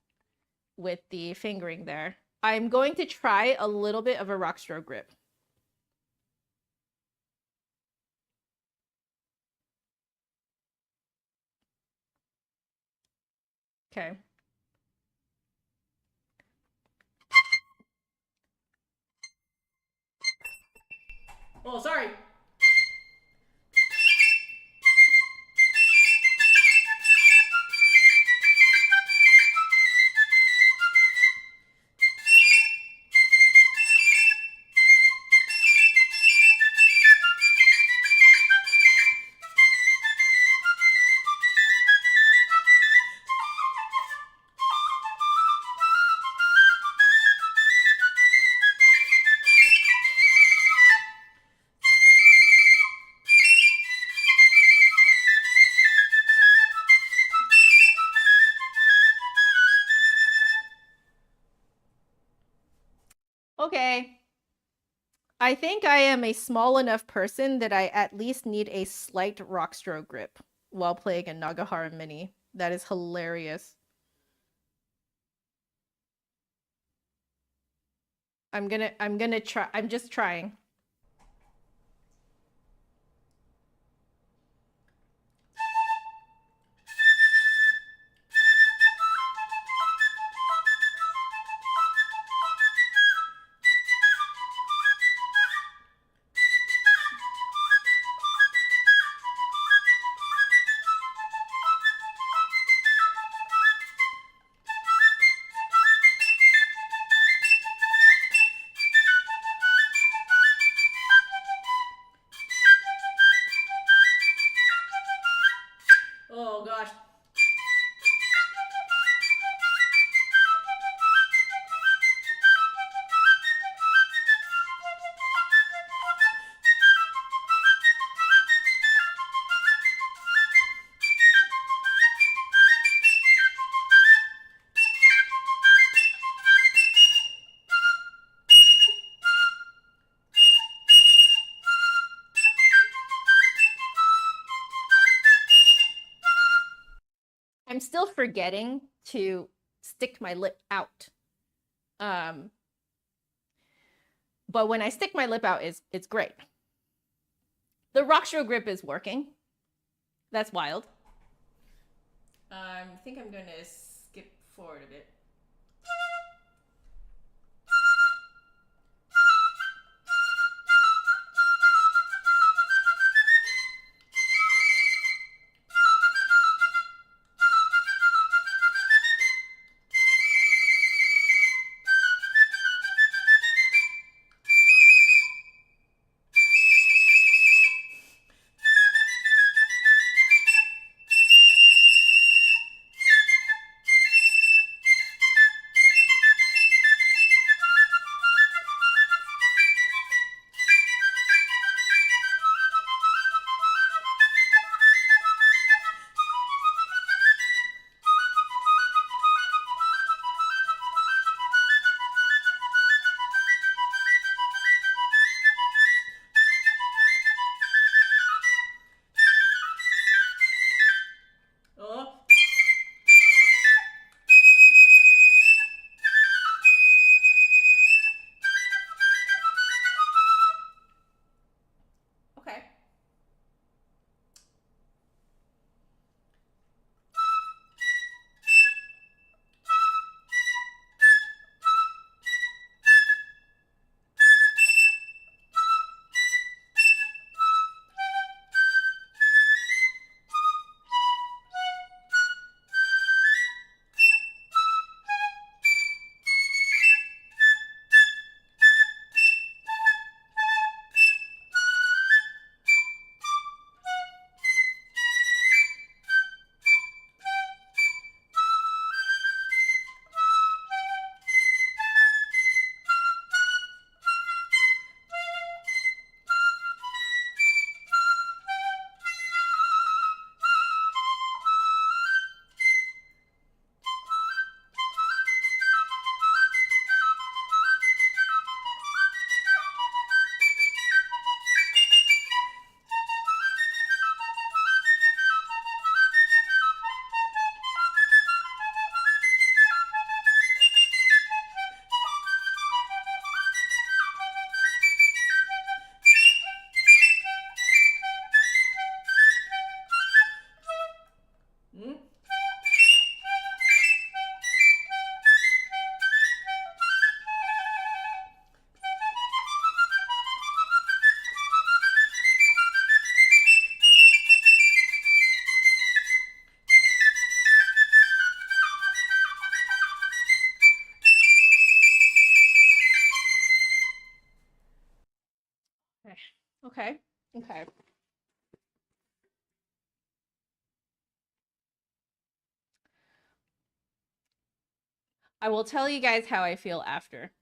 with the fingering there. I'm going to try a little bit of a rock stroke grip. Okay. Oh, sorry. Okay. I think I am a small enough person that I at least need a slight rock stroke grip while playing a Nagahara Mini. That is hilarious. I'm gonna try. I'm just trying. I'm still forgetting to stick my lip out. But when I stick my lip out, it's great. The rockstro grip is working. That's wild. I think I'm going to skip forward a bit. Okay. Okay. I will tell you guys how I feel after.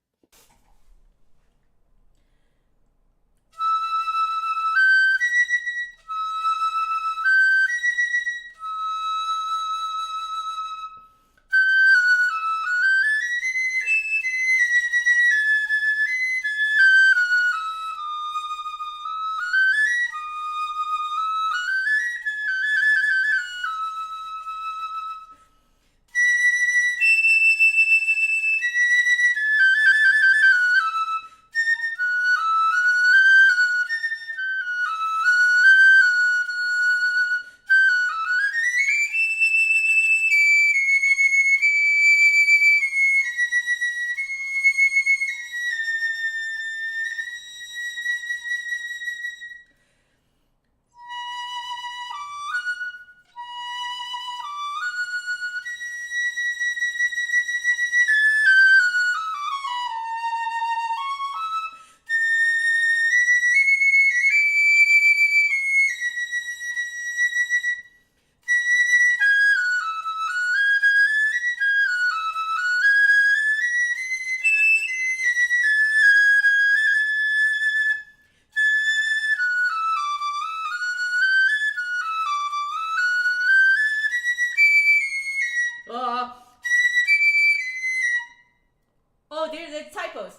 Oh, there's the typos.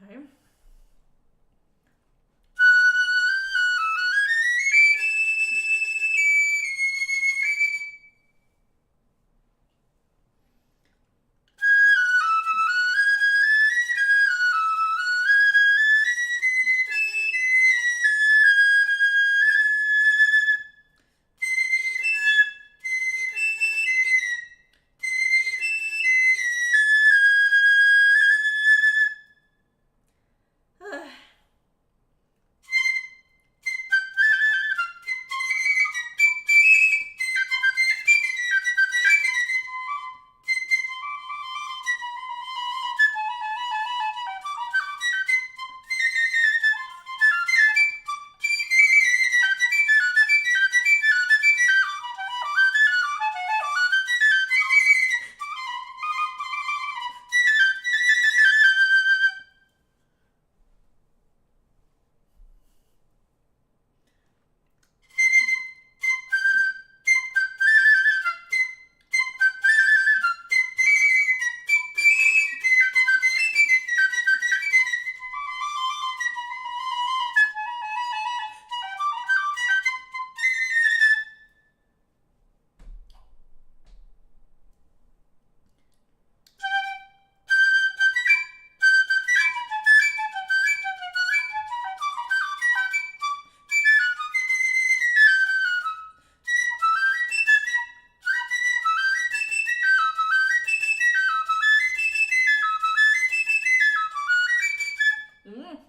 Okay.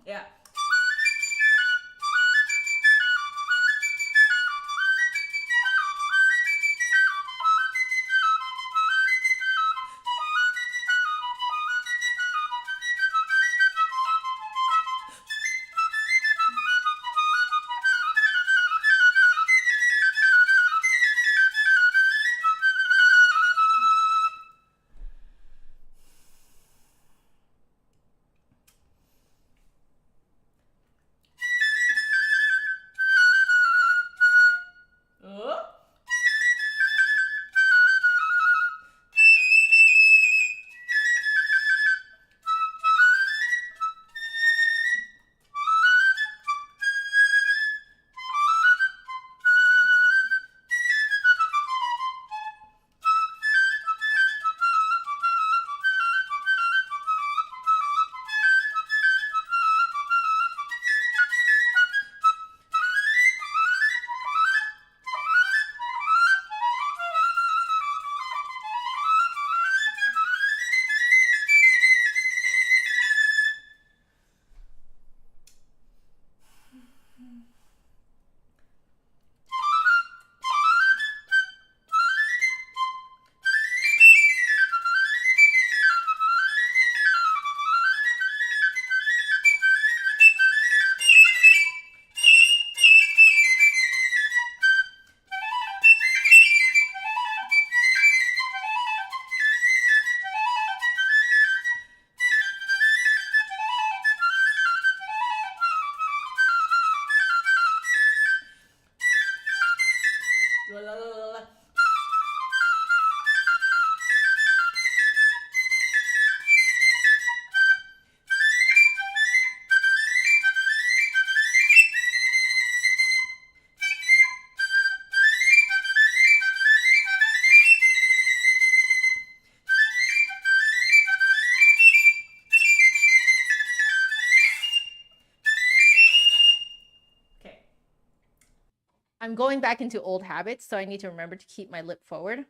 Yeah. I'm going back into old habits, so I need to remember to keep my lip forward.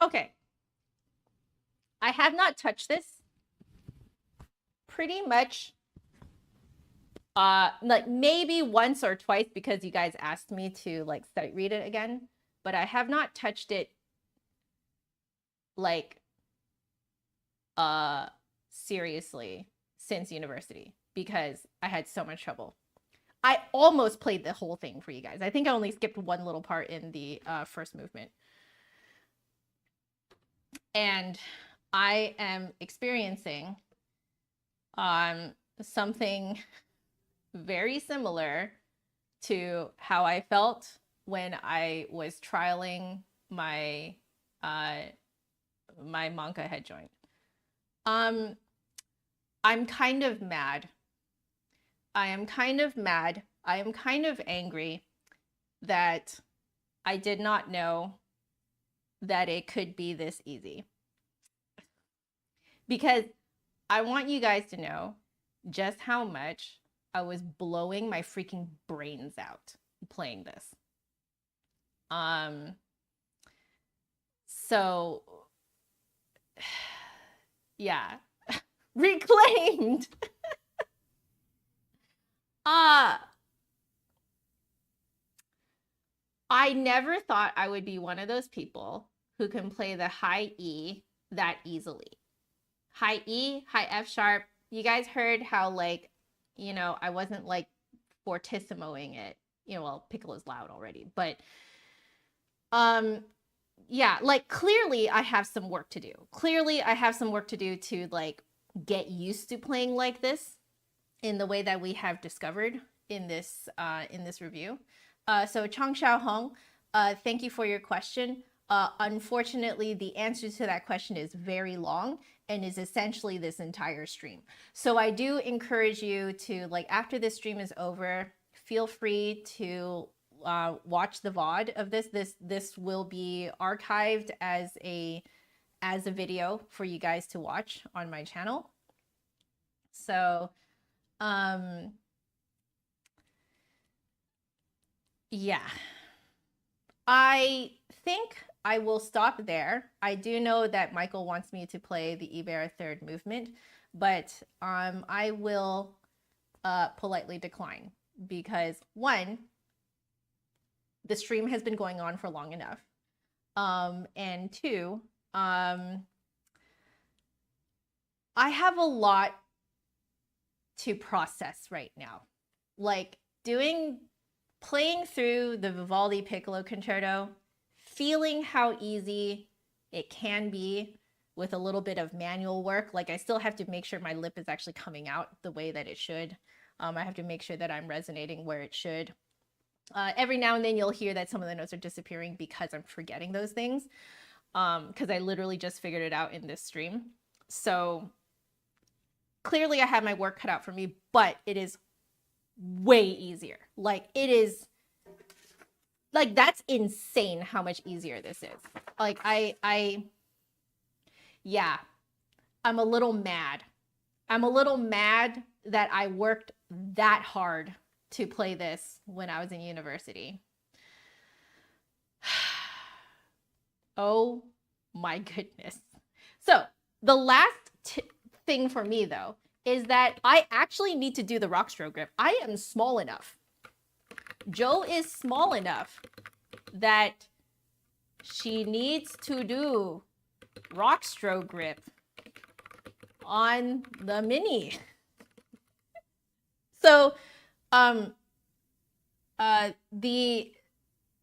Okay. I have not touched this pretty much like maybe once or twice because you guys asked me to like sight read it again, but I have not touched it like seriously since university because I had so much trouble. I almost played the whole thing for you guys. I think I only skipped one little part in the first movement. And I am experiencing something very similar to how I felt when I was trialing my my Manka head joint. I'm kind of mad. I am kind of mad. I am kind of angry that I did not know that it could be this easy. Because I want you guys to know just how much I was blowing my freaking brains out playing this. So yeah, reclaimed. I never thought I would be one of those people who can play the high E that easily. High E, high F sharp. You guys heard how, like, you know, I wasn't like fortissimoing it. You know, well, Piccolo's loud already, but yeah, like clearly I have some work to do. Clearly I have some work to do to like get used to playing like this in the way that we have discovered in this review. So Chang Xiao Hong, thank you for your question. Unfortunately, the answer to that question is very long and is essentially this entire stream. So I do encourage you to, like, after this stream is over, feel free to watch the VOD of this. This will be archived as a video for you guys to watch on my channel. So yeah, I think I will stop there. I do know that Michael wants me to play the Ibarra third movement, but I will politely decline because, one, the stream has been going on for long enough, and two, I have a lot to process right now. Like playing through the Vivaldi Piccolo Concerto, feeling how easy it can be with a little bit of manual work. Like, I still have to make sure my lip is actually coming out the way that it should. I have to make sure that I'm resonating where it should. Every now and then you'll hear that some of the notes are disappearing because I'm forgetting those things, because I literally just figured it out in this stream. So clearly I have my work cut out for me, but it is way easier. Like, it is, like, that's insane how much easier this is. Like, yeah, I'm a little mad. I'm a little mad that I worked that hard to play this when I was in university. Oh my goodness. So the last thing for me, though, is that I actually need to do the rock stroke grip. I am small enough. Joe is small enough that she needs to do rock stroke grip on the Mini. So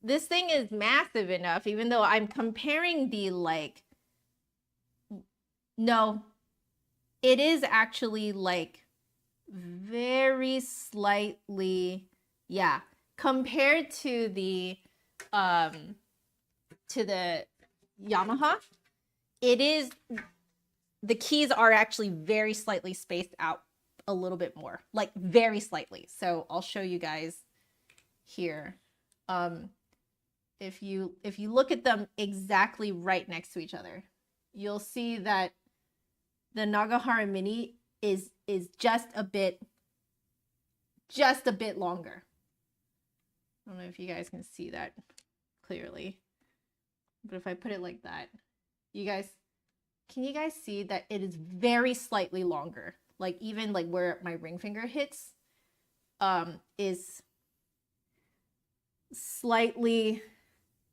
this thing is massive enough, even though I'm comparing the, like, no, it is actually like very slightly, yeah, compared to the Yamaha, it is, the keys are actually very slightly spaced out a little bit more, like very slightly. So I'll show you guys here. If you look at them exactly right next to each other, you'll see that the Nagahara Mini is just a bit longer. I don't know if you guys can see that clearly, but if I put it like that, can you guys see that it is very slightly longer? Like, even like where my ring finger hits is slightly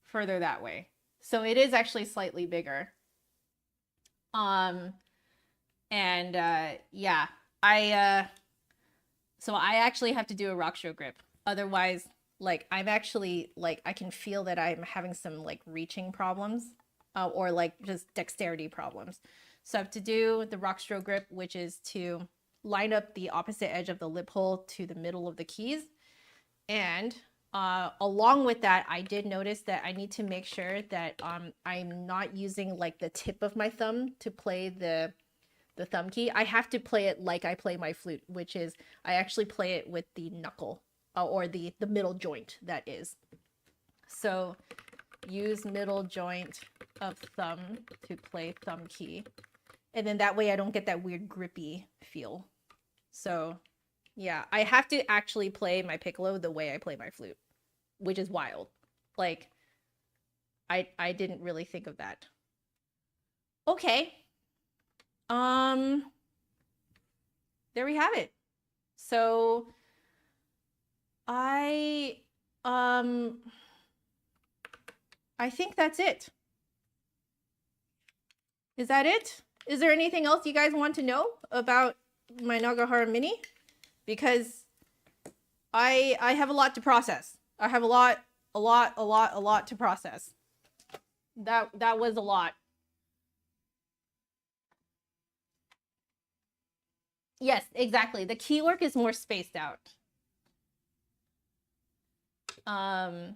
further that way. So it is actually slightly bigger. Um, and yeah, so I actually have to do a rock stroke grip. Otherwise, like I'm actually like I can feel that I'm having some like reaching problems, or like just dexterity problems. So I have to do the rock stroke grip, which is to line up the opposite edge of the lip hole to the middle of the keys. And along with that, I did notice that I need to make sure that I'm not using like the tip of my thumb to play the thumb key. I have to play it like I play my flute, which is I actually play it with the knuckle, or the middle joint, that is. So use middle joint of thumb to play thumb key. And then that way I don't get that weird grippy feel. So yeah, I have to actually play my piccolo the way I play my flute, which is wild. Like I didn't really think of that. Okay. There we have it. So I think that's it. Is that it? Is there anything else you guys want to know about my Nagahara Mini? Because I have a lot to process. I have a lot to process. That was a lot. Yes, exactly. The keywork is more spaced out. I'm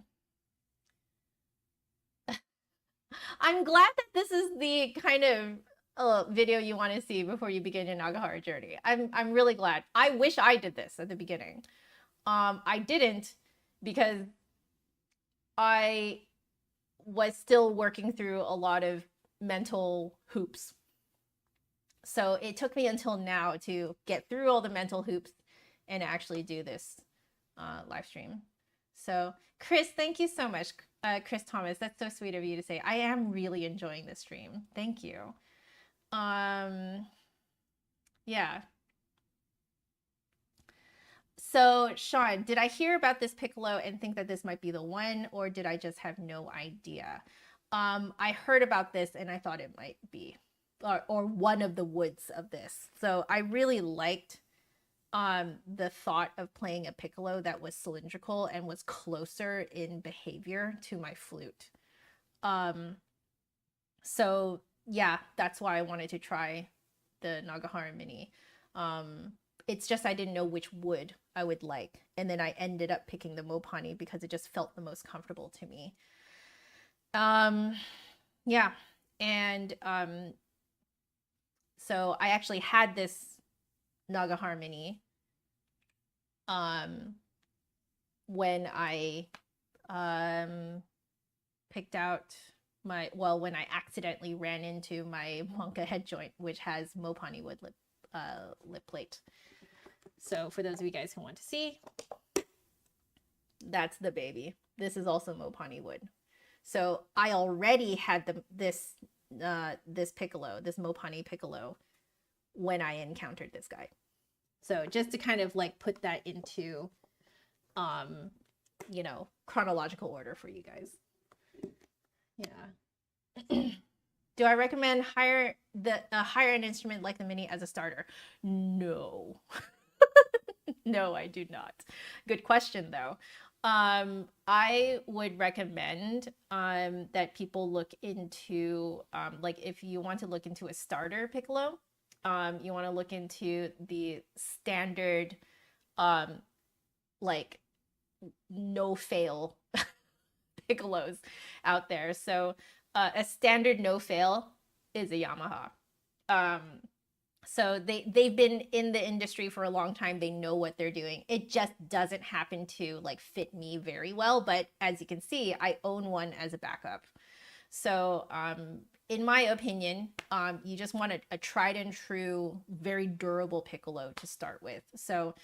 glad that this is the kind of video you want to see before you begin your Nagahara journey. I'm really glad. I wish I did this at the beginning. I didn't, because I was still working through a lot of mental hoops. So it took me until now to get through all the mental hoops and actually do this live stream. So Chris, thank you so much. Chris Thomas, that's so sweet of you to say. I am really enjoying this stream. Thank you. Yeah. So Sean, did I hear about this piccolo and think that this might be the one, or did I just have no idea? I heard about this and I thought it might be, or one of the woods of this. So I really liked the thought of playing a piccolo that was cylindrical and was closer in behavior to my flute. So yeah, that's why I wanted to try the Nagahara Mini. It's just I didn't know which wood I would like, and then I ended up picking the Mopane because it just felt the most comfortable to me. Yeah, and so I actually had this Nagahara Mini when I picked out my, well, when I accidentally ran into my Wonka Headjoint, which has Mopane wood lip plate. So for those of you guys who want to see, that's the baby. This is also Mopane wood. So I already had this piccolo, this Mopane piccolo, when I encountered this guy. So just to kind of like put that into, you know, chronological order for you guys. Yeah. Do I recommend hire an instrument like the Mini as a starter? No. No, I do not. Good question though. I would recommend that people look into, like if you want to look into a starter piccolo, you want to look into the standard like no fail piccolos out there. So a standard no fail is a Yamaha. So they've been in the industry for a long time. They know what they're doing. It just doesn't happen to like fit me very well. But as you can see, I own one as a backup. So in my opinion, you just want a tried and true, very durable piccolo to start with. So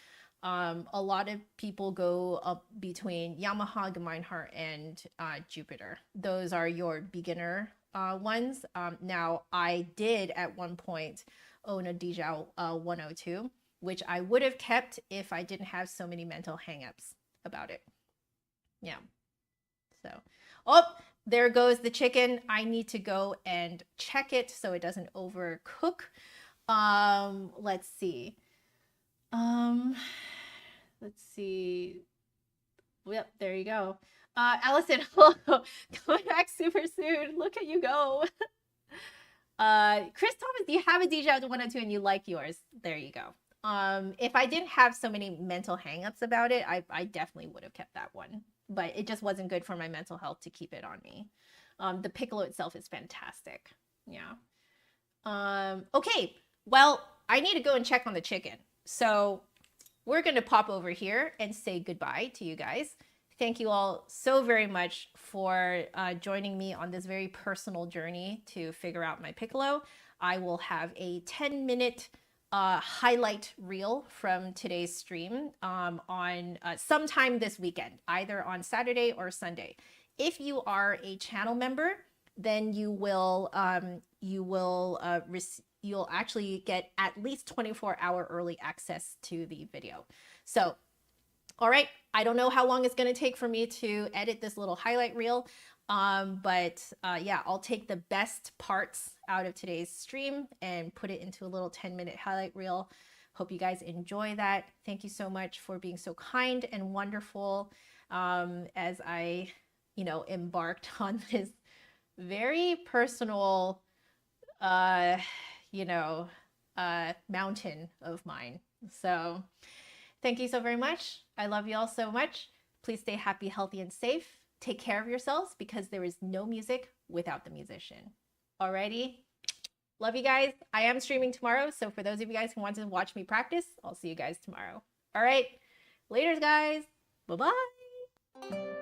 a lot of people go up between Yamaha, Gemeinhardt, and Jupiter. Those are your beginner ones. Now, I did at one point own a Dijou 102, which I would have kept if I didn't have so many mental hangups about it. Yeah. So, oh, there goes the chicken. I need to go and check it so it doesn't overcook. Let's see. Let's see. Yep, there you go. Allison, hello. Coming back super soon. Look at you go. Chris Thomas, do you have a DJ out to 102 and you like yours? There you go. If I didn't have so many mental hangups about it, I definitely would have kept that one. But it just wasn't good for my mental health to keep it on me. The Piccolo itself is fantastic. Yeah. Okay, well, I need to go and check on the chicken. So we're going to pop over here and say goodbye to you guys. Thank you all so very much for joining me on this very personal journey to figure out my Piccolo. I will have a 10-minute highlight reel from today's stream on sometime this weekend, either on Saturday or Sunday. If you are a channel member, then you'll actually get at least 24-hour early access to the video. So, all right, I don't know how long it's going to take for me to edit this little highlight reel, but yeah, I'll take the best parts out of today's stream and put it into a little 10-minute highlight reel. Hope you guys enjoy that. Thank you so much for being so kind and wonderful as I, embarked on this very personal, mountain of mine. So thank you so very much. I love you all so much. Please stay happy, healthy, and safe. Take care of yourselves because there is no music without the musician. Alrighty. Love you guys. I am streaming tomorrow. So for those of you guys who want to watch me practice, I'll see you guys tomorrow. All right. Laters, guys. Bye-bye.